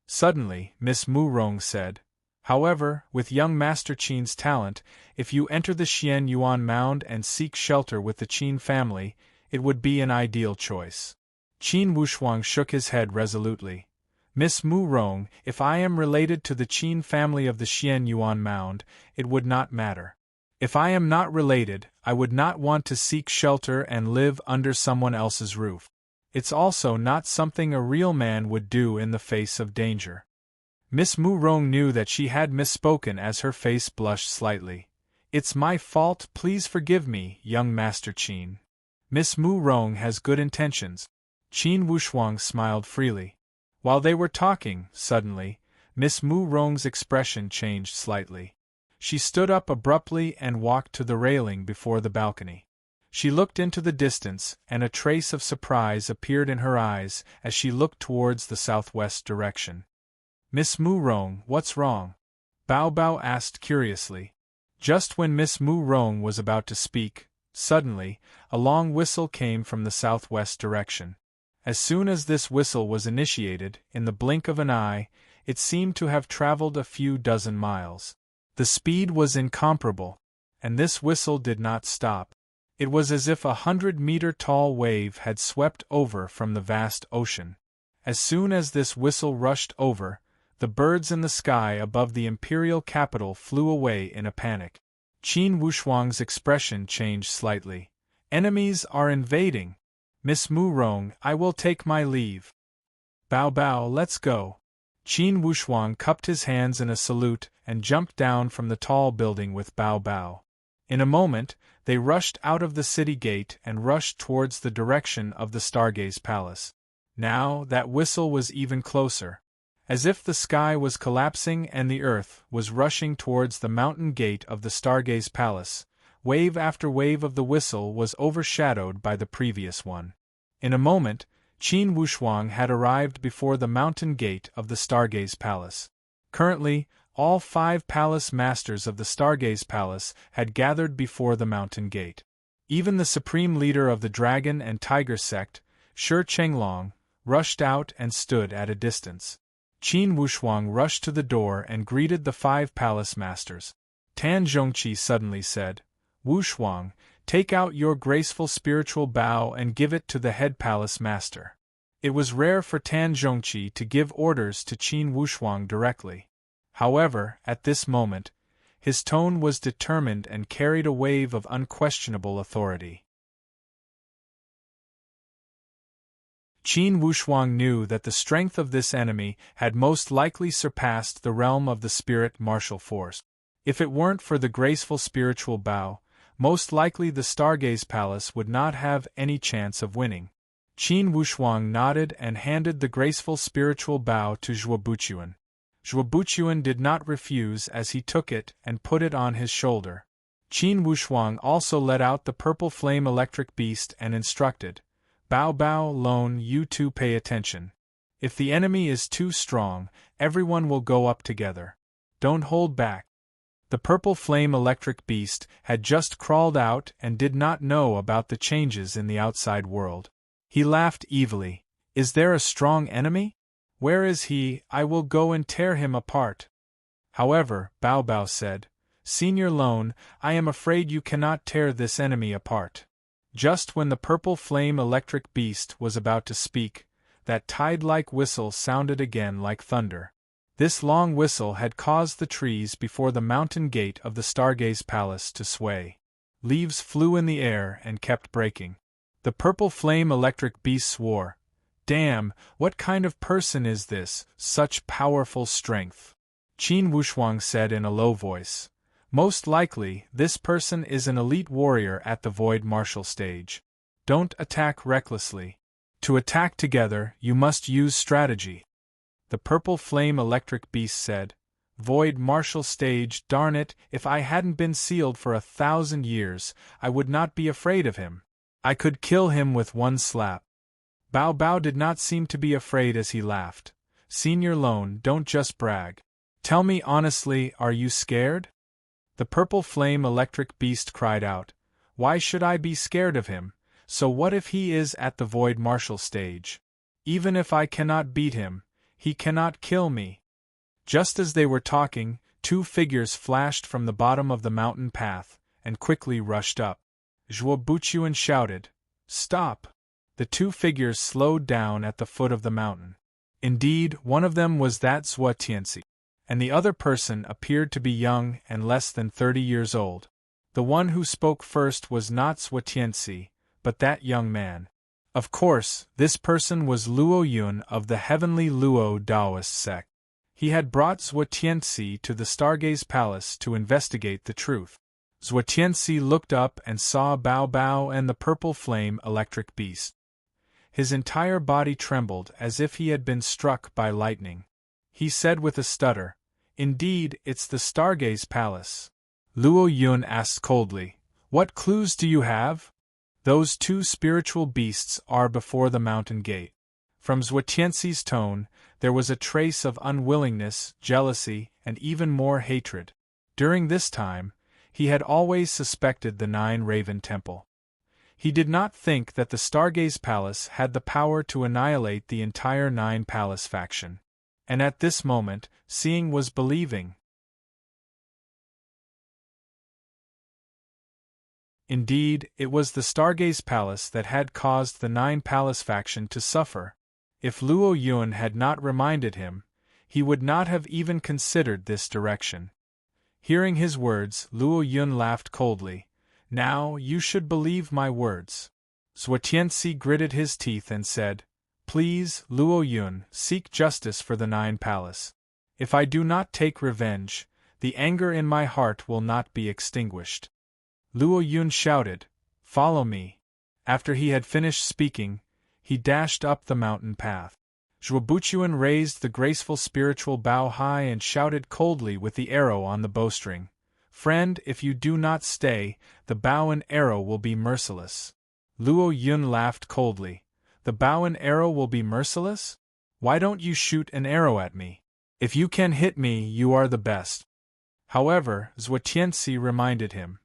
Suddenly, Miss Murong said, "However, with young Master Qin's talent, if you enter the Xianyuan mound and seek shelter with the Qin family, it would be an ideal choice." Qin Wushuang shook his head resolutely. "Miss Murong, if I am related to the Qin family of the Xianyuan mound, it would not matter. If I am not related, I would not want to seek shelter and live under someone else's roof. It's also not something a real man would do in the face of danger. Miss Mu Rong knew that she had misspoken as her face blushed slightly. It's my fault, please forgive me, young Master Qin. Miss Mu Rong has good intentions. Qin Wushuang smiled freely. While they were talking, suddenly, Miss Mu Rong's expression changed slightly. She stood up abruptly and walked to the railing before the balcony. She looked into the distance, and a trace of surprise appeared in her eyes as she looked towards the southwest direction. Miss Mu Rong, what's wrong? Bao Bao asked curiously. Just when Miss Mu Rong was about to speak, suddenly, a long whistle came from the southwest direction. As soon as this whistle was initiated, in the blink of an eye, it seemed to have traveled a few dozen miles. The speed was incomparable, and this whistle did not stop. It was as if 100-meter-tall wave had swept over from the vast ocean. As soon as this whistle rushed over, the birds in the sky above the imperial capital flew away in a panic. Qin Wushuang's expression changed slightly. Enemies are invading. Miss Mu Rong, I will take my leave. Bao Bao, let's go. Qin Wushuang cupped his hands in a salute and jumped down from the tall building with Bao Bao. In a moment, they rushed out of the city gate and rushed towards the direction of the Stargaze Palace. Now, that whistle was even closer. As if the sky was collapsing and the earth was rushing towards the mountain gate of the Stargaze Palace, wave after wave of the whistle was overshadowed by the previous one. In a moment, Qin Wushuang had arrived before the mountain gate of the Stargaze Palace. Currently, all 5 palace masters of the Stargaze Palace had gathered before the mountain gate. Even the supreme leader of the Dragon and Tiger sect, Shi Chenglong, rushed out and stood at a distance. Qin Wushuang rushed to the door and greeted the 5 palace masters. Tan Zhongqi suddenly said, Wushuang, take out your graceful spiritual bow and give it to the head palace master. It was rare for Tan Zhongqi to give orders to Qin Wushuang directly. However, at this moment, his tone was determined and carried a wave of unquestionable authority. Qin Wushuang knew that the strength of this enemy had most likely surpassed the realm of the spirit martial force. If it weren't for the graceful spiritual bow, most likely the Stargaze Palace would not have any chance of winning. Qin Wushuang nodded and handed the graceful spiritual bow to Zhuobuchuan. Zhuobuchuan did not refuse as he took it and put it on his shoulder. Qin Wushuang also let out the purple flame electric beast and instructed, Bao Bao, Lone, you two pay attention. If the enemy is too strong, everyone will go up together. Don't hold back. The purple flame electric beast had just crawled out and did not know about the changes in the outside world. He laughed evilly. Is there a strong enemy? Where is he? I will go and tear him apart. However, Bao Bao said, Senior Lone, I am afraid you cannot tear this enemy apart. Just when the purple flame electric beast was about to speak, that tide-like whistle sounded again like thunder. This long whistle had caused the trees before the mountain gate of the Stargaze Palace to sway. Leaves flew in the air and kept breaking. The purple flame electric beast swore, Damn, what kind of person is this, such powerful strength? Qin Wushuang said in a low voice, Most likely, this person is an elite warrior at the void martial stage. Don't attack recklessly. To attack together, you must use strategy. The purple flame electric beast said, Void martial stage, darn it, if I hadn't been sealed for 1,000 years, I would not be afraid of him. I could kill him with one slap. Bao Bao did not seem to be afraid as he laughed. Senior Lone, don't just brag. Tell me honestly, are you scared? The purple flame electric beast cried out, Why should I be scared of him? So what if he is at the void martial stage? Even if I cannot beat him, he cannot kill me. Just as they were talking, 2 figures flashed from the bottom of the mountain path, and quickly rushed up. Zhuobuchuan shouted, Stop! The 2 figures slowed down at the foot of the mountain. Indeed, one of them was that Zhuo Tianxi, and the other person appeared to be young and less than 30 years old. The one who spoke first was not Zhuo but that young man. Of course, this person was Luo Yun of the Heavenly Luo Taoist sect. He had brought Zhuo to the Stargaze Palace to investigate the truth. Zhuo looked up and saw Bao Bao and the purple flame electric beast. His entire body trembled as if he had been struck by lightning. He said with a stutter, "Indeed, it's the Stargaze Palace." Luo Yun asked coldly, "What clues do you have?" "Those two spiritual beasts are before the mountain gate." From Zhuo tone, there was a trace of unwillingness, jealousy, and even more hatred. During this time, he had always suspected the Nine Raven Temple. He did not think that the Stargaze Palace had the power to annihilate the entire Nine Palace faction. And at this moment, seeing was believing. Indeed, it was the Stargaze Palace that had caused the Nine Palace faction to suffer. If Luo Yun had not reminded him, he would not have even considered this direction. Hearing his words, Luo Yun laughed coldly. "Now, you should believe my words." Zhuo gritted his teeth and said, "Please, Luo Yun, seek justice for the Nine Palace. If I do not take revenge, the anger in my heart will not be extinguished." Luo Yun shouted, "Follow me." After he had finished speaking, he dashed up the mountain path. Zhuo raised the graceful spiritual bow high and shouted coldly with the arrow on the bowstring, "Friend, if you do not stay, the bow and arrow will be merciless." Luo Yun laughed coldly. "The bow and arrow will be merciless? Why don't you shoot an arrow at me? If you can hit me, you are the best." However, Zhuo reminded him,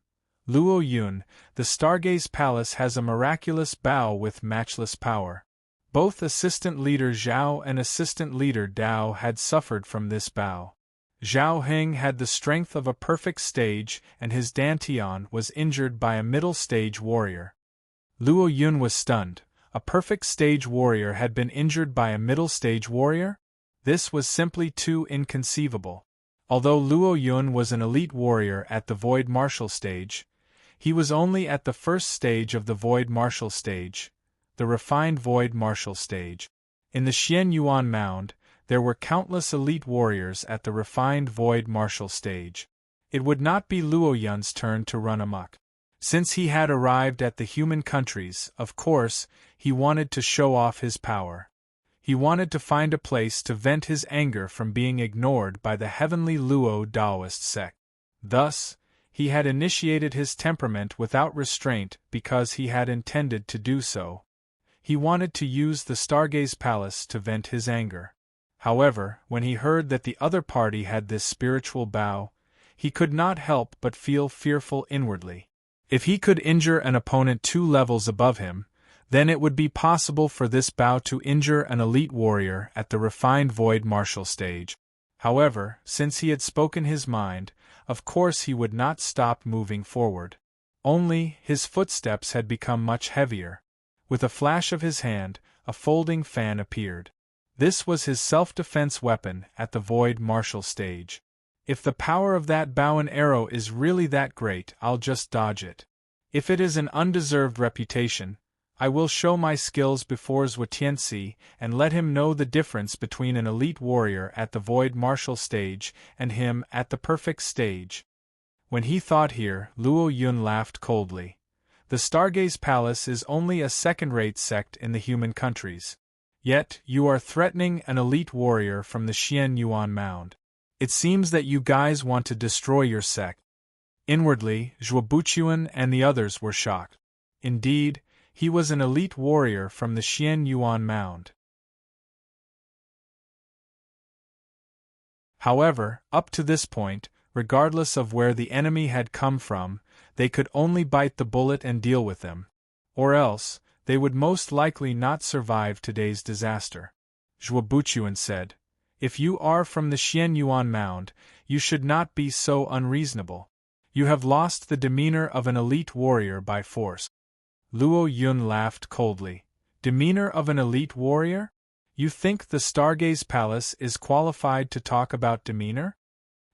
"Luo Yun, the Stargaze Palace has a miraculous bow with matchless power. Both Assistant Leader Zhao and Assistant Leader Dao had suffered from this bow. Zhao Heng had the strength of a perfect stage and his Dantian was injured by a middle stage warrior." Luo Yun was stunned. A perfect stage warrior had been injured by a middle stage warrior? This was simply too inconceivable. Although Luo Yun was an elite warrior at the Void Martial stage, he was only at the first stage of the Void Martial stage, the refined Void Martial stage. In the Xian Yuan Mound, there were countless elite warriors at the refined Void Martial stage. It would not be Luo Yun's turn to run amok. Since he had arrived at the human countries, of course, he wanted to show off his power. He wanted to find a place to vent his anger from being ignored by the Heavenly Luo Taoist sect. Thus, he had initiated his temperament without restraint because he had intended to do so. He wanted to use the Stargaze Palace to vent his anger. However, when he heard that the other party had this spiritual bow, he could not help but feel fearful inwardly. If he could injure an opponent 2 levels above him, then it would be possible for this bow to injure an elite warrior at the refined Void Martial stage. However, since he had spoken his mind, of course he would not stop moving forward. Only, his footsteps had become much heavier. With a flash of his hand, a folding fan appeared. This was his self-defense weapon at the Void Martial stage. If the power of that bow and arrow is really that great, I'll just dodge it. If it is an undeserved reputation, I will show my skills before Zhuo and let him know the difference between an elite warrior at the Void Martial stage and him at the perfect stage. When he thought here, Luo Yun laughed coldly. The Stargaze Palace is only a second-rate sect in the human countries. Yet, you are threatening an elite warrior from the Xian Yuan Mound. It seems that you guys want to destroy your sect. Inwardly, Zhuo and the others were shocked. Indeed, he was an elite warrior from the Xian Yuan Mound. However, up to this point, regardless of where the enemy had come from, they could only bite the bullet and deal with them. Or else, they would most likely not survive today's disaster. Zhuo said, "If you are from the Xian Yuan Mound, you should not be so unreasonable. You have lost the demeanor of an elite warrior by force." Luo Yun laughed coldly. "Demeanor of an elite warrior? You think the Stargaze Palace is qualified to talk about demeanor?"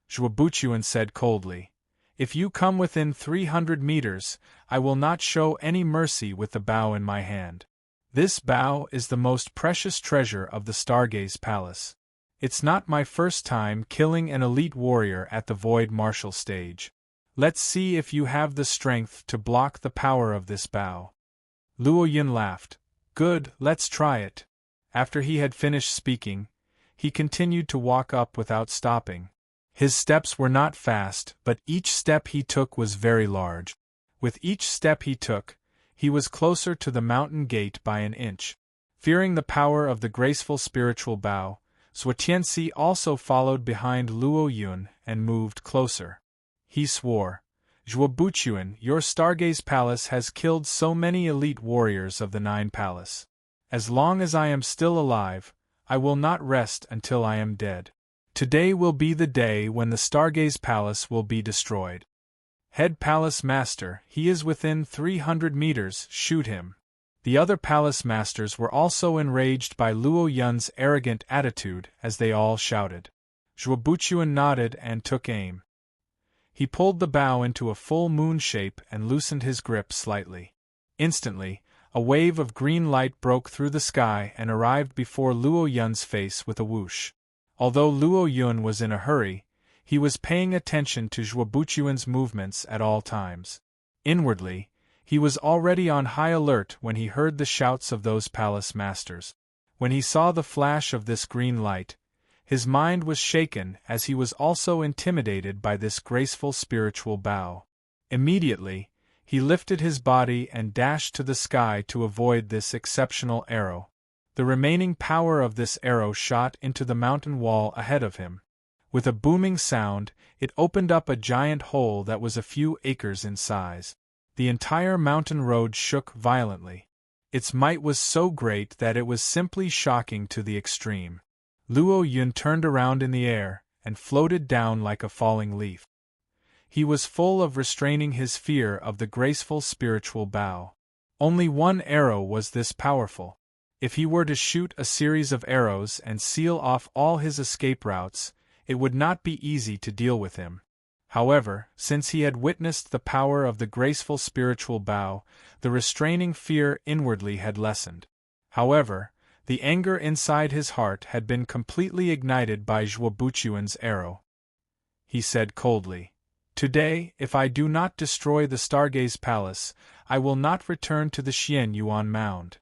Zhuo said coldly. If you come within 300 meters, I will not show any mercy with the bow in my hand. This bow is the most precious treasure of the Stargaze Palace. It's not my first time killing an elite warrior at the Void Martial stage. Let's see if you have the strength to block the power of this bow. Luo Yun laughed. Good, let's try it. After he had finished speaking, he continued to walk up without stopping. His steps were not fast, but each step he took was very large. With each step he took, he was closer to the mountain gate by an inch. Fearing the power of the graceful spiritual bow, Zhuotianxi also followed behind Luo Yun and moved closer. He swore, Zhuobuchuan, your Stargaze Palace has killed so many elite warriors of the Nine Palace. As long as I am still alive, I will not rest until I am dead. Today will be the day when the Stargaze Palace will be destroyed. Head Palace Master, he is within 300 meters, shoot him. The other Palace Masters were also enraged by Luo Yun's arrogant attitude as they all shouted. Zhuobuchuan nodded and took aim. He pulled the bow into a full moon shape and loosened his grip slightly. Instantly, a wave of green light broke through the sky and arrived before Luo Yun's face with a whoosh. Although Luo Yun was in a hurry, he was paying attention to Zhuobuchuan's movements at all times. Inwardly, he was already on high alert when he heard the shouts of those palace masters. When he saw the flash of this green light, his mind was shaken as he was also intimidated by this graceful spiritual bow. Immediately, he lifted his body and dashed to the sky to avoid this exceptional arrow. The remaining power of this arrow shot into the mountain wall ahead of him. With a booming sound, it opened up a giant hole that was a few acres in size. The entire mountain road shook violently. Its might was so great that it was simply shocking to the extreme. Luo Yun turned around in the air and floated down like a falling leaf. He was full of restraining his fear of the graceful spiritual bow. Only one arrow was this powerful. If he were to shoot a series of arrows and seal off all his escape routes, it would not be easy to deal with him. However, since he had witnessed the power of the graceful spiritual bow, the restraining fear inwardly had lessened. However, the anger inside his heart had been completely ignited by Zhuobuchuan's arrow. He said coldly, Today, if I do not destroy the Stargaze Palace, I will not return to the Xian Yuan Mound.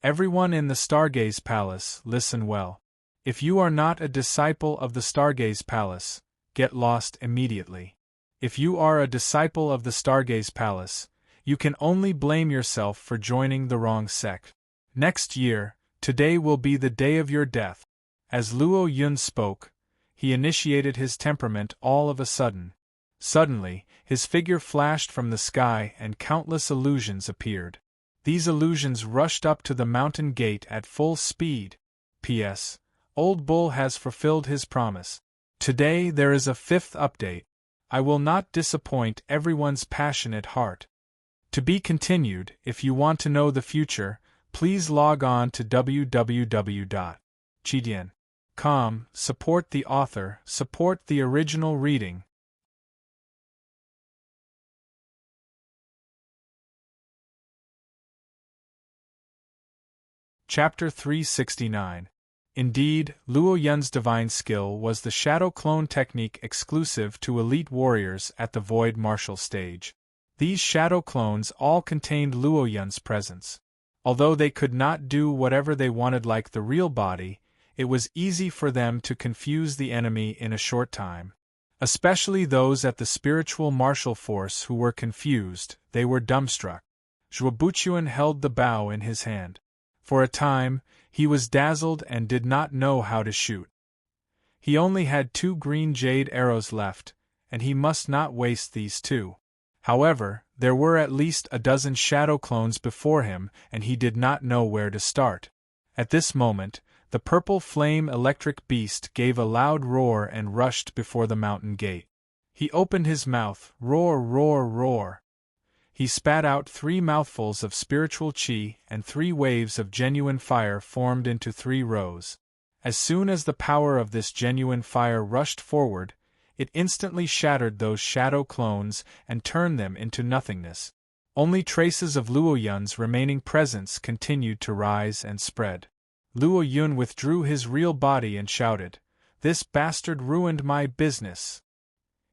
Everyone in the Stargaze Palace, listen well. If you are not a disciple of the Stargaze Palace, get lost immediately. If you are a disciple of the Stargaze Palace, you can only blame yourself for joining the wrong sect. Next year, today will be the day of your death. As Luo Yun spoke, he initiated his temperament all of a sudden. Suddenly, his figure flashed from the sky and countless illusions appeared. These illusions rushed up to the mountain gate at full speed. P.S. Old Bull has fulfilled his promise. Today there is a fifth update. I will not disappoint everyone's passionate heart. To be continued. If you want to know the future, please log on to www.chidian.com. Support the author, support the original reading. Chapter 369. Indeed, Luo Yun's divine skill was the shadow clone technique exclusive to elite warriors at the Void Martial stage. These shadow clones all contained Luo Yun's presence. Although they could not do whatever they wanted like the real body, it was easy for them to confuse the enemy in a short time. Especially those at the spiritual martial force who were confused, they were dumbstruck. Zhuobuchuan held the bow in his hand. For a time, he was dazzled and did not know how to shoot. He only had 2 green jade arrows left, and he must not waste these 2. However, there were at least a dozen shadow clones before him, and he did not know where to start. At this moment, the purple flame electric beast gave a loud roar and rushed before the mountain gate. He opened his mouth, roar, roar, roar. He spat out 3 mouthfuls of spiritual qi, and 3 waves of genuine fire formed into 3 rows. As soon as the power of this genuine fire rushed forward, it instantly shattered those shadow clones and turned them into nothingness. Only traces of Luo Yun's remaining presence continued to rise and spread. Luo Yun withdrew his real body and shouted, "This bastard ruined my business!"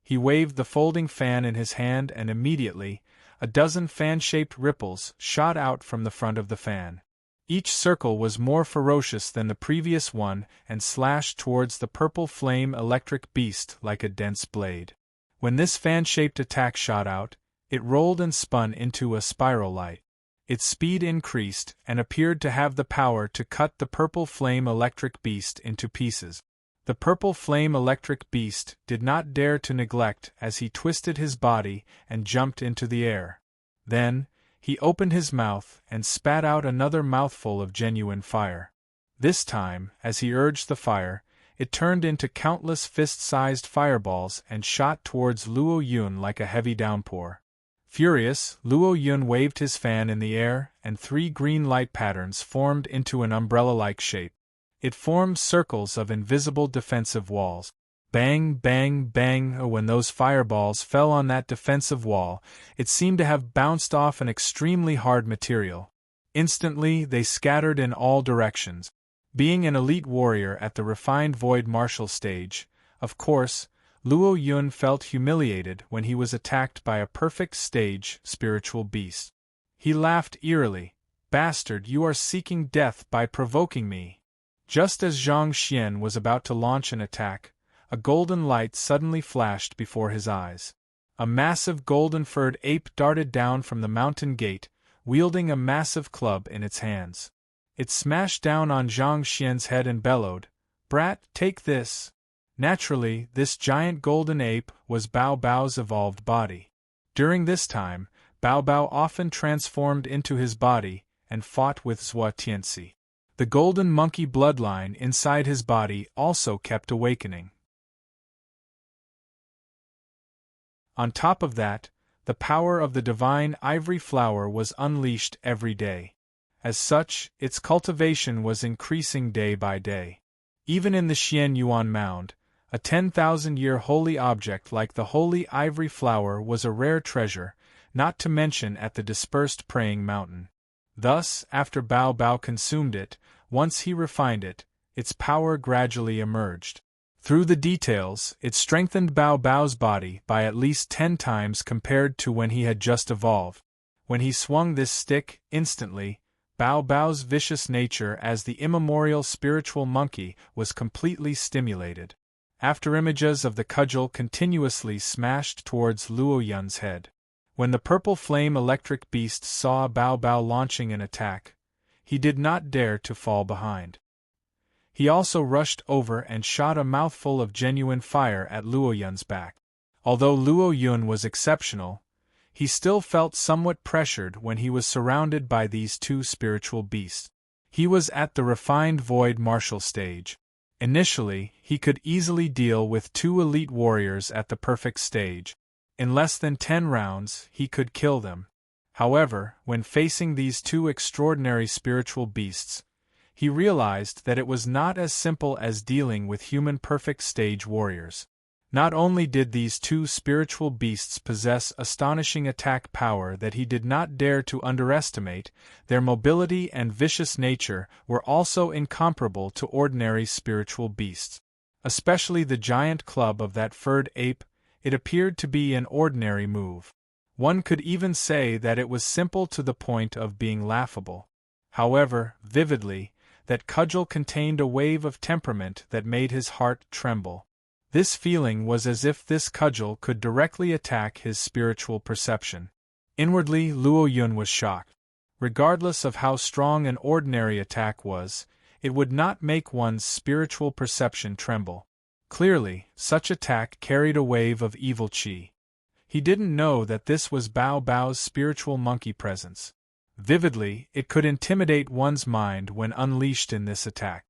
He waved the folding fan in his hand and immediately, a dozen fan-shaped ripples shot out from the front of the fan. Each circle was more ferocious than the previous one and slashed towards the purple flame electric beast like a dense blade. When this fan-shaped attack shot out, it rolled and spun into a spiral light. Its speed increased and appeared to have the power to cut the purple flame electric beast into pieces. The purple flame electric beast did not dare to neglect as he twisted his body and jumped into the air. Then, he opened his mouth and spat out another mouthful of genuine fire. This time, as he urged the fire, it turned into countless fist-sized fireballs and shot towards Luo Yun like a heavy downpour. Furious, Luo Yun waved his fan in the air and 3 green light patterns formed into an umbrella-like shape. It formed circles of invisible defensive walls. Bang, bang, bang. When those fireballs fell on that defensive wall, it seemed to have bounced off an extremely hard material. Instantly, they scattered in all directions. Being an elite warrior at the refined void martial stage, of course, Luo Yun felt humiliated when he was attacked by a perfect stage spiritual beast. He laughed eerily. "Bastard, you are seeking death by provoking me." Just as Zhang Xian was about to launch an attack, a golden light suddenly flashed before his eyes. A massive golden-furred ape darted down from the mountain gate, wielding a massive club in its hands. It smashed down on Zhang Xian's head and bellowed, "Brat, take this!" Naturally, this giant golden ape was Bao Bao's evolved body. During this time, Bao Bao often transformed into his body and fought with Zhua Tianxi. The golden monkey bloodline inside his body also kept awakening. On top of that, the power of the divine ivory flower was unleashed every day. As such, its cultivation was increasing day by day. Even in the Xian Yuan Mound, a 10,000-year holy object like the holy ivory flower was a rare treasure, not to mention at the dispersed praying mountain. Thus, after Bao Bao consumed it, once he refined it, its power gradually emerged. Through the details, it strengthened Bao Bao's body by at least 10 times compared to when he had just evolved. When he swung this stick, instantly, Bao Bao's vicious nature as the immemorial spiritual monkey was completely stimulated. After images of the cudgel continuously smashed towards Luo Yun's head. When the purple flame electric beast saw Bao Bao launching an attack, he did not dare to fall behind. He also rushed over and shot a mouthful of genuine fire at Luo Yun's back. Although Luo Yun was exceptional, he still felt somewhat pressured when he was surrounded by these 2 spiritual beasts. He was at the refined void martial stage. Initially, he could easily deal with 2 elite warriors at the perfect stage. In less than 10 rounds, he could kill them. However, when facing these 2 extraordinary spiritual beasts, he realized that it was not as simple as dealing with human perfect stage warriors. Not only did these 2 spiritual beasts possess astonishing attack power that he did not dare to underestimate, their mobility and vicious nature were also incomparable to ordinary spiritual beasts. Especially the giant club of that furred ape, it appeared to be an ordinary move. One could even say that it was simple to the point of being laughable. However, vividly, that cudgel contained a wave of temperament that made his heart tremble. This feeling was as if this cudgel could directly attack his spiritual perception. Inwardly, Luo Yun was shocked. Regardless of how strong an ordinary attack was, it would not make one's spiritual perception tremble. Clearly, such attack carried a wave of evil qi. He didn't know that this was Bao Bao's spiritual monkey presence. Vividly, it could intimidate one's mind when unleashed in this attack.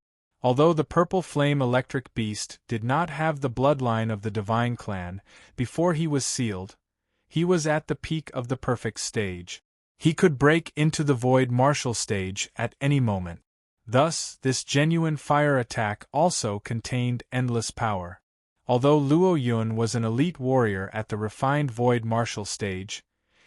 Although the purple flame electric beast did not have the bloodline of the divine clan, before he was sealed, he was at the peak of the perfect stage. He could break into the void martial stage at any moment. Thus, this genuine fire attack also contained endless power. Although Luo Yun was an elite warrior at the refined void martial stage,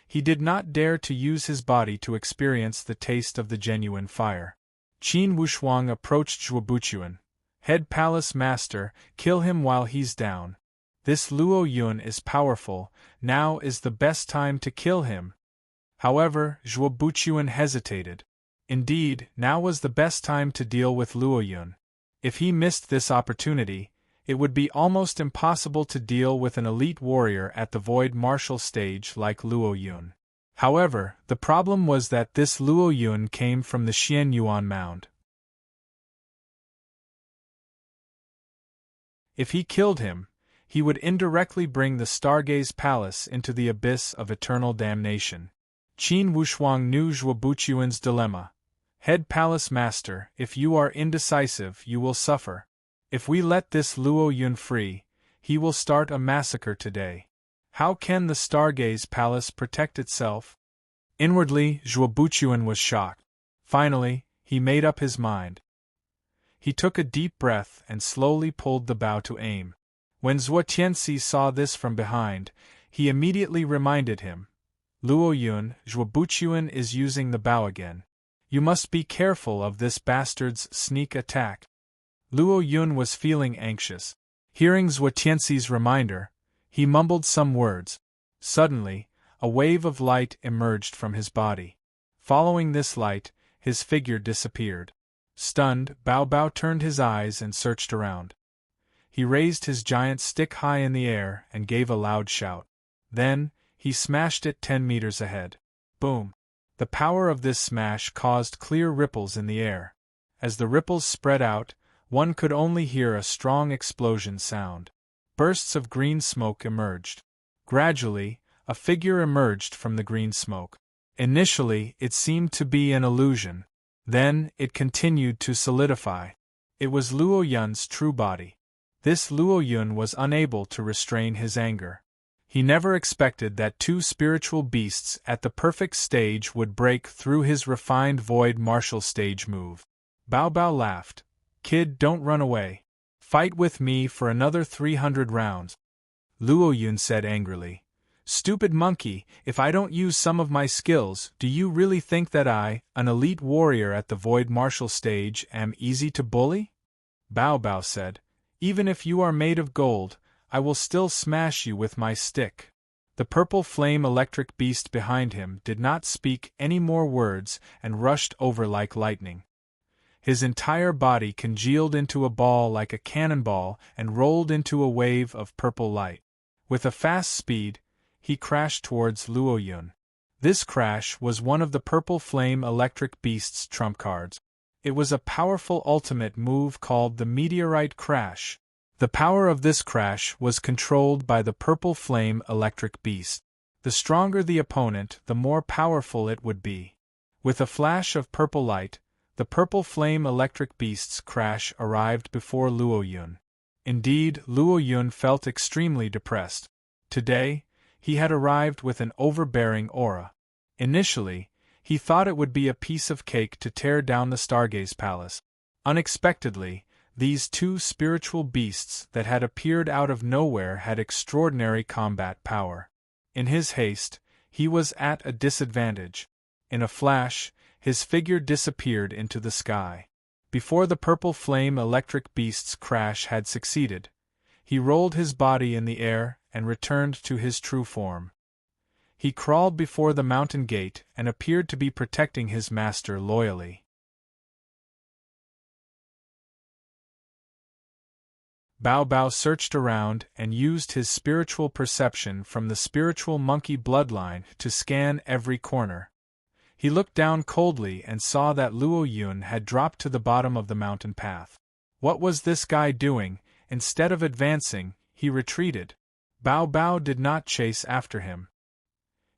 he did not dare to use his body to experience the taste of the genuine fire. Qin Wushuang approached Zhuobuchuan. Head Palace Master, kill him while he's down. This Luo Yun is powerful, now is the best time to kill him. However, Zhuobuchuan hesitated. Indeed, now was the best time to deal with Luo Yun. If he missed this opportunity, it would be almost impossible to deal with an elite warrior at the void martial stage like Luo Yun. However, the problem was that this Luo Yun came from the Xian Yuan Mound. If he killed him, he would indirectly bring the Stargaze Palace into the abyss of eternal damnation. Qin Wushuang knew Zhuobuchuan's dilemma. Head Palace Master, if you are indecisive, you will suffer. If we let this Luo Yun free, he will start a massacre today. How can the Stargaze Palace protect itself? Inwardly, Zhuobuchuan was shocked. Finally, he made up his mind. He took a deep breath and slowly pulled the bow to aim. When Zhuo Tianxi saw this from behind, he immediately reminded him. Luo Yun, Zhuobuchuan is using the bow again. You must be careful of this bastard's sneak attack. Luo Yun was feeling anxious. Hearing Zhuo Tianxi's reminder, he mumbled some words. Suddenly, a wave of light emerged from his body. Following this light, his figure disappeared. Stunned, Bao Bao turned his eyes and searched around. He raised his giant stick high in the air and gave a loud shout. Then, he smashed it 10 meters ahead. Boom! The power of this smash caused clear ripples in the air. As the ripples spread out, one could only hear a strong explosion sound. Bursts of green smoke emerged. Gradually, a figure emerged from the green smoke. Initially, it seemed to be an illusion. Then, it continued to solidify. It was Luo Yun's true body. This Luo Yun was unable to restrain his anger. He never expected that two spiritual beasts at the perfect stage would break through his refined void martial stage move. Bao Bao laughed. Kid, don't run away. Fight with me for another 300 rounds. Luo Yun said angrily. Stupid monkey, if I don't use some of my skills, do you really think that I, an elite warrior at the void martial stage, am easy to bully? Bao Bao said. Even if you are made of gold, I will still smash you with my stick. The purple flame electric beast behind him did not speak any more words and rushed over like lightning. His entire body congealed into a ball like a cannonball and rolled into a wave of purple light. With a fast speed, he crashed towards Luo Yun. This crash was one of the purple flame electric beast's trump cards. It was a powerful ultimate move called the Meteorite Crash. The power of this crash was controlled by the purple flame electric beast. The stronger the opponent, the more powerful it would be. With a flash of purple light, the purple flame electric beast's crash arrived before Luo Yun. Indeed, Luo Yun felt extremely depressed. Today, he had arrived with an overbearing aura. Initially, he thought it would be a piece of cake to tear down the Stargaze Palace. Unexpectedly, these two spiritual beasts that had appeared out of nowhere had extraordinary combat power. In his haste, he was at a disadvantage. In a flash, his figure disappeared into the sky. Before the purple flame electric beast's crash had succeeded, he rolled his body in the air and returned to his true form. He crawled before the mountain gate and appeared to be protecting his master loyally. Bao Bao searched around and used his spiritual perception from the spiritual monkey bloodline to scan every corner. He looked down coldly and saw that Luo Yun had dropped to the bottom of the mountain path. What was this guy doing? Instead of advancing, he retreated. Bao Bao did not chase after him.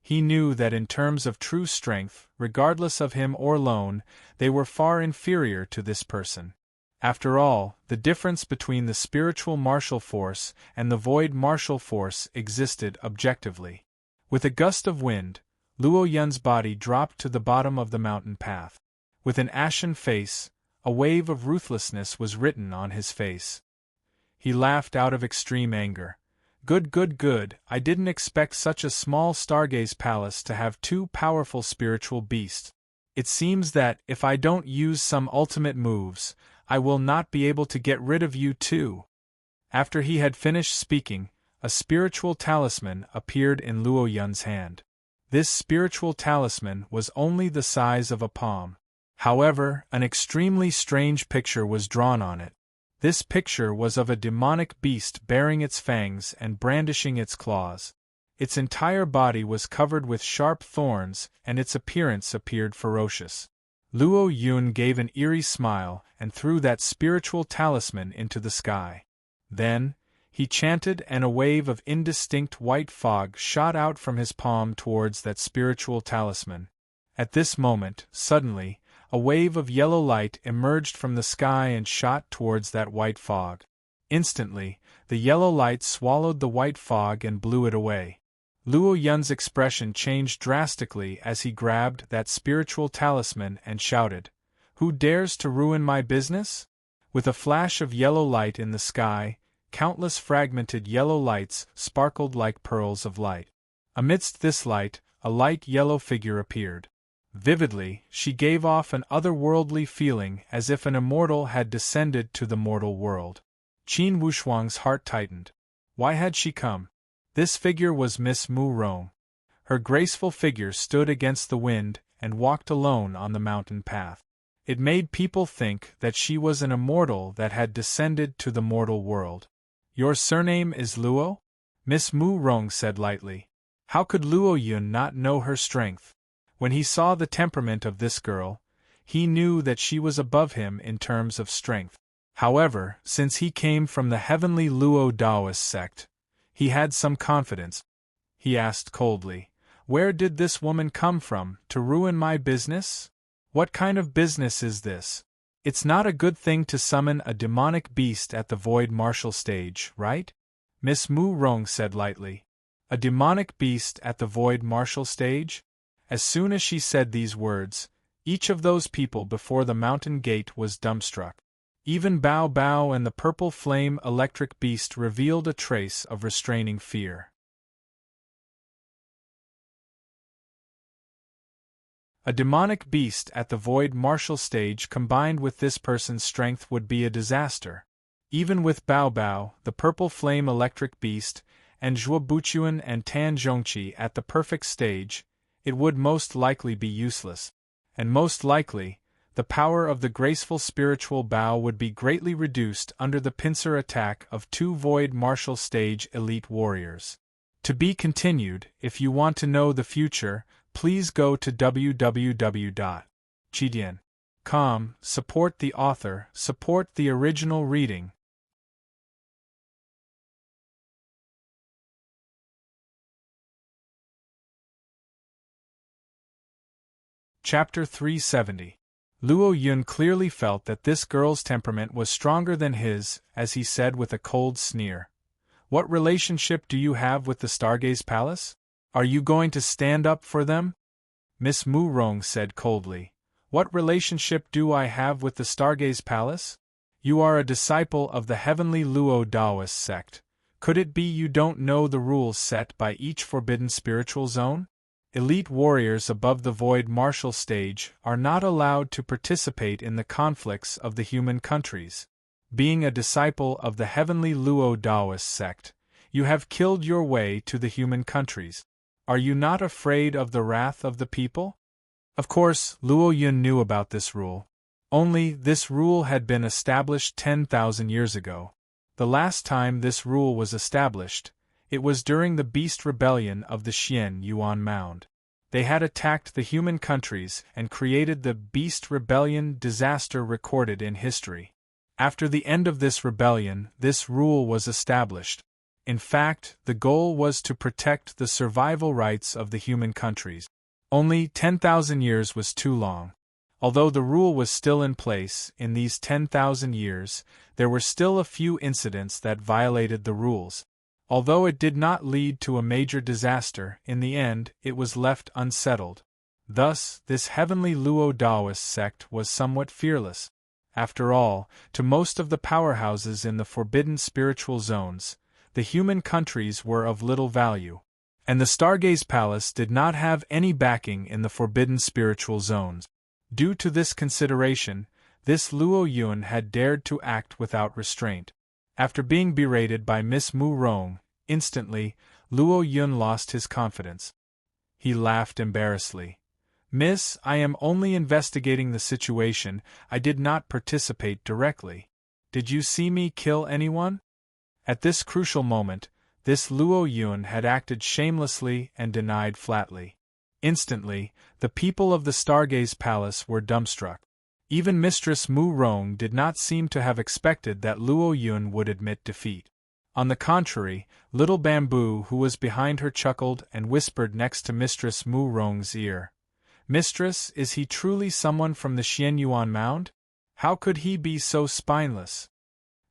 He knew that in terms of true strength, regardless of him or Lone, they were far inferior to this person. After all, the difference between the spiritual martial force and the void martial force existed objectively. With a gust of wind, Luo Yun's body dropped to the bottom of the mountain path. With an ashen face, a wave of ruthlessness was written on his face. He laughed out of extreme anger. Good, good, good, I didn't expect such a small stargaze palace to have two powerful spiritual beasts. It seems that, if I don't use some ultimate moves, I will not be able to get rid of you too. After he had finished speaking, a spiritual talisman appeared in Luo Yun's hand. This spiritual talisman was only the size of a palm. However, an extremely strange picture was drawn on it. This picture was of a demonic beast bearing its fangs and brandishing its claws. Its entire body was covered with sharp thorns, and its appearance appeared ferocious. Luo Yun gave an eerie smile and threw that spiritual talisman into the sky. Then, he chanted, and a wave of indistinct white fog shot out from his palm towards that spiritual talisman. At this moment, suddenly, a wave of yellow light emerged from the sky and shot towards that white fog. Instantly, the yellow light swallowed the white fog and blew it away. Luo Yun's expression changed drastically as he grabbed that spiritual talisman and shouted, "Who dares to ruin my business?" With a flash of yellow light in the sky, countless fragmented yellow lights sparkled like pearls of light. Amidst this light, a light yellow figure appeared. Vividly, she gave off an otherworldly feeling as if an immortal had descended to the mortal world. Qin Wushuang's heart tightened. Why had she come? This figure was Miss Mu Rong. Her graceful figure stood against the wind and walked alone on the mountain path. It made people think that she was an immortal that had descended to the mortal world. "Your surname is Luo?" Miss Mu Rong said lightly. How could Luo Yun not know her strength? When he saw the temperament of this girl, he knew that she was above him in terms of strength. However, since he came from the heavenly Luo Daoist sect, he had some confidence. He asked coldly, "Where did this woman come from, to ruin my business? What kind of business is this? It's not a good thing to summon a demonic beast at the void martial stage, right?" Miss Mu Rong said lightly. "A demonic beast at the void martial stage?" As soon as she said these words, each of those people before the mountain gate was dumbstruck. Even Bao Bao and the purple flame electric beast revealed a trace of restraining fear. A demonic beast at the void martial stage combined with this person's strength would be a disaster. Even with Bao Bao, the purple flame electric beast, and Zhuo Buchuan and Tan Zhongqi at the perfect stage, it would most likely be useless. And most likely, the power of the graceful spiritual Bao would be greatly reduced under the pincer attack of two void martial stage elite warriors. To be continued. If you want to know the future, please go to www.chidian.com, support the author, support the original reading. Chapter 370. Luo Yun clearly felt that this girl's temperament was stronger than his, as he said with a cold sneer, "What relationship do you have with the Stargaze Palace? Are you going to stand up for them?" Miss Mu Rong said coldly, "What relationship do I have with the Stargaze Palace? You are a disciple of the heavenly Luo Daoist sect. Could it be you don't know the rules set by each forbidden spiritual zone? Elite warriors above the void martial stage are not allowed to participate in the conflicts of the human countries. Being a disciple of the heavenly Luo Daoist sect, you have killed your way to the human countries. Are you not afraid of the wrath of the people?" Of course, Luo Yun knew about this rule. Only, this rule had been established 10,000 years ago. The last time this rule was established, it was during the Beast Rebellion of the Xian Yuan Mound. They had attacked the human countries and created the Beast Rebellion disaster recorded in history. After the end of this rebellion, this rule was established. In fact, the goal was to protect the survival rights of the human countries. Only 10,000 years was too long. Although the rule was still in place, in these 10,000 years, there were still a few incidents that violated the rules. Although it did not lead to a major disaster, in the end, it was left unsettled. Thus, this heavenly Luo Daoist sect was somewhat fearless. After all, to most of the powerhouses in the forbidden spiritual zones, the human countries were of little value. And the Stargaze Palace did not have any backing in the forbidden spiritual zones. Due to this consideration, this Luo Yun had dared to act without restraint. After being berated by Miss Mu Rong, instantly, Luo Yun lost his confidence. He laughed embarrassedly. "Miss, I am only investigating the situation, I did not participate directly. Did you see me kill anyone?" At this crucial moment, this Luo Yun had acted shamelessly and denied flatly. Instantly, the people of the Stargaze Palace were dumbstruck. Even Mistress Mu Rong did not seem to have expected that Luo Yun would admit defeat. On the contrary, Little Bamboo, who was behind her, chuckled and whispered next to Mistress Mu Rong's ear. "Mistress, is he truly someone from the Xian Yuan Mound? How could he be so spineless?"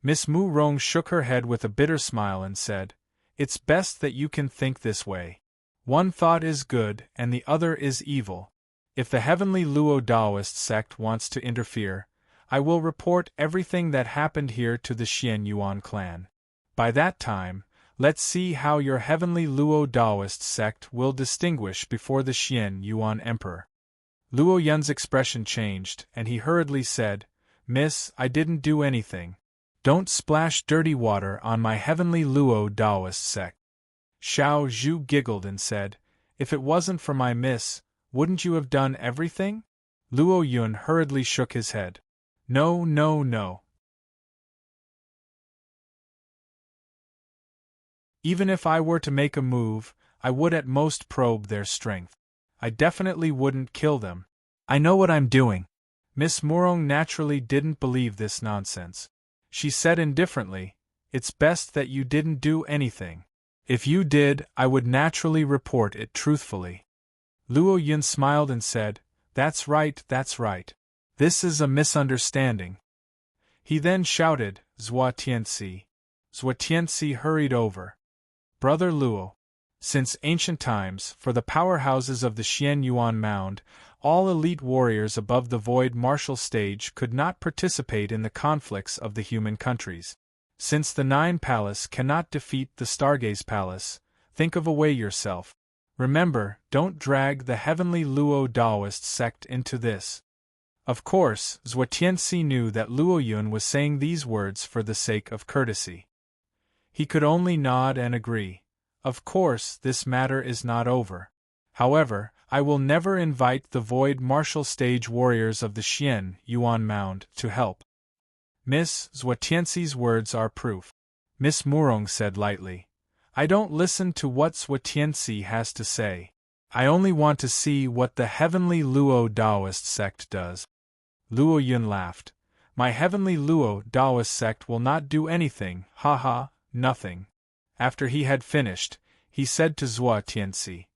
Miss Mu Rong shook her head with a bitter smile and said, "It's best that you can think this way. One thought is good and the other is evil. If the heavenly Luo Daoist sect wants to interfere, I will report everything that happened here to the Xian Yuan clan. By that time, let's see how your heavenly Luo Daoist sect will distinguish before the Xian Yuan Emperor." Luo Yun's expression changed, and he hurriedly said, "Miss, I didn't do anything. Don't splash dirty water on my heavenly Luo Daoist sect." Xiao Zhu giggled and said, "If it wasn't for my miss, wouldn't you have done everything?" Luo Yun hurriedly shook his head. "No, no, no. Even if I were to make a move, I would at most probe their strength. I definitely wouldn't kill them. I know what I'm doing." Miss Murong naturally didn't believe this nonsense. She said indifferently, "It's best that you didn't do anything. If you did, I would naturally report it truthfully." Luo Yun smiled and said, that's right. This is a misunderstanding." He then shouted, "Zhua Tianxi." Zhua Tianxi hurried over. "Brother Luo, since ancient times, for the powerhouses of the Xian Yuan Mound, all elite warriors above the void martial stage could not participate in the conflicts of the human countries. Since the Nine Palace cannot defeat the Stargaze Palace, think of a way yourself. Remember, don't drag the heavenly Luo Daoist sect into this." Of course, Zhua Tianxi knew that Luo Yun was saying these words for the sake of courtesy. He could only nod and agree. "Of course, this matter is not over. However, I will never invite the void martial stage warriors of the Xian Yuan Mound to help." "Miss, Zhua Tianxi's words are proof," Miss Murong said lightly. "I don't listen to what Zhua Tianxi has to say. I only want to see what the heavenly Luo Daoist sect does." Luo Yun laughed. "My heavenly Luo Daoist sect will not do anything, haha, nothing." After he had finished, he said to Zhua Tianxi,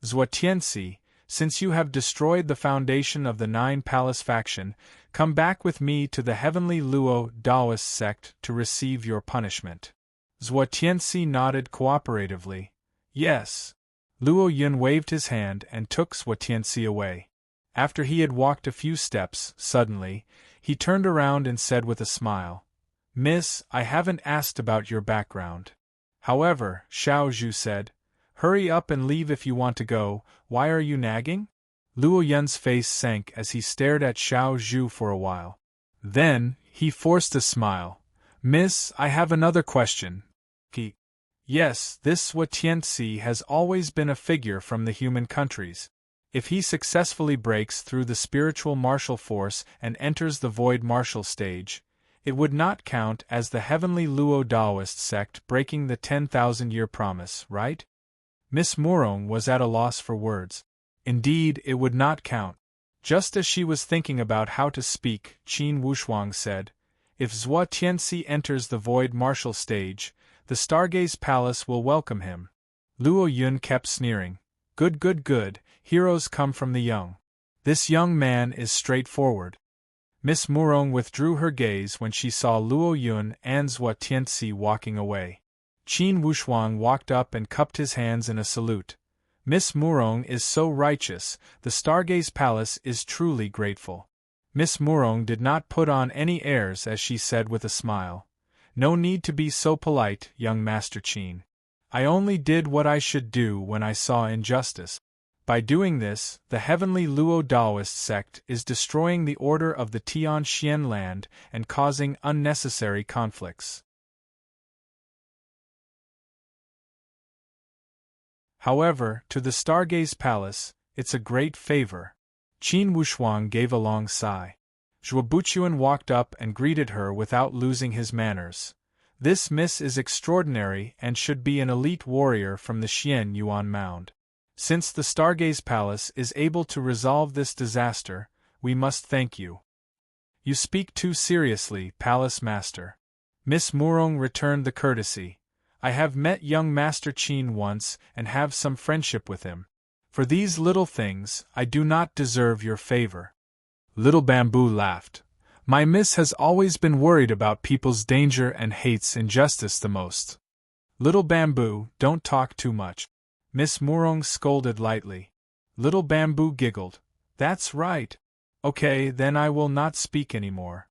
"Zhua Tianxi, since you have destroyed the foundation of the Nine Palace faction, come back with me to the heavenly Luo Daoist sect to receive your punishment." Zhua Tianxi nodded cooperatively. "Yes." Luo Yun waved his hand and took Zhua Tianxi away. After he had walked a few steps, suddenly, he turned around and said with a smile, "Miss, I haven't asked about your background." "However," Xiao Zhu said, "hurry up and leave if you want to go, why are you nagging?" Luo Yun's face sank as he stared at Xiao Zhu for a while. Then, he forced a smile. "Miss, I have another question." Yes, this Zhua Tianxi has always been a figure from the human countries. If he successfully breaks through the spiritual martial force and enters the void martial stage, it would not count as the heavenly Luo Daoist sect breaking the 10,000-year promise, right? Miss Murong was at a loss for words. Indeed, it would not count. Just as she was thinking about how to speak, Qin Wushuang said, "If Zhua Tianxi enters the void martial stage, the Stargaze Palace will welcome him." Luo Yun kept sneering. Good, heroes come from the young. This young man is straightforward." Miss Murong withdrew her gaze when she saw Luo Yun and Zhua Tianxi walking away. Qin Wushuang walked up and cupped his hands in a salute. "Miss Murong is so righteous, the Stargaze Palace is truly grateful." Miss Murong did not put on any airs as she said with a smile, "No need to be so polite, young Master Qin. I only did what I should do when I saw injustice. By doing this, the heavenly Luo Daoist sect is destroying the order of the Tian Xian land and causing unnecessary conflicts. However, to the Stargaze Palace, it's a great favor." Qin Wushuang gave a long sigh. Zhuobuchuan walked up and greeted her without losing his manners. "This miss is extraordinary and should be an elite warrior from the Xian Yuan Mound. Since the Stargaze Palace is able to resolve this disaster, we must thank you." "You speak too seriously, Palace Master." Miss Murong returned the courtesy. "I have met young Master Qin once and have some friendship with him. For these little things, I do not deserve your favor." Little Bamboo laughed. "My miss has always been worried about people's danger and hates injustice the most." "Little Bamboo, don't talk too much." Miss Murong scolded lightly. Little Bamboo giggled. "That's right. Okay, then I will not speak anymore."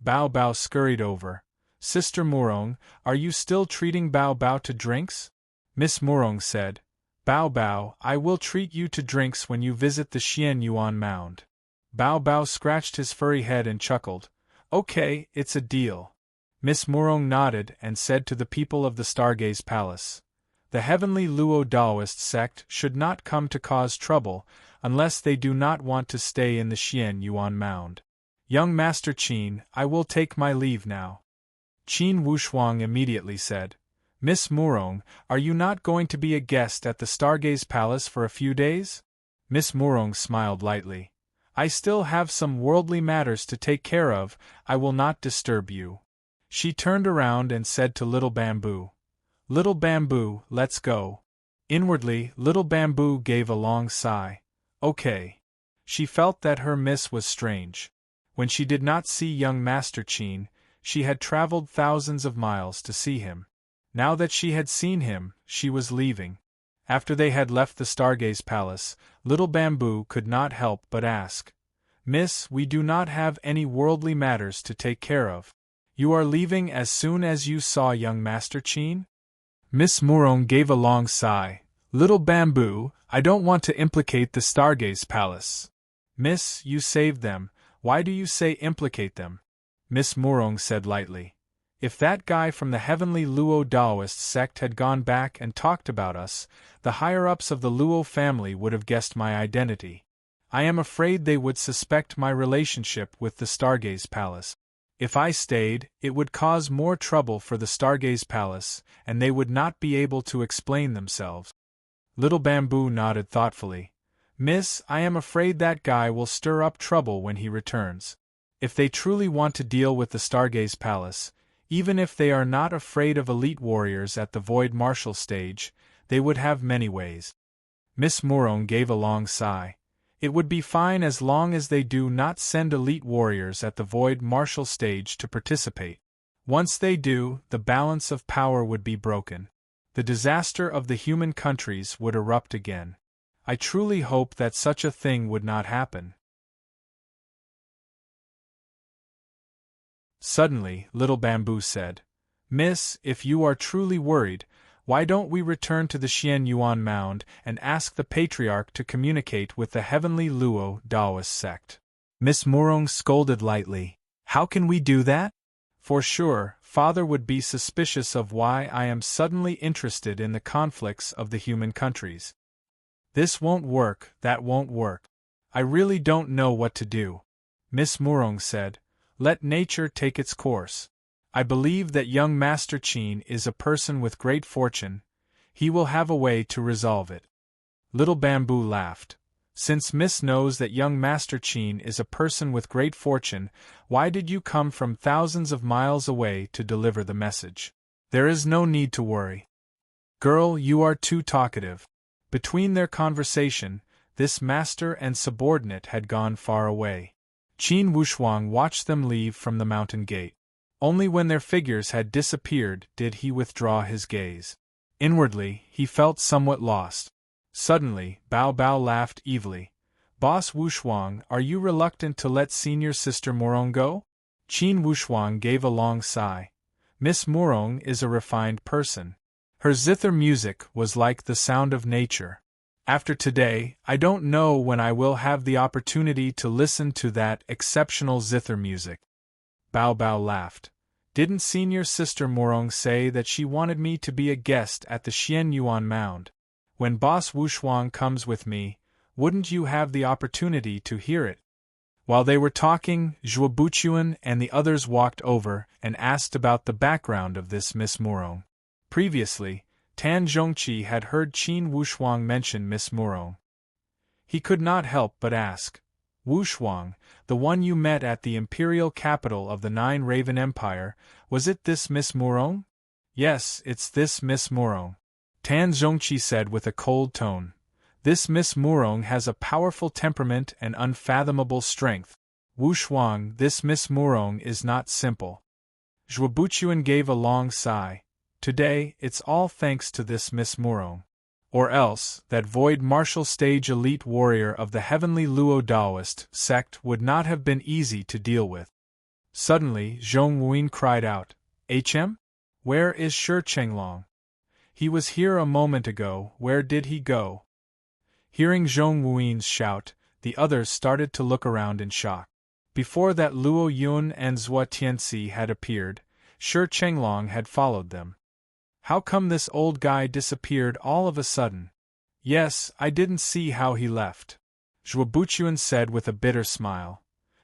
Bao Bao scurried over. "Sister Murong, are you still treating Bao Bao to drinks?" Miss Murong said, "Bao Bao, I will treat you to drinks when you visit the Xian Yuan Mound." Bao Bao scratched his furry head and chuckled. "Okay, it's a deal." Miss Murong nodded and said to the people of the Stargaze Palace, "The heavenly Luo Daoist sect should not come to cause trouble unless they do not want to stay in the Xian Yuan Mound. Young Master Qin, I will take my leave now." Qin Wushuang immediately said, "Miss Murong, are you not going to be a guest at the Stargaze Palace for a few days?" Miss Murong smiled lightly. "I still have some worldly matters to take care of, I will not disturb you." She turned around and said to Little Bamboo, "Little Bamboo, let's go." Inwardly, Little Bamboo gave a long sigh. Okay. She felt that her miss was strange. When she did not see young Master Qin, she had traveled thousands of miles to see him. Now that she had seen him, she was leaving. After they had left the Stargaze Palace, Little Bamboo could not help but ask, "Miss, we do not have any worldly matters to take care of. You are leaving as soon as you saw young Master Qin?" Miss Murong gave a long sigh. "Little Bamboo, I don't want to implicate the Stargaze Palace." "Miss, you saved them, why do you say implicate them?" Miss Murong said lightly. "If that guy from the heavenly Luo Daoist sect had gone back and talked about us, the higher-ups of the Luo family would have guessed my identity. I am afraid they would suspect my relationship with the Stargaze Palace. If I stayed, it would cause more trouble for the Stargaze Palace, and they would not be able to explain themselves." Little Bamboo nodded thoughtfully. "Miss, I am afraid that guy will stir up trouble when he returns. If they truly want to deal with the Stargaze Palace, even if they are not afraid of elite warriors at the Void Martial stage, they would have many ways." Miss Murong gave a long sigh. "It would be fine as long as they do not send elite warriors at the Void Martial stage to participate. Once they do, the balance of power would be broken. The disaster of the human countries would erupt again. I truly hope that such a thing would not happen." Suddenly, Little Bamboo said, "Miss, if you are truly worried, why don't we return to the Xian Yuan Mound and ask the Patriarch to communicate with the heavenly Luo Daoist sect?" Miss Murong scolded lightly. "How can we do that? For sure, Father would be suspicious of why I am suddenly interested in the conflicts of the human countries. This won't work, that won't work. I really don't know what to do." Miss Murong said, "Let nature take its course. I believe that young Master Qin is a person with great fortune. He will have a way to resolve it." Little Bamboo laughed. "Since Miss knows that young Master Qin is a person with great fortune, why did you come from thousands of miles away to deliver the message? There is no need to worry." "Girl, you are too talkative." Between their conversation, this master and subordinate had gone far away. Qin Wushuang watched them leave from the mountain gate. Only when their figures had disappeared did he withdraw his gaze. Inwardly, he felt somewhat lost. Suddenly, Bao Bao laughed evilly. Boss Wushuang, are you reluctant to let Senior Sister Morong go? Qin Wushuang gave a long sigh. Miss Morong is a refined person. Her zither music was like the sound of nature. After today, I don't know when I will have the opportunity to listen to that exceptional zither music. Bao Bao laughed. Didn't Senior Sister Morong say that she wanted me to be a guest at the Xian Yuan Mound? When Boss Wushuang comes with me, wouldn't you have the opportunity to hear it? While they were talking, Zhuo Buchuan and the others walked over and asked about the background of this Miss Morong. Previously, Tan Zhongqi had heard Qin Wushuang mention Miss Morong. He could not help but ask, Wushuang, the one you met at the imperial capital of the Nine Raven Empire, was it this Miss Morong? Yes, it's this Miss Morong. Tan Zhongqi said with a cold tone. This Miss Morong has a powerful temperament and unfathomable strength. Wushuang, this Miss Morong is not simple. Zhuo Buchuan gave a long sigh. Today, it's all thanks to this Miss Morong. Or else, that void martial stage elite warrior of the heavenly Luo Daoist sect would not have been easy to deal with. Suddenly, Zhong Wuyin cried out, HM? Where is Shi Chenglong? He was here a moment ago, where did he go? Hearing Zhong Wuyin's shout, the others started to look around in shock. Before that, Luo Yun and Zhua Tianxi had appeared, Shi Chenglong had followed them. How come this old guy disappeared all of a sudden? Yes, I didn't see how he left. Zhuo Buchuan said with a bitter smile.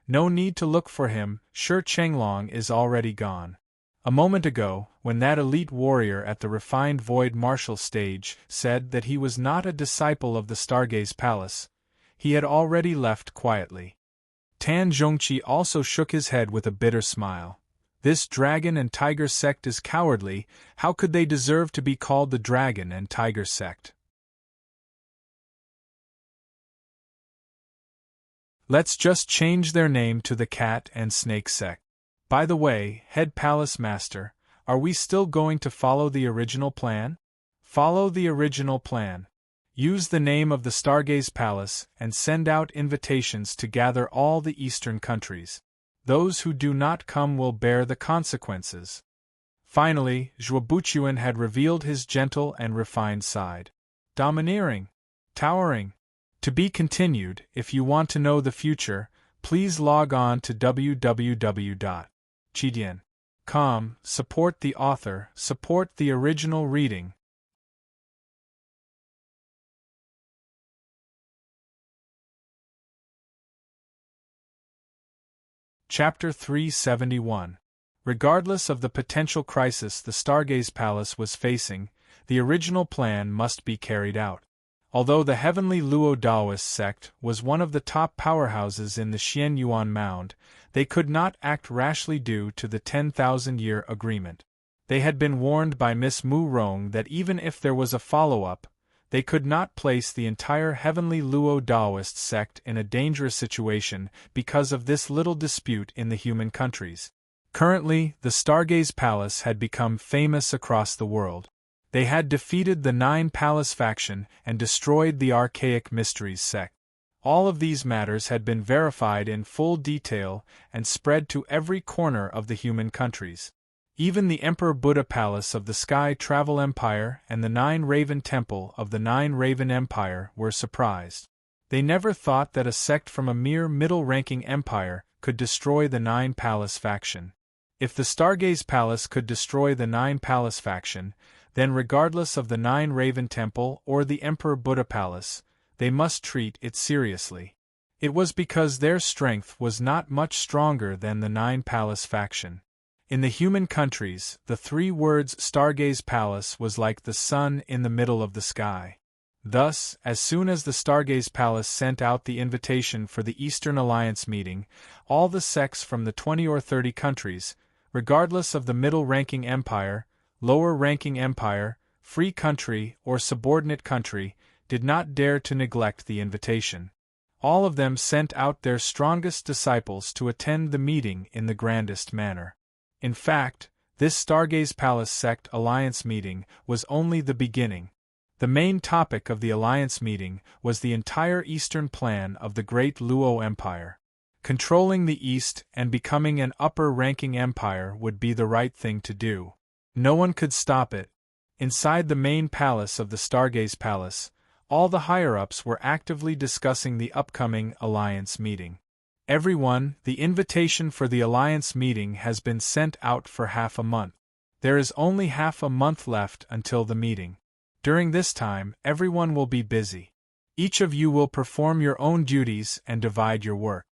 No need to look for him, Shi Chenglong is already gone. A moment ago, when that elite warrior at the refined void martial stage said that he was not a disciple of the Stargaze Palace, he had already left quietly. Tan Zhongqi also shook his head with a bitter smile. This dragon and tiger sect is cowardly, how could they deserve to be called the dragon and tiger sect? Let's just change their name to the cat and snake sect. By the way, head palace master, are we still going to follow the original plan? Follow the original plan. Use the name of the Stargaze Palace and send out invitations to gather all the eastern countries. Those who do not come will bear the consequences. Finally, Zhuo Buchuan had revealed his gentle and refined side. Domineering. Towering. To be continued. If you want to know the future, please log on to www.chidian.com. Support the author, support the original reading. Chapter 371. Regardless of the potential crisis the Stargaze Palace was facing, the original plan must be carried out. Although the heavenly Luo Daoist sect was one of the top powerhouses in the Xian Yuan Mound, they could not act rashly due to the 10,000-year agreement. They had been warned by Miss Mu Rong that even if there was a follow-up, they could not place the entire heavenly Luo Daoist sect in a dangerous situation because of this little dispute in the human countries. Currently, the Stargaze Palace had become famous across the world. They had defeated the Nine Palace faction and destroyed the Archaic Mysteries sect. All of these matters had been verified in full detail and spread to every corner of the human countries. Even the Emperor Buddha Palace of the Sky Travel Empire and the Nine Raven Temple of the Nine Raven Empire were surprised. They never thought that a sect from a mere middle-ranking empire could destroy the Nine Palace faction. If the Stargaze Palace could destroy the Nine Palace faction, then regardless of the Nine Raven Temple or the Emperor Buddha Palace, they must treat it seriously. It was because their strength was not much stronger than the Nine Palace faction. In the human countries, the three words Stargaze Palace was like the sun in the middle of the sky. Thus, as soon as the Stargaze Palace sent out the invitation for the Eastern Alliance meeting, all the sects from the 20 or 30 countries, regardless of the middle-ranking empire, lower-ranking empire, free country, or subordinate country, did not dare to neglect the invitation. All of them sent out their strongest disciples to attend the meeting in the grandest manner. In fact, this Stargaze Palace Sect Alliance meeting was only the beginning. The main topic of the alliance meeting was the entire eastern plan of the Great Luo Empire. Controlling the East and becoming an upper-ranking empire would be the right thing to do. No one could stop it. Inside the main palace of the Stargaze Palace, all the higher-ups were actively discussing the upcoming alliance meeting. Everyone, the invitation for the alliance meeting has been sent out for half a month. There is only half a month left until the meeting. During this time, everyone will be busy. Each of you will perform your own duties and divide your work.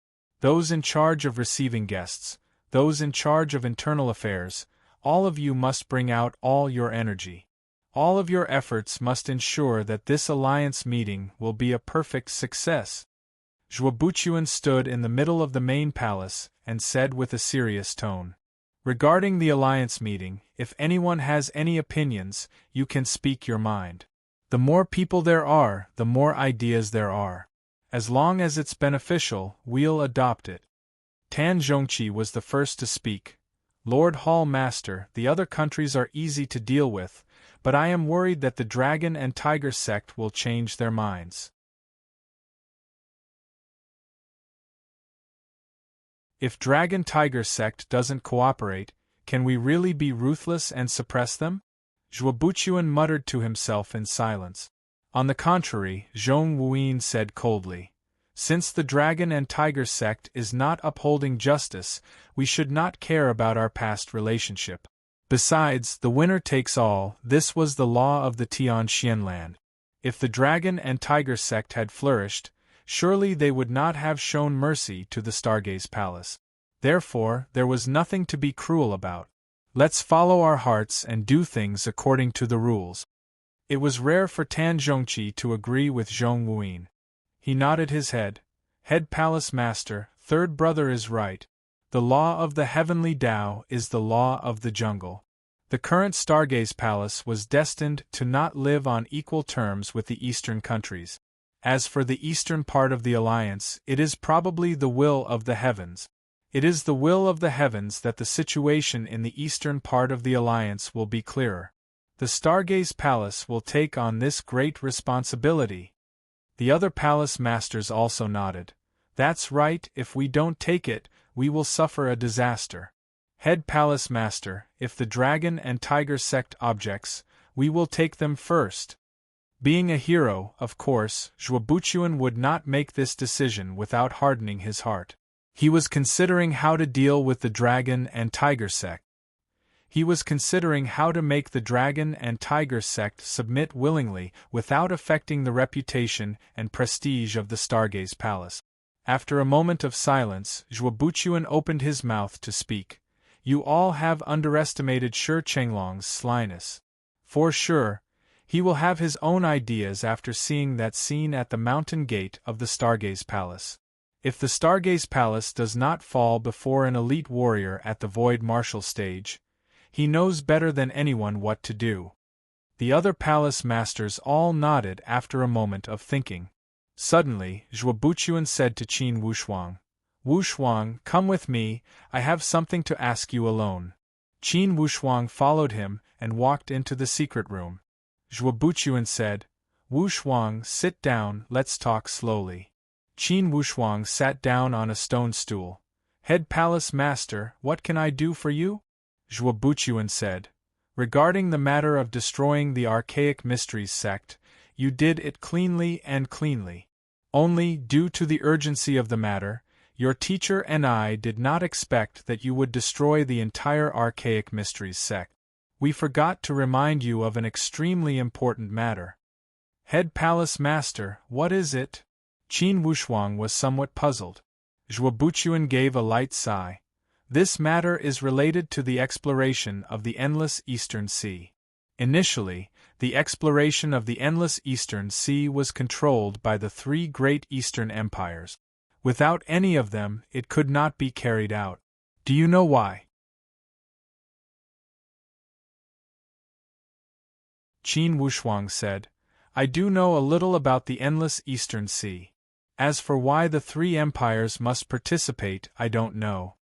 Those in charge of receiving guests, those in charge of internal affairs, all of you must bring out all your energy. All of your efforts must ensure that this alliance meeting will be a perfect success. Zhuobuchuan stood in the middle of the main palace and said with a serious tone, "Regarding the alliance meeting, if anyone has any opinions, you can speak your mind. The more people there are, the more ideas there are. As long as it's beneficial, we'll adopt it." Tan Zhongqi was the first to speak. "Lord Hall Master, the other countries are easy to deal with, but I am worried that the Dragon and Tiger sect will change their minds. If Dragon-Tiger sect doesn't cooperate, can we really be ruthless and suppress them?" Zhuobuchuan muttered to himself in silence. On the contrary, Zhong Wuyin said coldly, "Since the Dragon and Tiger sect is not upholding justice, we should not care about our past relationship. Besides, the winner takes all, this was the law of the Tian Xianland. If the Dragon and Tiger sect had flourished, surely they would not have shown mercy to the Stargaze Palace. Therefore, there was nothing to be cruel about. Let's follow our hearts and do things according to the rules." It was rare for Tan Zhongqi to agree with Zhong Wuyin. He nodded his head. "Head Palace Master, third brother is right. The law of the heavenly Tao is the law of the jungle. The current Stargaze Palace was destined to not live on equal terms with the eastern countries. As for the eastern part of the alliance, it is probably the will of the heavens. It is the will of the heavens that the situation in the eastern part of the alliance will be clearer. The Stargaze Palace will take on this great responsibility." The other palace masters also nodded. "That's right, if we don't take it, we will suffer a disaster. Head Palace Master, if the Dragon and Tiger sect objects, we will take them first." Being a hero, of course, Zhuobuchuan would not make this decision without hardening his heart. He was considering how to deal with the Dragon and Tiger sect. He was considering how to make the Dragon and Tiger sect submit willingly without affecting the reputation and prestige of the Stargaze Palace. After a moment of silence, Zhuobuchuan opened his mouth to speak. "You all have underestimated Shi Chenglong's slyness. For sure, he will have his own ideas after seeing that scene at the mountain gate of the Stargaze Palace. If the Stargaze Palace does not fall before an elite warrior at the Void Martial stage, he knows better than anyone what to do." The other palace masters all nodded after a moment of thinking. Suddenly, Zhuobuchuan said to Qin Wushuang, "Wushuang, come with me, I have something to ask you alone." Qin Wushuang followed him and walked into the secret room. Zhuobuchuan said, "Wushuang, sit down, let's talk slowly." Qin Wushuang sat down on a stone stool. "Head Palace Master, what can I do for you?" Zhuobuchuan said, "Regarding the matter of destroying the Archaic Mysteries sect, you did it cleanly and cleanly. Only, due to the urgency of the matter, your teacher and I did not expect that you would destroy the entire Archaic Mysteries sect. We forgot to remind you of an extremely important matter." "Head Palace Master, what is it?" Qin Wushuang was somewhat puzzled. Zhuobuchuan gave a light sigh. "This matter is related to the exploration of the endless Eastern Sea. Initially, the exploration of the endless Eastern Sea was controlled by the three great Eastern empires. Without any of them, it could not be carried out. Do you know why?" Qin Wushuang said, "I do know a little about the endless Eastern Sea. As for why the three empires must participate, I don't know."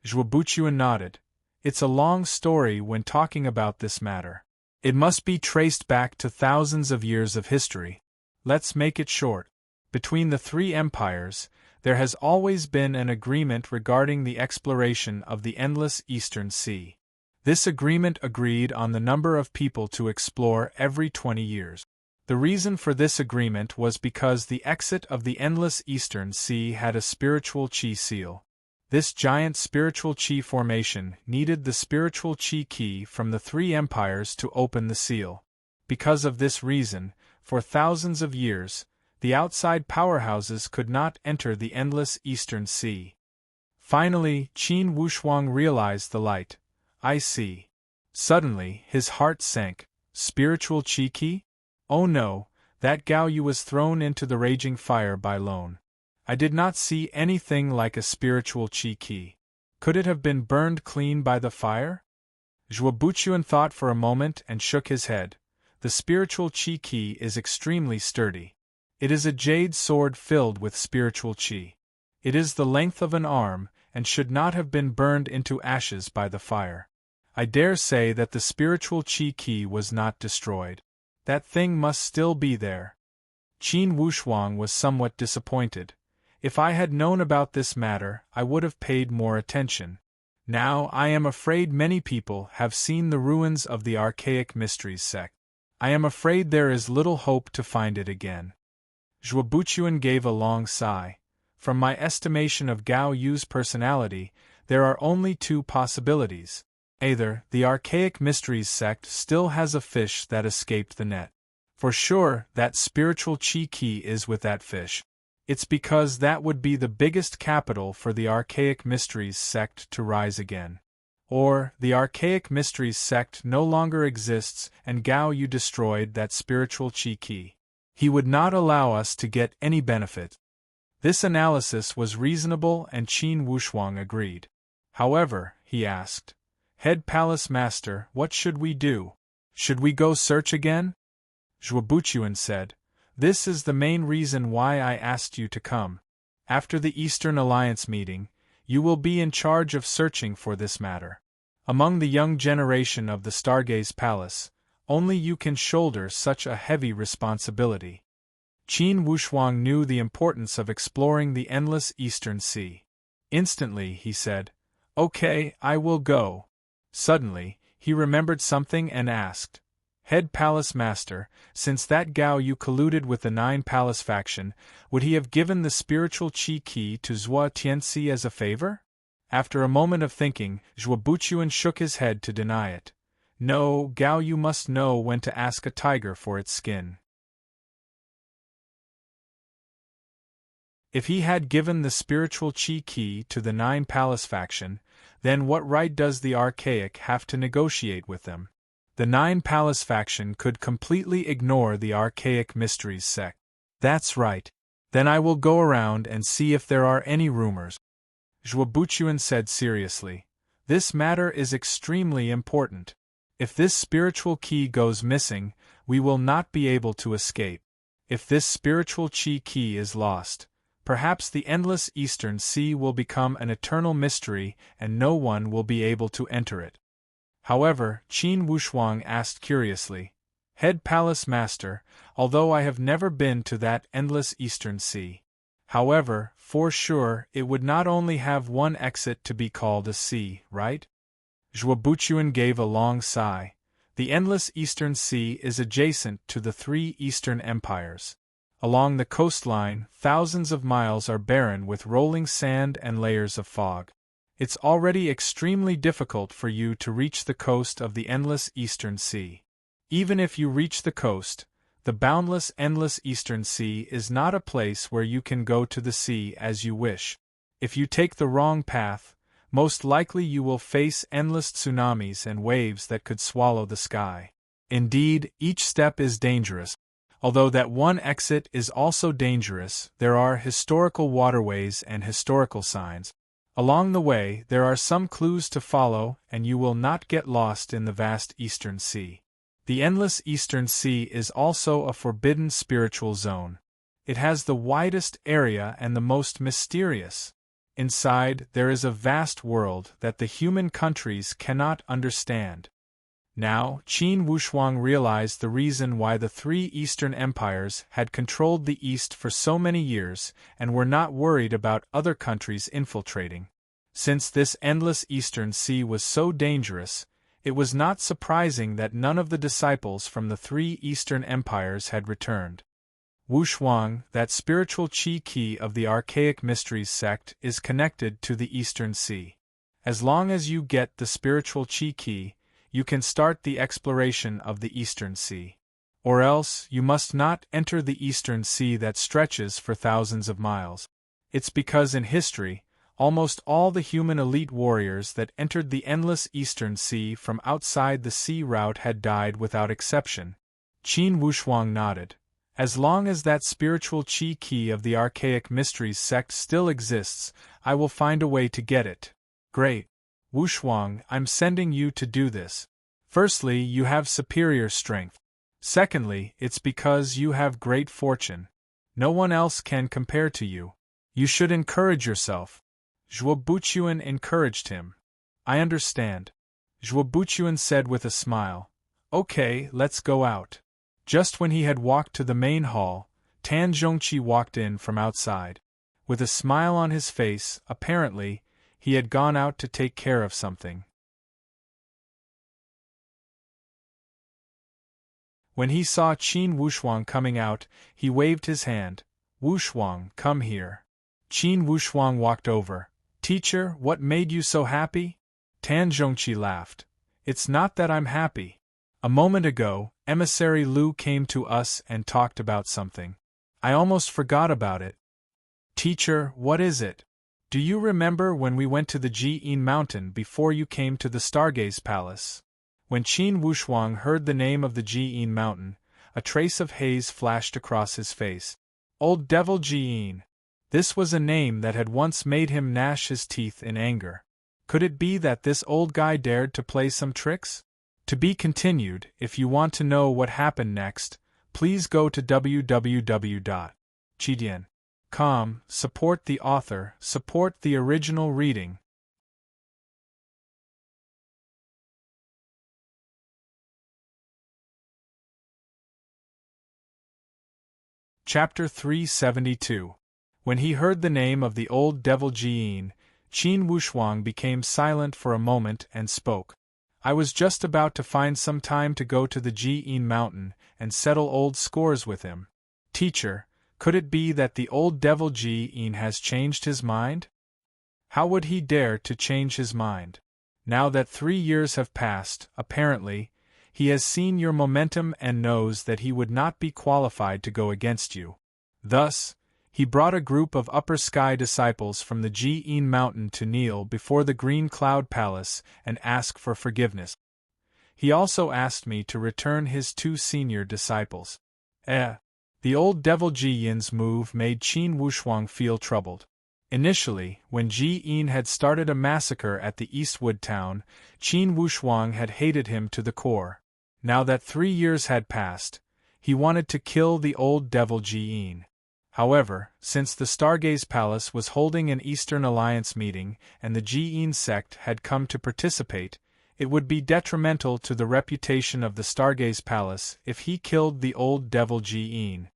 Zhuobuchuan nodded. "It's a long story when talking about this matter. It must be traced back to thousands of years of history. Let's make it short. Between the three empires, there has always been an agreement regarding the exploration of the endless Eastern Sea. This agreement agreed on the number of people to explore every 20 years. The reason for this agreement was because the exit of the endless Eastern Sea had a spiritual chi seal. This giant spiritual chi formation needed the spiritual chi key from the three empires to open the seal. Because of this reason, for thousands of years, the outside powerhouses could not enter the endless Eastern Sea. Finally, Qin Wushuang realized the light. I see. Suddenly, his heart sank. Spiritual chi key? Oh no, that Gao Yu was thrown into the raging fire by Lone. I did not see anything like a spiritual chi key. Could it have been burned clean by the fire? Zhuo Buchuan thought for a moment and shook his head. The spiritual chi key is extremely sturdy. It is a jade sword filled with spiritual chi. It is the length of an arm, and should not have been burned into ashes by the fire. I dare say that the spiritual chi key was not destroyed. That thing must still be there. Qin Wushuang was somewhat disappointed. If I had known about this matter, I would have paid more attention. Now I am afraid many people have seen the ruins of the archaic mysteries sect. I am afraid there is little hope to find it again. Zhuo Buchuan gave a long sigh. From my estimation of Gao Yu's personality, there are only two possibilities. Either the archaic mysteries sect still has a fish that escaped the net. For sure, that spiritual chi key is with that fish. It's because that would be the biggest capital for the archaic mysteries sect to rise again. Or, the archaic mysteries sect no longer exists and Gao Yu destroyed that spiritual chi key. He would not allow us to get any benefit. This analysis was reasonable and Qin Wushuang agreed. However, he asked, Head Palace Master, what should we do? Should we go search again? Zhuo Buchuan said, This is the main reason why I asked you to come. After the Eastern Alliance meeting, you will be in charge of searching for this matter. Among the young generation of the Stargaze Palace, only you can shoulder such a heavy responsibility. Qin Wushuang knew the importance of exploring the endless Eastern Sea. Instantly, he said, Okay, I will go. Suddenly, he remembered something and asked, Head Palace Master, since that Gao Yu colluded with the Nine Palace faction, would he have given the spiritual chi key to Zhua Tianxi as a favor? After a moment of thinking, Zhuo Buchuan shook his head to deny it. No, Gao Yu must know when to ask a tiger for its skin. If he had given the spiritual chi key to the Nine Palace faction, then what right does the archaic have to negotiate with them? The Nine Palace faction could completely ignore the archaic mysteries sect. That's right. Then I will go around and see if there are any rumors. Zhuo Buchuan said seriously. This matter is extremely important. If this spiritual key goes missing, we will not be able to escape. If this spiritual chi key is lost, perhaps the endless Eastern Sea will become an eternal mystery and no one will be able to enter it. However, Qin Wushuang asked curiously, Head Palace Master, although I have never been to that endless Eastern Sea. However, for sure, it would not only have one exit to be called a sea, right? Zhuo Buchuan gave a long sigh. The endless Eastern Sea is adjacent to the three Eastern empires. Along the coastline, thousands of miles are barren with rolling sand and layers of fog. It's already extremely difficult for you to reach the coast of the endless Eastern Sea. Even if you reach the coast, the boundless endless Eastern Sea is not a place where you can go to the sea as you wish. If you take the wrong path, most likely you will face endless tsunamis and waves that could swallow the sky. Indeed, each step is dangerous. Although that one exit is also dangerous, there are historical waterways and historical signs. Along the way, there are some clues to follow, and you will not get lost in the vast Eastern Sea. The endless Eastern Sea is also a forbidden spiritual zone. It has the widest area and the most mysterious. Inside, there is a vast world that the human countries cannot understand. Now, Qin Wushuang realized the reason why the three Eastern empires had controlled the East for so many years and were not worried about other countries infiltrating. Since this endless Eastern Sea was so dangerous, it was not surprising that none of the disciples from the three Eastern empires had returned. Wushuang, that spiritual qi key of the archaic mysteries sect, is connected to the Eastern Sea. As long as you get the spiritual qi key, you can start the exploration of the Eastern Sea. Or else, you must not enter the Eastern Sea that stretches for thousands of miles. It's because in history, almost all the human elite warriors that entered the endless Eastern Sea from outside the sea route had died without exception. Qin Wushuang nodded. As long as that spiritual qi key of the archaic mysteries sect still exists, I will find a way to get it. Great. Wushuang, I'm sending you to do this. Firstly, you have superior strength. Secondly, it's because you have great fortune. No one else can compare to you. You should encourage yourself. Zhuo Buchuan encouraged him. I understand. Zhuo Buchuan said with a smile. Okay, let's go out. Just when he had walked to the main hall, Tan Zhongqi walked in from outside. With a smile on his face, apparently, he had gone out to take care of something. When he saw Qin Wushuang coming out, he waved his hand. Wushuang, come here. Qin Wushuang walked over. Teacher, what made you so happy? Tan Zhongqi laughed. It's not that I'm happy. A moment ago, Emissary Lu came to us and talked about something. I almost forgot about it. Teacher, what is it? Do you remember when we went to the Ji'in Mountain before you came to the Stargaze Palace? When Qin Wushuang heard the name of the Ji'in Mountain, a trace of haze flashed across his face. Old Devil Ji'in. This was a name that had once made him gnash his teeth in anger. Could it be that this old guy dared to play some tricks? To be continued. If you want to know what happened next, please go to www.chidian.com, support the author, support the original reading. Chapter 372. When he heard the name of the old devil Ji'in, Qin Wushuang became silent for a moment and spoke. I was just about to find some time to go to the Ji'in Mountain and settle old scores with him. Teacher, could it be that the old devil Ji'in has changed his mind? How would he dare to change his mind? Now that 3 years have passed, apparently, he has seen your momentum and knows that he would not be qualified to go against you. Thus, he brought a group of upper sky disciples from the Ji'in Mountain to kneel before the Green Cloud Palace and ask for forgiveness. He also asked me to return his 2 senior disciples. The old devil Ji'in's move made Qin Wushuang feel troubled. Initially, when Ji'in had started a massacre at the Eastwood town, Qin Wushuang had hated him to the core. Now that 3 years had passed, he wanted to kill the old devil Ji'in. However, since the Stargaze Palace was holding an Eastern Alliance meeting and the Ji'in sect had come to participate, it would be detrimental to the reputation of the Stargaze Palace if he killed the old devil Ji'in.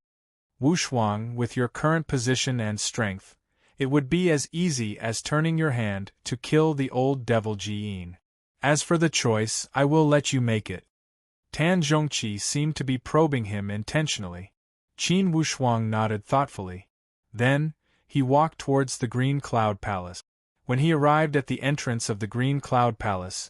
Wushuang, with your current position and strength, it would be as easy as turning your hand to kill the old devil Ji'in. As for the choice, I will let you make it. Tan Zhongqi seemed to be probing him intentionally. Qin Wushuang nodded thoughtfully. Then, he walked towards the Green Cloud Palace. When he arrived at the entrance of the Green Cloud Palace,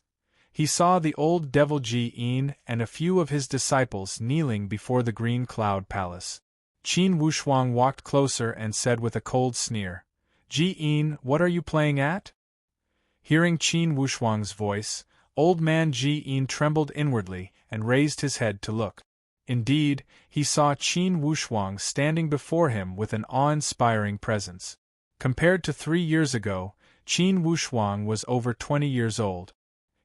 he saw the old devil Ji'in and a few of his disciples kneeling before the Green Cloud Palace. Qin Wushuang walked closer and said with a cold sneer, Ji'in, what are you playing at? Hearing Qin Wushuang's voice, old man Ji'in trembled inwardly and raised his head to look. Indeed, he saw Qin Wushuang standing before him with an awe-inspiring presence. Compared to 3 years ago, Qin Wushuang was over 20 years old.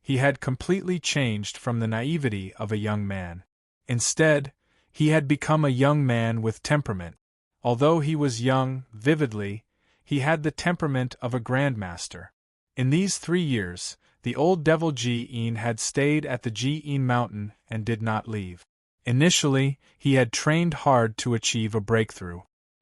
He had completely changed from the naivety of a young man. Instead, he had become a young man with temperament. Although he was young, vividly, he had the temperament of a grandmaster. In these 3 years, The old devil Ji-in had stayed at the Ji-in mountain and did not leave. Initially, he had trained hard to achieve a breakthrough.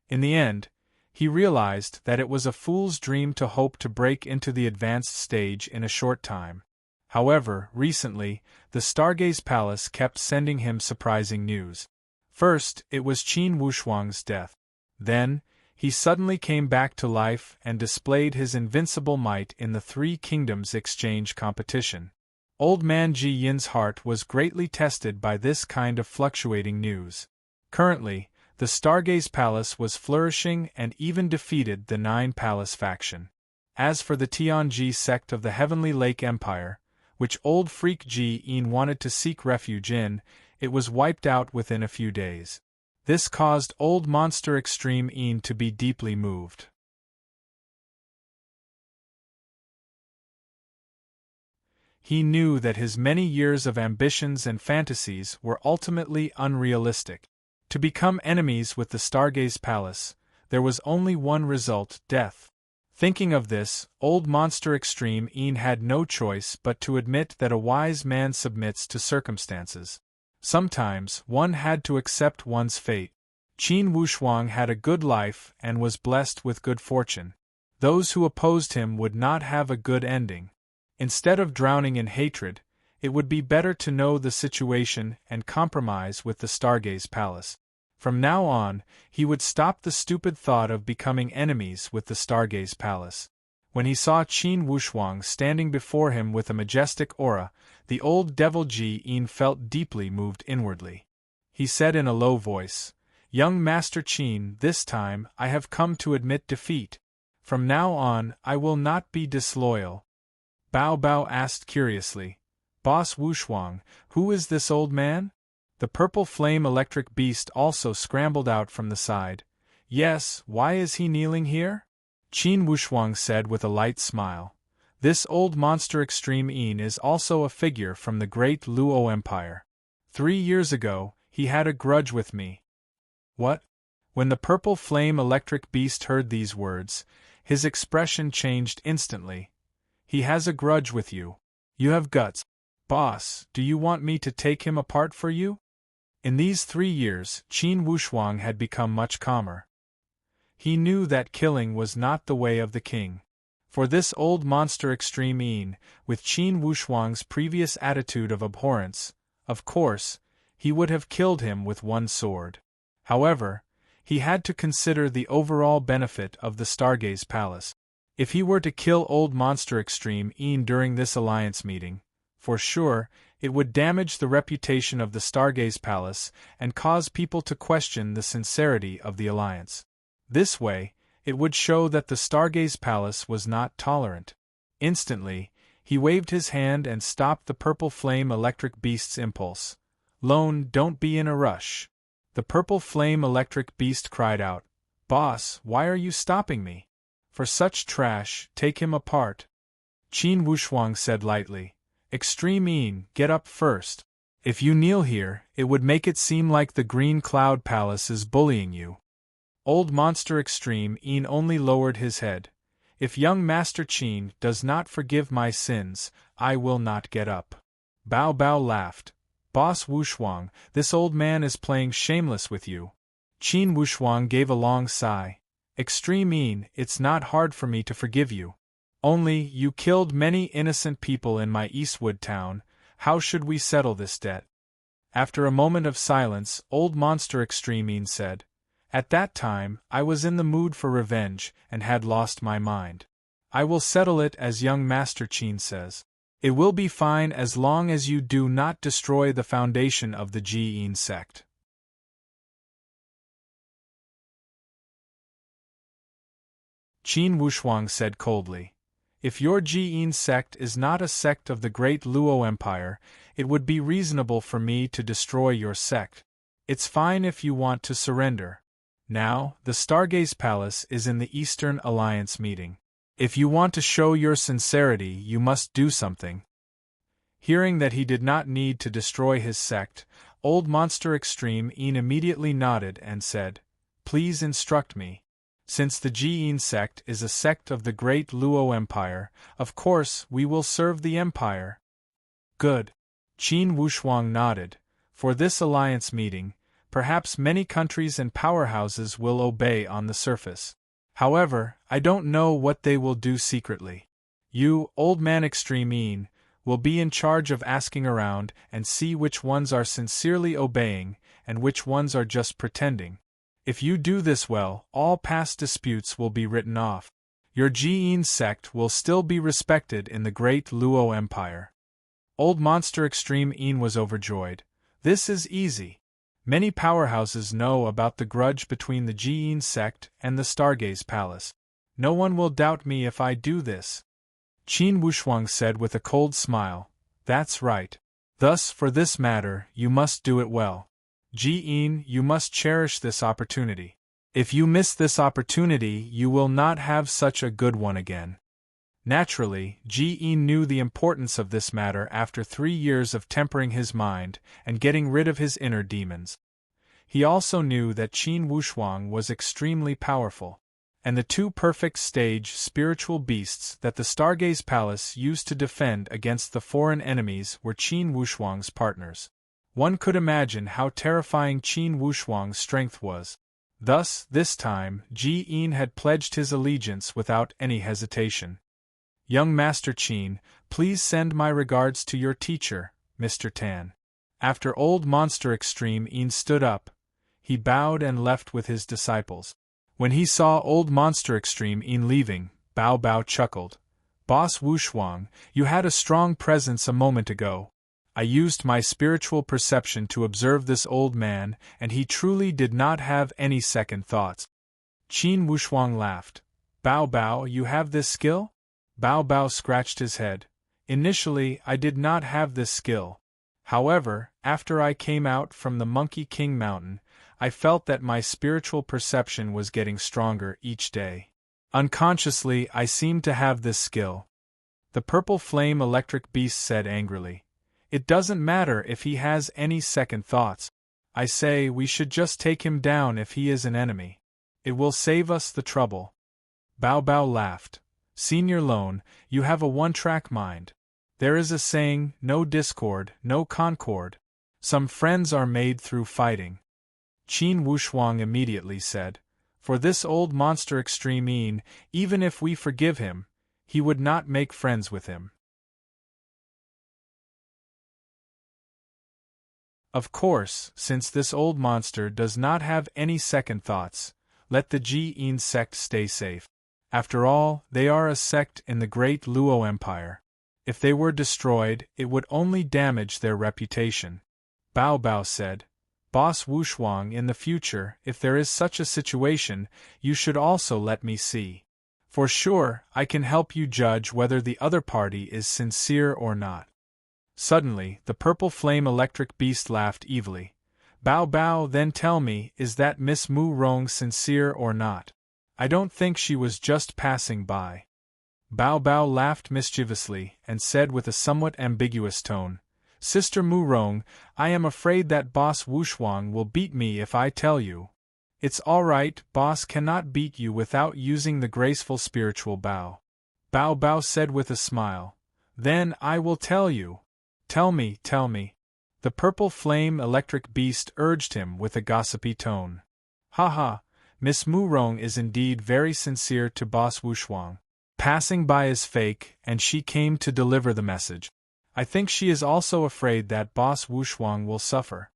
In the end, he realized that it was a fool's dream to hope to break into the advanced stage in a short time. However, recently, the Stargaze Palace kept sending him surprising news. First, it was Qin Wushuang's death. Then, he suddenly came back to life and displayed his invincible might in the Three Kingdoms exchange competition. Old man Ji Yin's heart was greatly tested by this kind of fluctuating news. Currently, the Stargaze Palace was flourishing and even defeated the Nine Palace faction. As for the Tianji sect of the Heavenly Lake Empire, which old freak Ji-in wanted to seek refuge in, it was wiped out within a few days. This caused old monster Extreme In to be deeply moved. He knew that his many years of ambitions and fantasies were ultimately unrealistic. To become enemies with the Stargaze Palace, there was only one result: death. Thinking of this, old monster Extreme In had no choice but to admit that a wise man submits to circumstances. Sometimes, one had to accept one's fate. Qin Wushuang had a good life and was blessed with good fortune. Those who opposed him would not have a good ending. Instead of drowning in hatred, it would be better to know the situation and compromise with the Stargaze Palace. From now on, he would stop the stupid thought of becoming enemies with the Stargaze Palace. When he saw Qin Wushuang standing before him with a majestic aura, the old devil Ji-in felt deeply moved inwardly. He said in a low voice, "Young Master Qin, this time I have come to admit defeat. From now on, I will not be disloyal." Bao Bao asked curiously, "Boss Wushuang, who is this old man?" The purple flame electric beast also scrambled out from the side. "Yes, why is he kneeling here?" Qin Wushuang said with a light smile. "This old monster Extreme In is also a figure from the great Luo Empire. 3 years ago, he had a grudge with me." "What?" When the purple flame electric beast heard these words, his expression changed instantly. "He has a grudge with you. You have guts. Boss, do you want me to take him apart for you?" In these 3 years, Qin Wushuang had become much calmer. He knew that killing was not the way of the king. For this old monster Extreme In, with Qin Wushuang's previous attitude of abhorrence, of course, he would have killed him with one sword. However, he had to consider the overall benefit of the Stargaze Palace. If he were to kill old monster Extreme In during this alliance meeting, for sure, it would damage the reputation of the Stargaze Palace and cause people to question the sincerity of the alliance. This way, it would show that the Stargaze Palace was not tolerant. Instantly, he waved his hand and stopped the purple flame electric beast's impulse. "Lone, don't be in a rush." The purple flame electric beast cried out, "Boss, why are you stopping me? For such trash, take him apart." Qin Wushuang said lightly, "Extreme In, get up first. If you kneel here, it would make it seem like the Green Cloud Palace is bullying you." Old monster Extreme In only lowered his head. "If young Master Qin does not forgive my sins, I will not get up." Bao Bao laughed. "Boss Wushuang, this old man is playing shameless with you." Qin Wushuang gave a long sigh. "Extreme In, it's not hard for me to forgive you. Only, you killed many innocent people in my Eastwood town. How should we settle this debt?" After a moment of silence, old monster Extreme In said, "At that time, I was in the mood for revenge and had lost my mind. I will settle it as young Master Qin says. It will be fine as long as you do not destroy the foundation of the Ji-in sect." Qin Wushuang said coldly, "If your Ji-in sect is not a sect of the great Luo Empire, it would be reasonable for me to destroy your sect. It's fine if you want to surrender. Now, the Stargaze Palace is in the Eastern Alliance meeting. If you want to show your sincerity, you must do something." Hearing that he did not need to destroy his sect, old monster Extreme In immediately nodded and said, "Please instruct me." Since the Jiyin sect is a sect of the great Luo Empire, of course we will serve the empire. Good. Qin Wushuang nodded. For this alliance meeting, perhaps many countries and powerhouses will obey on the surface. However, I don't know what they will do secretly. You, Old Man Extreme Yin, will be in charge of asking around and see which ones are sincerely obeying and which ones are just pretending. If you do this well, all past disputes will be written off. Your Jiyin sect will still be respected in the great Luo Empire. Old Monster Extreme Yin was overjoyed. This is easy. Many powerhouses know about the grudge between the Jiyin sect and the Stargaze Palace. No one will doubt me if I do this. Qin Wushuang said with a cold smile. That's right. Thus, for this matter, you must do it well. Jiyin, you must cherish this opportunity. If you miss this opportunity, you will not have such a good one again. Naturally, Jiyin knew the importance of this matter after 3 years of tempering his mind and getting rid of his inner demons. He also knew that Qin Wushuang was extremely powerful, and the 2 perfect stage spiritual beasts that the Stargaze Palace used to defend against the foreign enemies were Qin Wushuang's partners. One could imagine how terrifying Qin Wushuang's strength was. Thus, this time, Jiyin had pledged his allegiance without any hesitation. Young Master Qin, please send my regards to your teacher, Mr. Tan. After Old Monster Extreme Yin stood up, he bowed and left with his disciples. When he saw Old Monster Extreme Yin leaving, Bao Bao chuckled. Boss Wushuang, you had a strong presence a moment ago. I used my spiritual perception to observe this old man, and he truly did not have any second thoughts. Qin Wushuang laughed. Bao Bao, you have this skill? Bao Bao scratched his head. Initially, I did not have this skill. However, after I came out from the Monkey King Mountain, I felt that my spiritual perception was getting stronger each day. Unconsciously, I seemed to have this skill. The purple flame electric beast said angrily. It doesn't matter if he has any second thoughts. I say we should just take him down if he is an enemy. It will save us the trouble. Bao Bao laughed. Senior Lone, you have a one-track mind. There is a saying, no discord, no concord. Some friends are made through fighting. Qin Wushuang immediately said, for this old monster Extreme Yin, even if we forgive him, he would not make friends with him. Of course, since this old monster does not have any second thoughts, let the Jiyin sect stay safe. After all, they are a sect in the great Luo Empire. If they were destroyed, it would only damage their reputation. Bao Bao said, Boss Wushuang, in the future, if there is such a situation, you should also let me see. For sure, I can help you judge whether the other party is sincere or not. Suddenly, the purple flame electric beast laughed evilly. Bao Bao, then tell me, is that Miss Mu Rong sincere or not? I don't think she was just passing by. Bao Bao laughed mischievously and said with a somewhat ambiguous tone, Sister Mu Rong, I am afraid that Boss Wushuang will beat me if I tell you. It's all right, Boss cannot beat you without using the graceful spiritual bow. Bao Bao said with a smile. Then I will tell you. Tell me, tell me. The purple flame electric beast urged him with a gossipy tone. Ha ha. Miss Mu Rong is indeed very sincere to Boss Wushuang. Passing by is fake, and she came to deliver the message. I think she is also afraid that Boss Wushuang will suffer.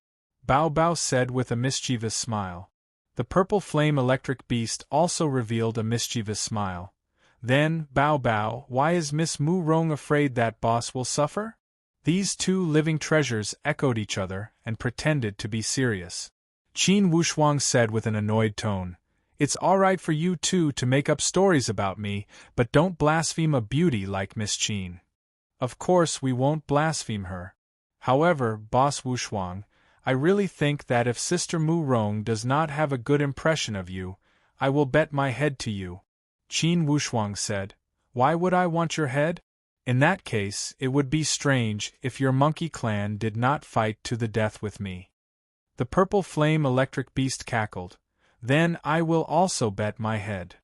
Bao Bao said with a mischievous smile. The purple flame electric beast also revealed a mischievous smile. Then, Bao Bao, why is Miss Mu Rong afraid that Boss will suffer? These 2 living treasures echoed each other and pretended to be serious. Qin Wushuang said with an annoyed tone, It's all right for you 2 to make up stories about me, but don't blaspheme a beauty like Miss Qin. Of course we won't blaspheme her. However, Boss Wushuang, I really think that if Sister Mu Rong does not have a good impression of you, I will bet my head to you. Qin Wushuang said, Why would I want your head? In that case, it would be strange if your monkey clan did not fight to the death with me. The purple flame electric beast cackled. Then I will also bet my head.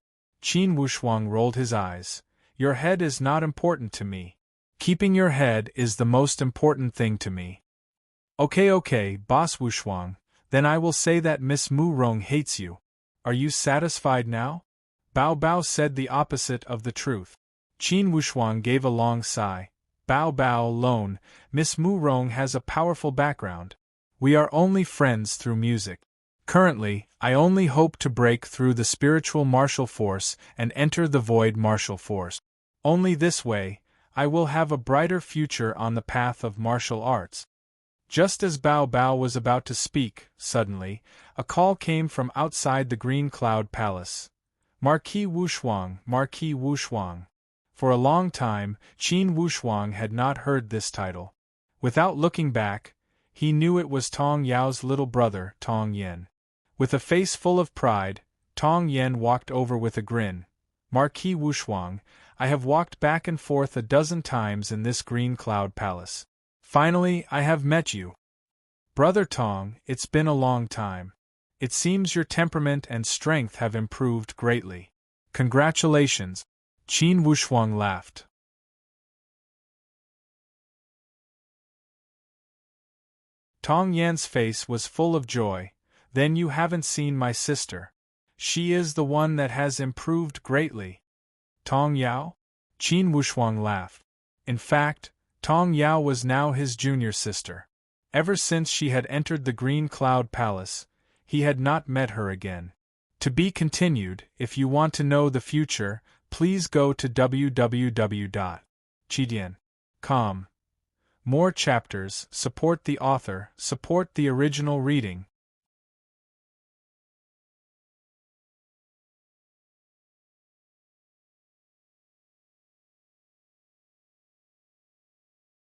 Qin Wushuang rolled his eyes. Your head is not important to me. Keeping your head is the most important thing to me. Okay, Boss Wushuang, then I will say that Miss Mu Rong hates you. Are you satisfied now? Bao Bao said the opposite of the truth. Qin Wushuang gave a long sigh. Bao Bao alone, Miss Mu Rong has a powerful background. We are only friends through music. Currently, I only hope to break through the spiritual martial force and enter the void martial force. Only this way, I will have a brighter future on the path of martial arts. Just as Bao Bao was about to speak, suddenly, a call came from outside the Green Cloud Palace. Marquis Wushuang, Marquis Wushuang. For a long time, Qin Wushuang had not heard this title. Without looking back, he knew it was Tong Yao's little brother, Tong Yen. With a face full of pride, Tong Yen walked over with a grin. Marquis Wushuang, I have walked back and forth a dozen times in this Green Cloud Palace. Finally, I have met you. Brother Tong, it's been a long time. It seems your temperament and strength have improved greatly. Congratulations. Qin Wushuang laughed. Tong Yan's face was full of joy. Then you haven't seen my sister. She is the one that has improved greatly. Tong Yao? Qin Wushuang laughed. In fact, Tong Yao was now his junior sister. Ever since she had entered the Green Cloud Palace, he had not met her again. To be continued. If you want to know the future, please go to www.chidian.com. More chapters, support the author, support the original reading.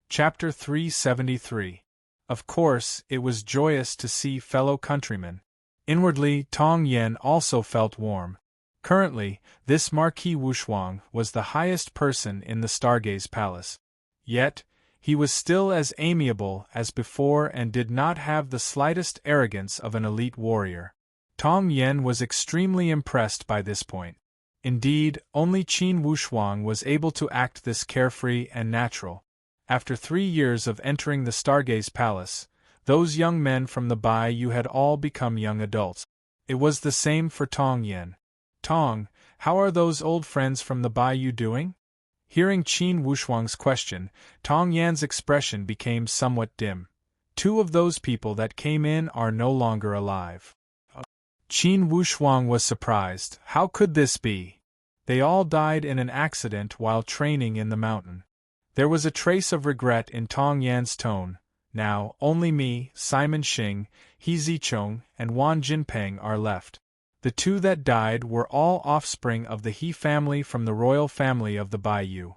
Chapter 373. Of course, it was joyous to see fellow countrymen. Inwardly, Tong Yen also felt warm. Currently, this Marquis Wushuang was the highest person in the Stargaze Palace. Yet, he was still as amiable as before and did not have the slightest arrogance of an elite warrior. Tong Yen was extremely impressed by this point. Indeed, only Qin Wushuang was able to act this carefree and natural. After 3 years of entering the Stargaze Palace, those young men from the Bayou had all become young adults. It was the same for Tong Yen. Tong, how are those old friends from the Bayou doing? Hearing Qin Wushuang's question, Tong Yan's expression became somewhat dim. 2 of those people that came in are no longer alive. Qin Wushuang was surprised. How could this be? They all died in an accident while training in the mountain. There was a trace of regret in Tong Yan's tone. Now, only me, Simon Xing, He Zichong, and Wan Jinpeng are left. The 2 that died were all offspring of the He family from the royal family of the Bayou.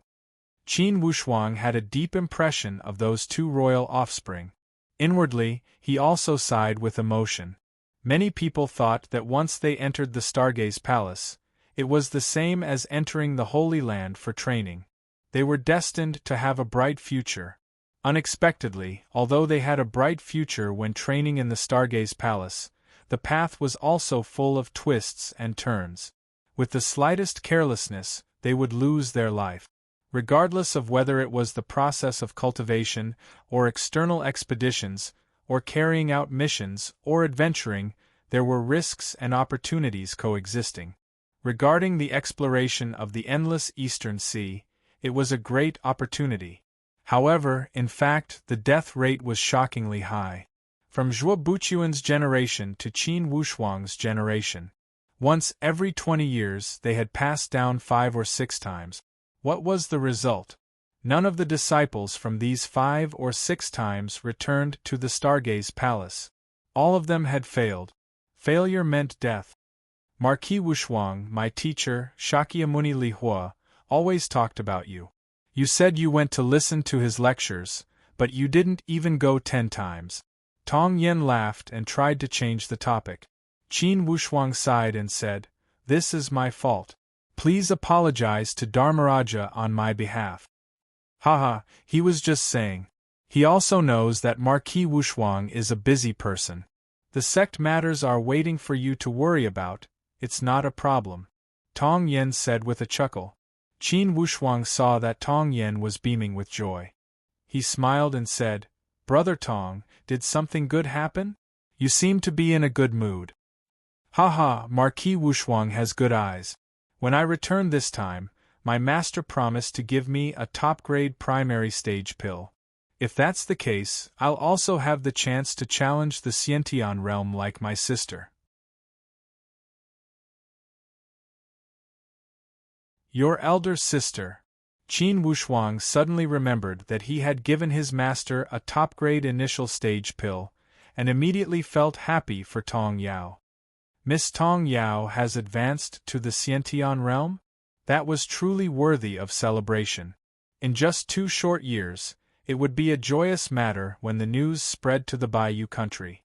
Qin Wushuang had a deep impression of those 2 royal offspring. Inwardly, he also sighed with emotion. Many people thought that once they entered the Stargaze Palace, it was the same as entering the Holy Land for training. They were destined to have a bright future. Unexpectedly, although they had a bright future when training in the Stargaze Palace, the path was also full of twists and turns. With the slightest carelessness, they would lose their life. Regardless of whether it was the process of cultivation, or external expeditions, or carrying out missions, or adventuring, there were risks and opportunities coexisting. Regarding the exploration of the endless Eastern Sea, it was a great opportunity. However, in fact, the death rate was shockingly high. From Zhuo Buchuan's generation to Qin Wushuang's generation, once every 20 years they had passed down 5 or 6 times. What was the result? None of the disciples from these 5 or 6 times returned to the Stargaze Palace. All of them had failed. Failure meant death. Marquis Wushuang, my teacher, Shakyamuni Lihua, always talked about you. You said you went to listen to his lectures, but you didn't even go 10 times. Tong Yen laughed and tried to change the topic. Qin Wushuang sighed and said, "This is my fault. Please apologize to Dharmaraja on my behalf." Haha, he was just saying. He also knows that Marquis Wushuang is a busy person. The sect matters are waiting for you to worry about, it's not a problem. Tong Yen said with a chuckle. Qin Wushuang saw that Tong Yen was beaming with joy. He smiled and said, Brother Tong, did something good happen? You seem to be in a good mood. Haha, Marquis Wushuang has good eyes. When I return this time, my master promised to give me a top-grade primary stage pill. If that's the case, I'll also have the chance to challenge the Xiantian realm like my sister. Your elder sister. Qin Wushuang suddenly remembered that he had given his master a top-grade initial stage pill, and immediately felt happy for Tong Yao. Miss Tong Yao has advanced to the Xiantian realm? That was truly worthy of celebration. In just 2 short years, it would be a joyous matter when the news spread to the Bayou country.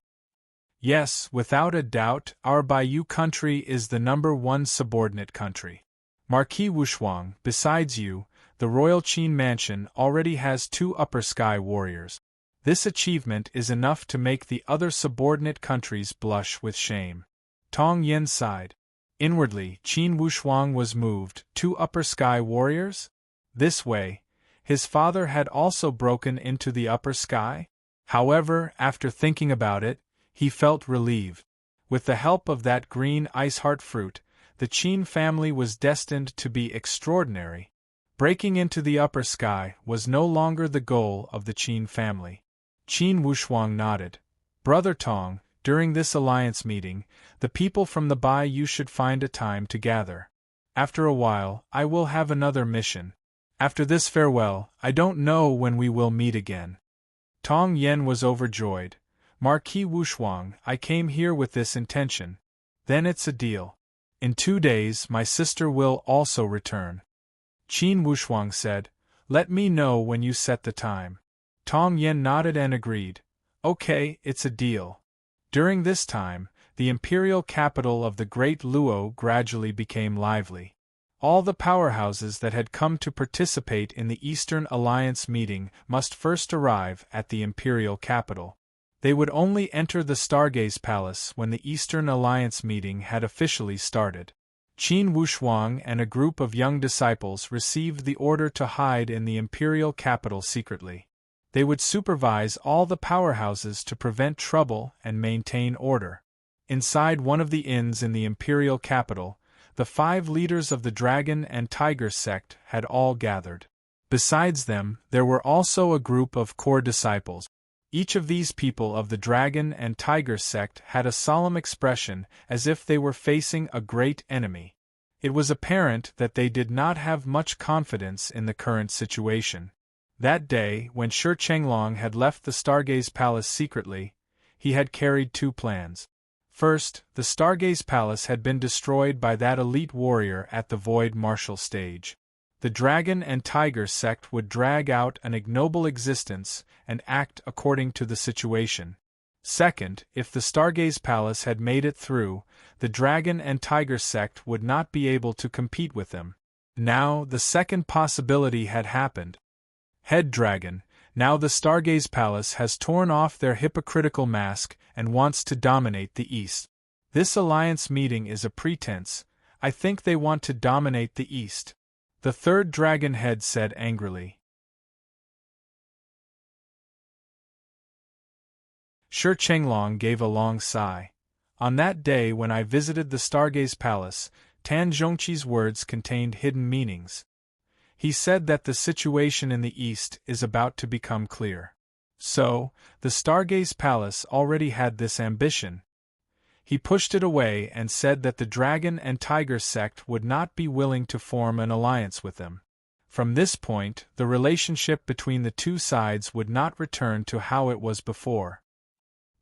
Yes, without a doubt, our Bayou country is the #1 subordinate country. Marquis Wushuang, besides you, the royal Qin mansion already has 2 upper sky warriors. This achievement is enough to make the other subordinate countries blush with shame. Tong Yen sighed. Inwardly, Qin Wushuang was moved. 2 upper sky warriors? This way, his father had also broken into the upper sky? However, after thinking about it, he felt relieved. With the help of that green ice-heart fruit, the Qin family was destined to be extraordinary. Breaking into the upper sky was no longer the goal of the Qin family. Qin Wushuang nodded. Brother Tong, during this alliance meeting, the people from the Bayou should find a time to gather. After a while, I will have another mission. After this farewell, I don't know when we will meet again. Tong Yen was overjoyed. Marquis Wushuang, I came here with this intention. Then it's a deal. In 2 days my sister will also return. Qin Wushuang said, Let me know when you set the time. Tong Yen nodded and agreed. Okay, it's a deal. During this time, the imperial capital of the Great Luo gradually became lively. All the powerhouses that had come to participate in the Eastern Alliance meeting must first arrive at the imperial capital. They would only enter the Stargaze Palace when the Eastern Alliance meeting had officially started. Qin Wushuang and a group of young disciples received the order to hide in the imperial capital secretly. They would supervise all the powerhouses to prevent trouble and maintain order. Inside one of the inns in the imperial capital, the 5 leaders of the Dragon and Tiger sect had all gathered. Besides them, there were also a group of core disciples. Each of these people of the Dragon and Tiger sect had a solemn expression as if they were facing a great enemy. It was apparent that they did not have much confidence in the current situation. That day, when Shi Chenglong had left the Stargaze Palace secretly, he had carried 2 plans. First, the Stargaze Palace had been destroyed by that elite warrior at the Void Martial stage. The Dragon and Tiger sect would drag out an ignoble existence and act according to the situation. Second, if the Stargaze Palace had made it through, the Dragon and Tiger sect would not be able to compete with them. Now, the second possibility had happened. Head Dragon, now the Stargaze Palace has torn off their hypocritical mask and wants to dominate the East. This alliance meeting is a pretense. I think they want to dominate the East. The third dragon head said angrily. Shi Chenglong gave a long sigh. On that day when I visited the Stargaze Palace, Tan Zhongqi's words contained hidden meanings. He said that the situation in the East is about to become clear. So, the Stargaze Palace already had this ambition. He pushed it away and said that the Dragon and Tiger sect would not be willing to form an alliance with them. From this point, the relationship between the 2 sides would not return to how it was before.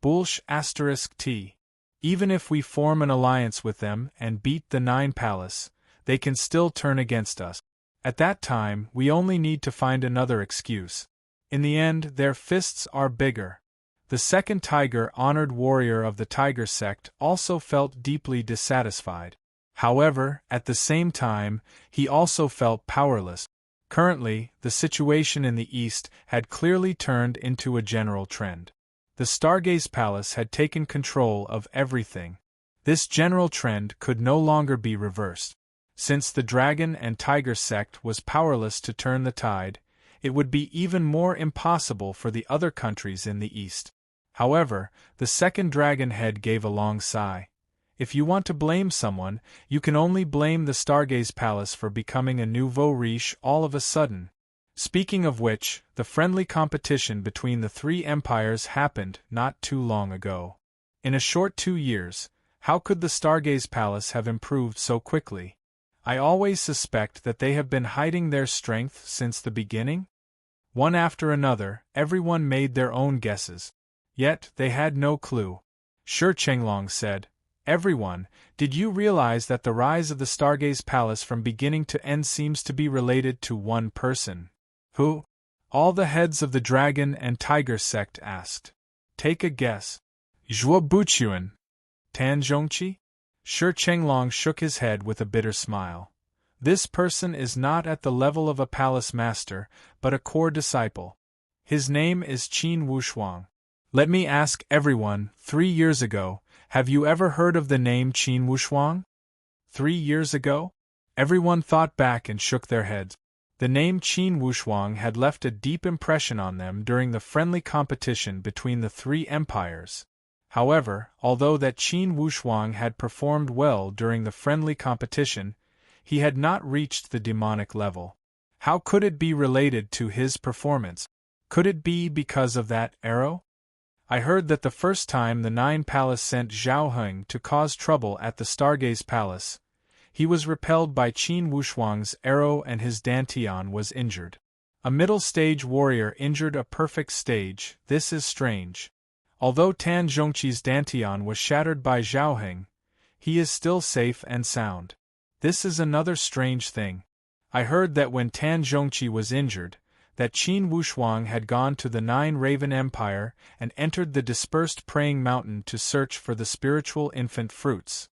**T. Even if we form an alliance with them and beat the 9 Palace, they can still turn against us. At that time, we only need to find another excuse. In the end, their fists are bigger. The second tiger honored warrior of the Tiger sect also felt deeply dissatisfied. However, at the same time, he also felt powerless. Currently, the situation in the East had clearly turned into a general trend. The Stargaze Palace had taken control of everything. This general trend could no longer be reversed. Since the Dragon and Tiger sect was powerless to turn the tide, it would be even more impossible for the other countries in the east. However, the second dragon head gave a long sigh. If you want to blame someone, you can only blame the Stargaze Palace for becoming a nouveau riche all of a sudden. Speaking of which, the friendly competition between the three empires happened not too long ago. In a short 2 years, how could the Stargaze Palace have improved so quickly? I always suspect that they have been hiding their strength since the beginning. One after another, everyone made their own guesses. Yet, they had no clue. Shi Chenglong said, "Everyone, did you realize that the rise of the Stargaze Palace from beginning to end seems to be related to one person?" "Who?" all the heads of the Dragon and Tiger sect asked. "Take a guess." "Zhuo Buchuan." "Tan Zhongqi?" Shi Chenglong shook his head with a bitter smile. "This person is not at the level of a palace master, but a core disciple. His name is Qin Wushuang. Let me ask everyone, 3 years ago, have you ever heard of the name Qin Wushuang? 3 years ago? Everyone thought back and shook their heads. The name Qin Wushuang had left a deep impression on them during the friendly competition between the three empires. However, although that Qin Wushuang had performed well during the friendly competition, he had not reached the demonic level. How could it be related to his performance? Could it be because of that arrow? I heard that the first time the Nine Palace sent Zhao Heng to cause trouble at the Stargaze Palace, he was repelled by Qin Wushuang's arrow and his dantian was injured. A middle-stage warrior injured a perfect stage, this is strange. Although Tan Zhongqi's dantian was shattered by Zhao Heng, he is still safe and sound. This is another strange thing. I heard that when Tan Zhongqi was injured, that Qin Wushuang had gone to the Nine Raven Empire and entered the dispersed Praying Mountain to search for the spiritual infant fruits.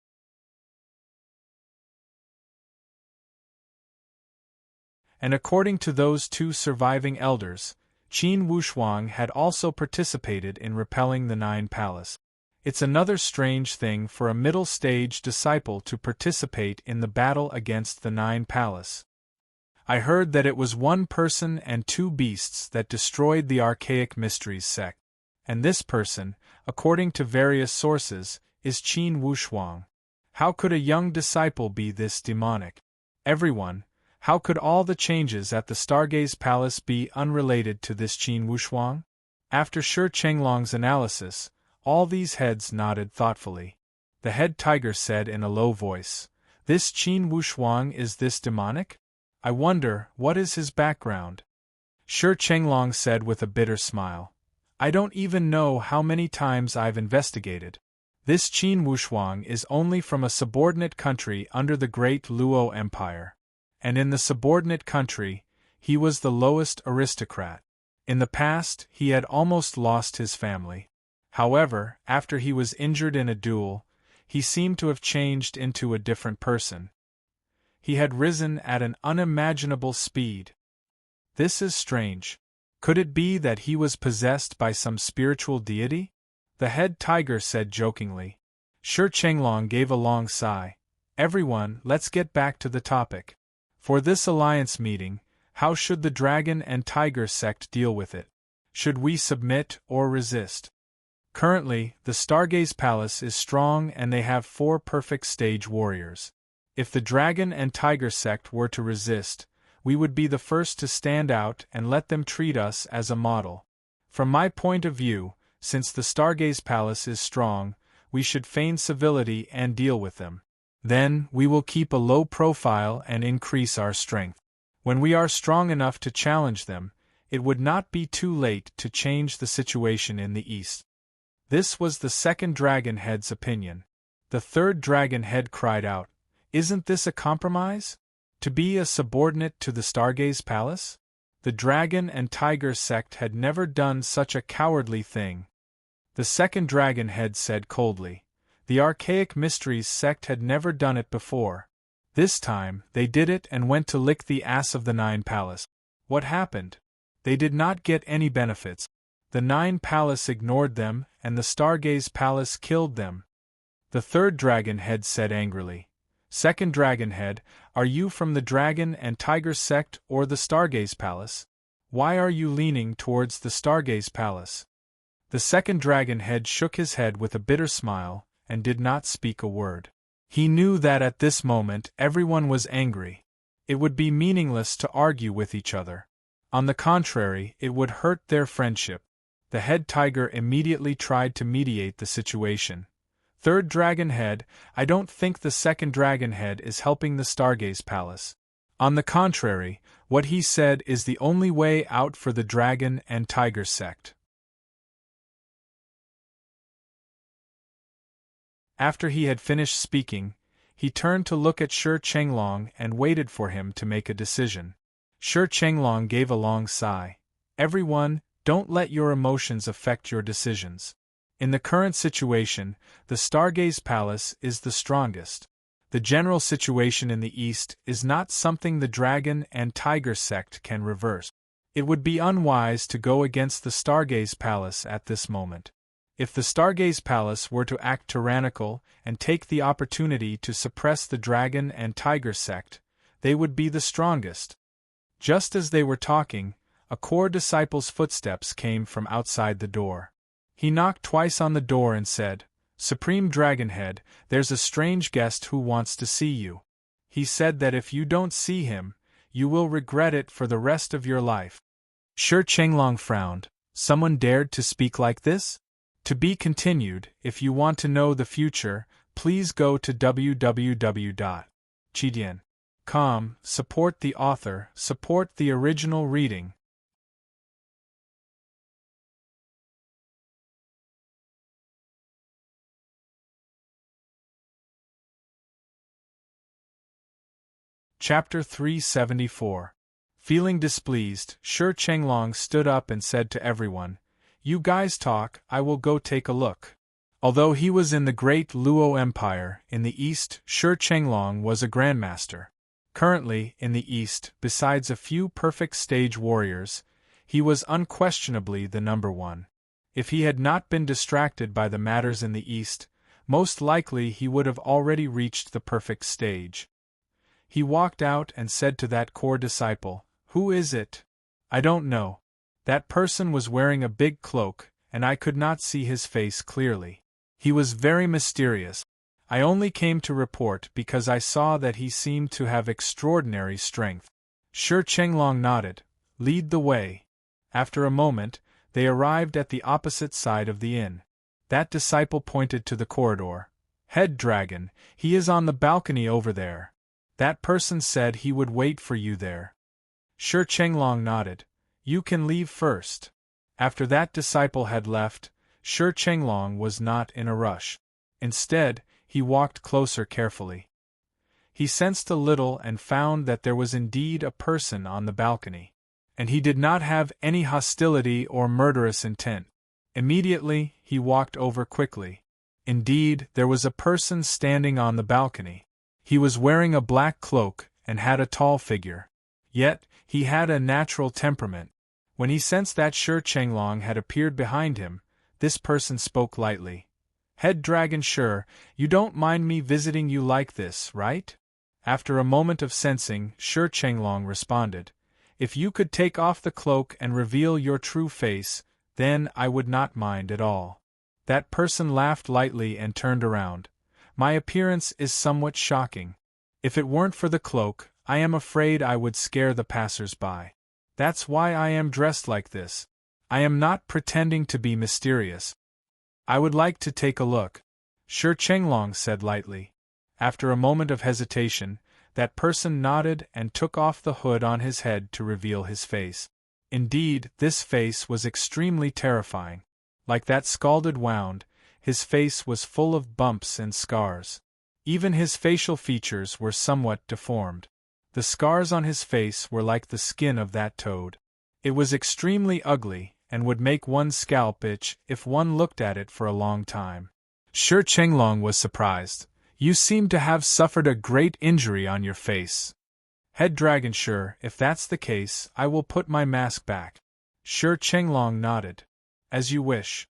And according to those 2 surviving elders, Qin Wushuang had also participated in repelling the Nine Palace. It's another strange thing for a middle-stage disciple to participate in the battle against the Nine Palace. I heard that it was 1 person and 2 beasts that destroyed the Archaic Mysteries sect. And this person, according to various sources, is Qin Wushuang. How could a young disciple be this demonic? Everyone, how could all the changes at the Stargaze Palace be unrelated to this Qin Wushuang? After Shi Chenglong's analysis, all these heads nodded thoughtfully. The head tiger said in a low voice, "This Qin Wushuang is this demonic? I wonder, what is his background?" Shi Chenglong said with a bitter smile, "I don't even know how many times I've investigated. This Qin Wushuang is only from a subordinate country under the great Luo Empire. And in the subordinate country, he was the lowest aristocrat. In the past, he had almost lost his family. However, after he was injured in a duel, he seemed to have changed into a different person. He had risen at an unimaginable speed. This is strange. Could it be that he was possessed by some spiritual deity?" the head tiger said jokingly. Shi Chenglong gave a long sigh. "Everyone, let's get back to the topic. For this alliance meeting, how should the Dragon and Tiger sect deal with it? Should we submit or resist? Currently, the Stargaze Palace is strong and they have 4 perfect stage warriors. If the Dragon and Tiger sect were to resist, we would be the first to stand out and let them treat us as a model. From my point of view, since the Stargaze Palace is strong, we should feign civility and deal with them. Then, we will keep a low profile and increase our strength. When we are strong enough to challenge them, it would not be too late to change the situation in the east." This was the second dragon head's opinion. The third dragon head cried out, "Isn't this a compromise? To be a subordinate to the Stargaze Palace?" The Dragon and Tiger sect had never done such a cowardly thing. The second dragon head said coldly, "The Archaic Mysteries sect had never done it before. This time, they did it and went to lick the ass of the Nine Palace. What happened? They did not get any benefits. The 9 Palace ignored them, and the Stargaze Palace killed them. The 3rd Dragon Head said angrily. Second Dragon Head, are you from the Dragon and Tiger sect or the Stargaze Palace? Why are you leaning towards the Stargaze Palace? The 2nd Dragon Head shook his head with a bitter smile, and did not speak a word. He knew that at this moment everyone was angry. It would be meaningless to argue with each other. On the contrary, it would hurt their friendship. The Head Tiger immediately tried to mediate the situation. 3rd Dragon Head, I don't think the 2nd Dragon Head is helping the Stargaze Palace. On the contrary, what he said is the only way out for the Dragon and Tiger sect. After he had finished speaking, he turned to look at Shi Chenglong and waited for him to make a decision. Shi Chenglong gave a long sigh. Everyone, don't let your emotions affect your decisions. In the current situation, the Stargaze Palace is the strongest. The general situation in the East is not something the Dragon and Tiger sect can reverse. It would be unwise to go against the Stargaze Palace at this moment. If the Stargaze Palace were to act tyrannical and take the opportunity to suppress the Dragon and Tiger sect, they would be the strongest. Just as they were talking, a core disciple's footsteps came from outside the door. He knocked twice on the door and said, Supreme Dragon Head, there's a strange guest who wants to see you. He said that if you don't see him, you will regret it for the rest of your life. Shi Chenglong frowned. Someone dared to speak like this? To be continued. If you want to know the future, please go to www.chidian.com, support the author, support the original reading. Chapter 374. Feeling displeased, Shi Chenglong stood up and said to everyone, You guys talk, I will go take a look. Although he was in the great Luo Empire, in the East, Shi Chenglong was a grandmaster. Currently, in the East, besides a few perfect stage warriors, he was unquestionably the number one. If he had not been distracted by the matters in the East, most likely he would have already reached the perfect stage. He walked out and said to that core disciple, Who is it? I don't know. That person was wearing a big cloak, and I could not see his face clearly. He was very mysterious. I only came to report because I saw that he seemed to have extraordinary strength. Shi Chenglong nodded. Lead the way. After a moment, they arrived at the opposite side of the inn. That disciple pointed to the corridor. Head Dragon, he is on the balcony over there. That person said he would wait for you there. Shi Chenglong nodded. You can leave first. After that disciple had left, Shi Chenglong was not in a rush. Instead, he walked closer carefully. He sensed a little and found that there was indeed a person on the balcony. And he did not have any hostility or murderous intent. Immediately, he walked over quickly. Indeed, there was a person standing on the balcony. He was wearing a black cloak and had a tall figure. Yet, he had a natural temperament. When he sensed that Shi Chenglong had appeared behind him, this person spoke lightly. Head Dragon Shi, you don't mind me visiting you like this, right? After a moment of sensing, Shi Chenglong responded. If you could take off the cloak and reveal your true face, then I would not mind at all. That person laughed lightly and turned around. My appearance is somewhat shocking. If it weren't for the cloak, I am afraid I would scare the passers-by. That's why I am dressed like this. I am not pretending to be mysterious. I would like to take a look. Shi Chenglong said lightly. After a moment of hesitation, that person nodded and took off the hood on his head to reveal his face. Indeed, this face was extremely terrifying. Like that scalded wound, his face was full of bumps and scars. Even his facial features were somewhat deformed. The scars on his face were like the skin of that toad. It was extremely ugly, and would make one's scalp itch if one looked at it for a long time. Shi Chenglong was surprised. You seem to have suffered a great injury on your face. Head Dragon Shi, if that's the case, I will put my mask back. Shi Chenglong nodded. As you wish.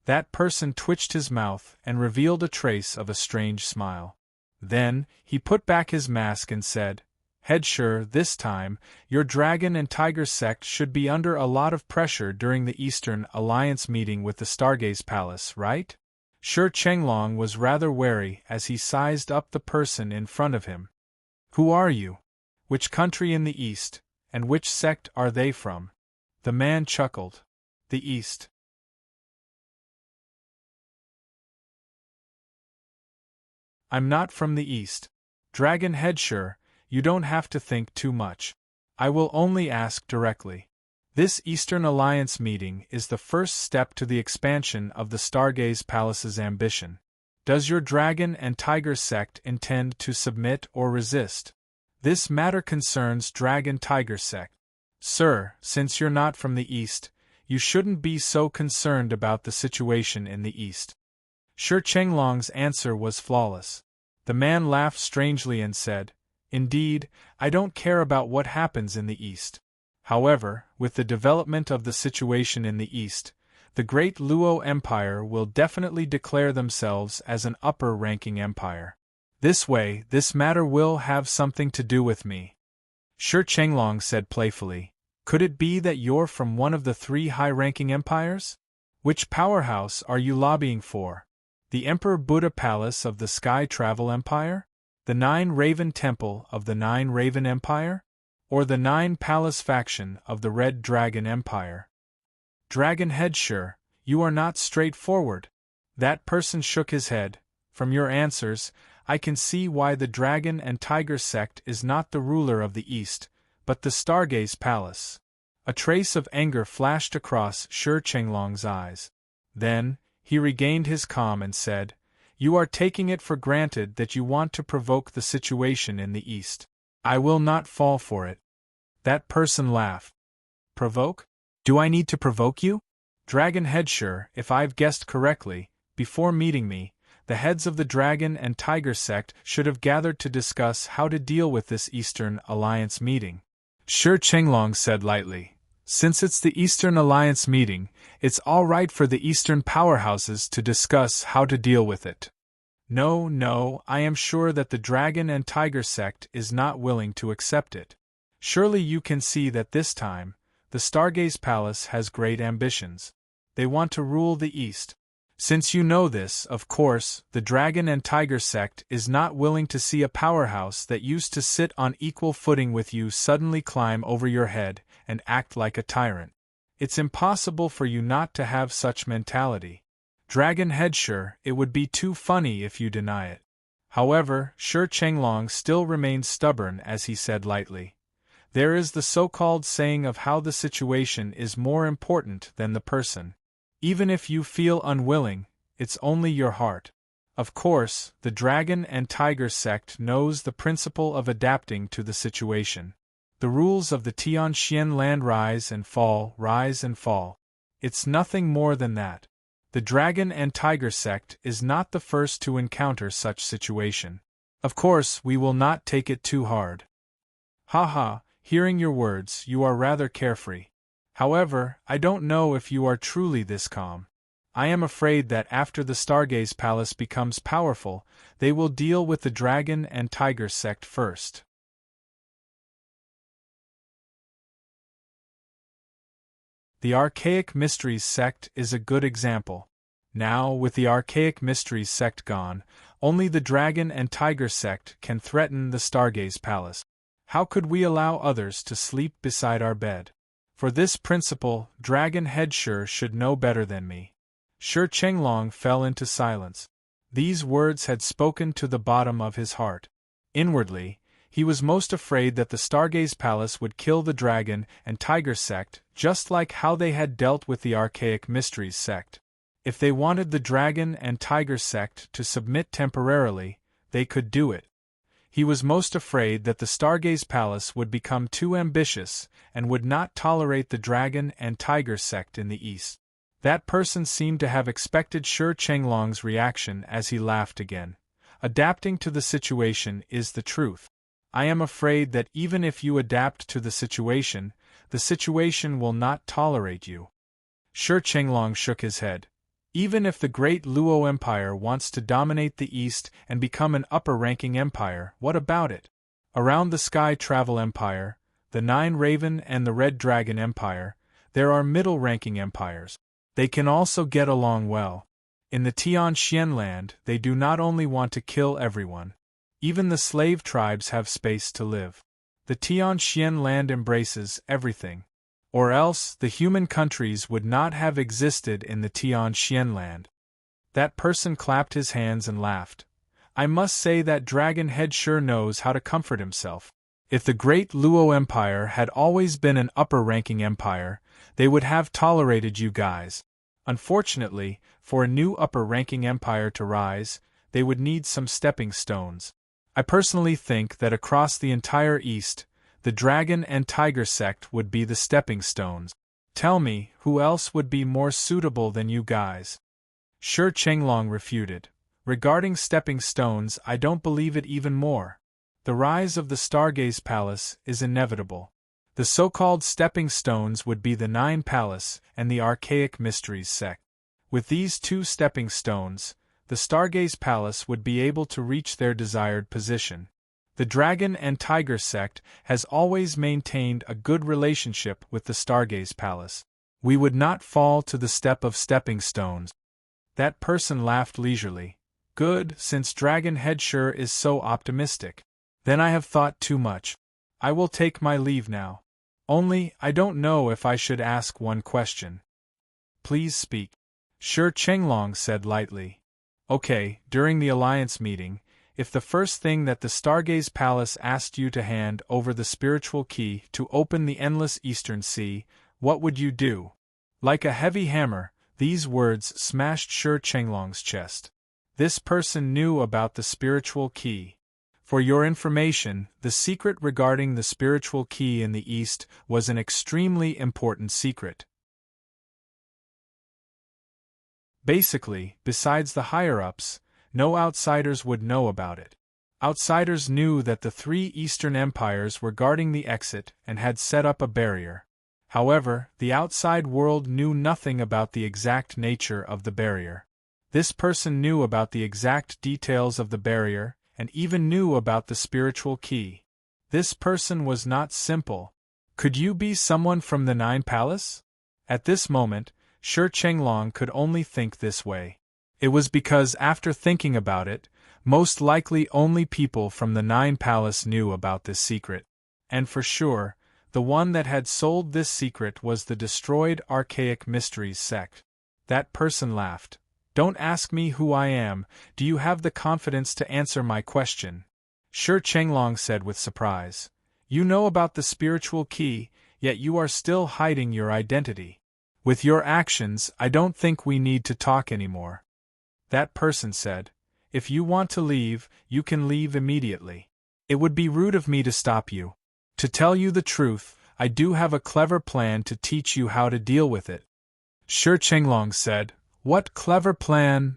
That person twitched his mouth and revealed a trace of a strange smile. Then, he put back his mask and said, Headshur, this time, your dragon and tiger sect should be under a lot of pressure during the Eastern Alliance meeting with the Stargaze Palace, right? Shi Chenglong was rather wary as he sized up the person in front of him. Who are you? Which country in the East, and which sect are they from? The man chuckled. The East. I'm not from the East. Dragon Headshur, you don't have to think too much. I will only ask directly. This Eastern Alliance meeting is the first step to the expansion of the Stargaze Palace's ambition. Does your dragon and tiger sect intend to submit or resist? This matter concerns dragon-tiger sect. Sir, since you're not from the East, you shouldn't be so concerned about the situation in the East. Shi Chenglong's answer was flawless. The man laughed strangely and said, Indeed, I don't care about what happens in the East. However, with the development of the situation in the East, the Great Luo Empire will definitely declare themselves as an upper-ranking empire. This way, this matter will have something to do with me. Shi Chenglong said playfully, Could it be that you're from one of the 3 high-ranking empires? Which powerhouse are you lobbying for? The Emperor Buddha Palace of the Sky Travel Empire? The 9 Raven Temple of the 9 Raven Empire? Or the 9 Palace faction of the Red Dragon Empire? Dragon Headshur, you are not straightforward. That person shook his head. From your answers, I can see why the Dragon and Tiger sect is not the ruler of the East, but the Stargaze Palace. A trace of anger flashed across Shi Chenglong's eyes. Then, he regained his calm and said, You are taking it for granted that you want to provoke the situation in the East. I will not fall for it. That person laughed. Provoke? Do I need to provoke you? Dragon Headshur, if I've guessed correctly, before meeting me, the heads of the Dragon and Tiger sect should have gathered to discuss how to deal with this Eastern Alliance meeting. Shi Chenglong said lightly, Since it's the Eastern Alliance meeting, it's all right for the Eastern powerhouses to discuss how to deal with it. No, I am sure that the Dragon and Tiger sect is not willing to accept it. Surely you can see that this time, the Stargaze Palace has great ambitions. They want to rule the East. Since you know this, of course, the Dragon and Tiger sect is not willing to see a powerhouse that used to sit on equal footing with you suddenly climb over your head and act like a tyrant. It's impossible for you not to have such mentality. Dragon Headshur, it would be too funny if you deny it. However, Shi Chenglong still remained stubborn as he said lightly, There is the so-called saying of how the situation is more important than the person. Even if you feel unwilling, it's only your heart. Of course, the Dragon and Tiger sect knows the principle of adapting to the situation. The rules of the Tianxian land rise and fall, rise and fall. It's nothing more than that. The Dragon and Tiger sect is not the first to encounter such situation. Of course, we will not take it too hard. Haha, hearing your words, you are rather carefree. However, I don't know if you are truly this calm. I am afraid that after the Stargaze Palace becomes powerful, they will deal with the Dragon and Tiger sect first. The Archaic Mysteries sect is a good example. Now, with the Archaic Mysteries sect gone, only the Dragon and Tiger sect can threaten the Stargaze Palace. How could we allow others to sleep beside our bed? For this principle, Dragon Headshur should know better than me. Shi Chenglong fell into silence. These words had spoken to the bottom of his heart. Inwardly, he was most afraid that the Stargaze Palace would kill the Dragon and Tiger sect, just like how they had dealt with the Archaic Mysteries sect. If they wanted the Dragon and Tiger sect to submit temporarily, they could do it. He was most afraid that the Stargaze Palace would become too ambitious and would not tolerate the Dragon and Tiger sect in the East. That person seemed to have expected Shi Chenglong's reaction as he laughed again. Adapting to the situation is the truth. I am afraid that even if you adapt to the situation will not tolerate you. Shi Chenglong shook his head. Even if the great Luo Empire wants to dominate the East and become an upper-ranking empire, what about it? Around the Sky Travel Empire, the Nine Raven and the Red Dragon Empire, there are middle-ranking empires. They can also get along well. In the Tian Xian land, they do not only want to kill everyone. Even the slave tribes have space to live. The Tian Xian land embraces everything. Or else, the human countries would not have existed in the Tian Xian land. That person clapped his hands and laughed. I must say that Dragon Head sure knows how to comfort himself. If the great Luo Empire had always been an upper-ranking empire, they would have tolerated you guys. Unfortunately, for a new upper-ranking empire to rise, they would need some stepping stones. I personally think that across the entire East, the Dragon and Tiger sect would be the stepping stones. Tell me, who else would be more suitable than you guys? Shi Chenglong refuted. Regarding stepping stones, I don't believe it even more. The rise of the Stargaze Palace is inevitable. The so-called stepping stones would be the Nine Palace and the Archaic Mysteries sect. With these two stepping stones, the Stargaze Palace would be able to reach their desired position. The Dragon and Tiger sect has always maintained a good relationship with the Stargaze Palace. We would not fall to the step of stepping stones. That person laughed leisurely. Good, since Dragon Head sure is so optimistic. Then I have thought too much. I will take my leave now. Only, I don't know if I should ask one question. Please speak. Shi Chenglong said lightly. Okay, during the Alliance meeting, if the first thing that the Stargaze Palace asked you to hand over the spiritual key to open the endless Eastern Sea, what would you do? Like a heavy hammer, these words smashed Shi Chenglong's chest. This person knew about the spiritual key. For your information, the secret regarding the spiritual key in the East was an extremely important secret. Basically, besides the higher-ups, no outsiders would know about it. Outsiders knew that the three Eastern empires were guarding the exit and had set up a barrier. However, the outside world knew nothing about the exact nature of the barrier. This person knew about the exact details of the barrier, and even knew about the spiritual key. This person was not simple. Could you be someone from the Nine Palace? At this moment, Shi Chenglong could only think this way. It was because after thinking about it, most likely only people from the Nine Palace knew about this secret. And for sure, the one that had sold this secret was the destroyed Archaic Mysteries sect. That person laughed. Don't ask me who I am, do you have the confidence to answer my question? Shi Chenglong said with surprise. You know about the spiritual key, yet you are still hiding your identity. With your actions, I don't think we need to talk anymore. That person said, if you want to leave, you can leave immediately. It would be rude of me to stop you. To tell you the truth, I do have a clever plan to teach you how to deal with it. Shi Chenglong said, what clever plan?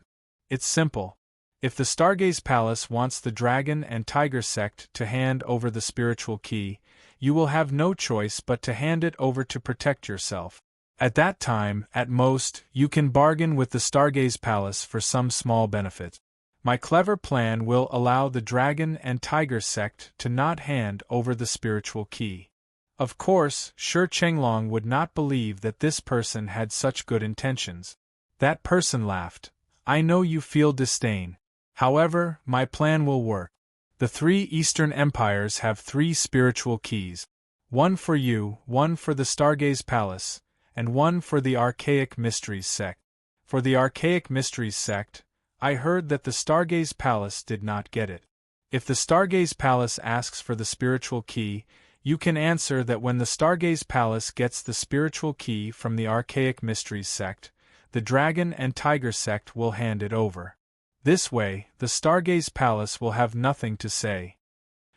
It's simple. If the Stargaze Palace wants the Dragon and Tiger sect to hand over the spiritual key, you will have no choice but to hand it over to protect yourself. At that time, at most, you can bargain with the Stargaze Palace for some small benefit. My clever plan will allow the Dragon and Tiger sect to not hand over the spiritual key. Of course, Shi Chenglong would not believe that this person had such good intentions. That person laughed. I know you feel disdain. However, my plan will work. The three Eastern empires have three spiritual keys. One for you, one for the Stargaze Palace, and one for the Archaic Mysteries sect. For the Archaic Mysteries sect, I heard that the Stargaze Palace did not get it. If the Stargaze Palace asks for the spiritual key, you can answer that when the Stargaze Palace gets the spiritual key from the Archaic Mysteries sect, the Dragon and Tiger sect will hand it over. This way, the Stargaze Palace will have nothing to say.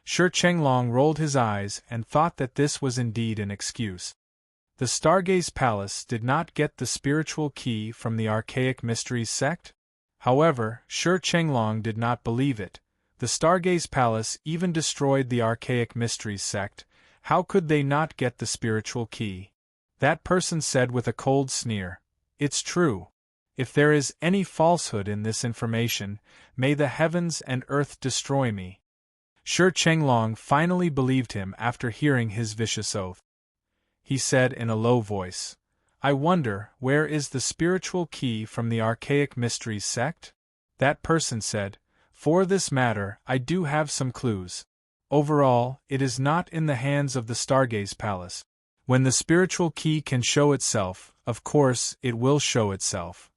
Shi Chenglong rolled his eyes and thought that this was indeed an excuse. The Stargaze Palace did not get the spiritual key from the Archaic Mysteries sect? However, Shi Chenglong did not believe it. The Stargaze Palace even destroyed the Archaic Mysteries sect. How could they not get the spiritual key? That person said with a cold sneer, It's true. If there is any falsehood in this information, may the heavens and earth destroy me. Shi Chenglong finally believed him after hearing his vicious oath. He said in a low voice, I wonder, where is the spiritual key from the archaic mysteries sect? That person said, for this matter, I do have some clues. Overall, it is not in the hands of the Stargaze Palace. When the spiritual key can show itself, of course, it will show itself.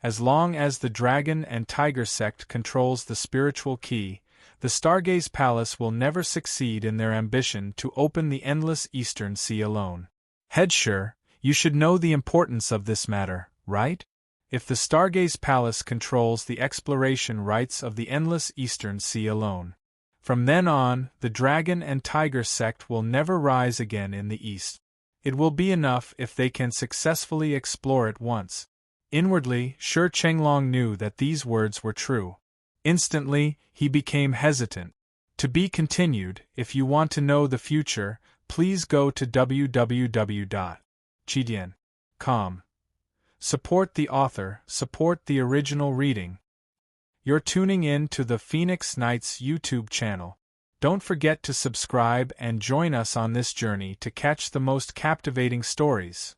As long as the Dragon and Tiger sect controls the spiritual key, the Stargaze Palace will never succeed in their ambition to open the endless Eastern Sea alone. Head Shi, you should know the importance of this matter, right? If the Stargaze Palace controls the exploration rights of the endless Eastern Sea alone, from then on, the Dragon and Tiger sect will never rise again in the East. It will be enough if they can successfully explore it once. Inwardly, Shi Chenglong knew that these words were true. Instantly, he became hesitant. To be continued. If you want to know the future, please go to www.chidian.com. Support the author, support the original reading. You're tuning in to the Phoenix Knights YouTube channel. Don't forget to subscribe and join us on this journey to catch the most captivating stories.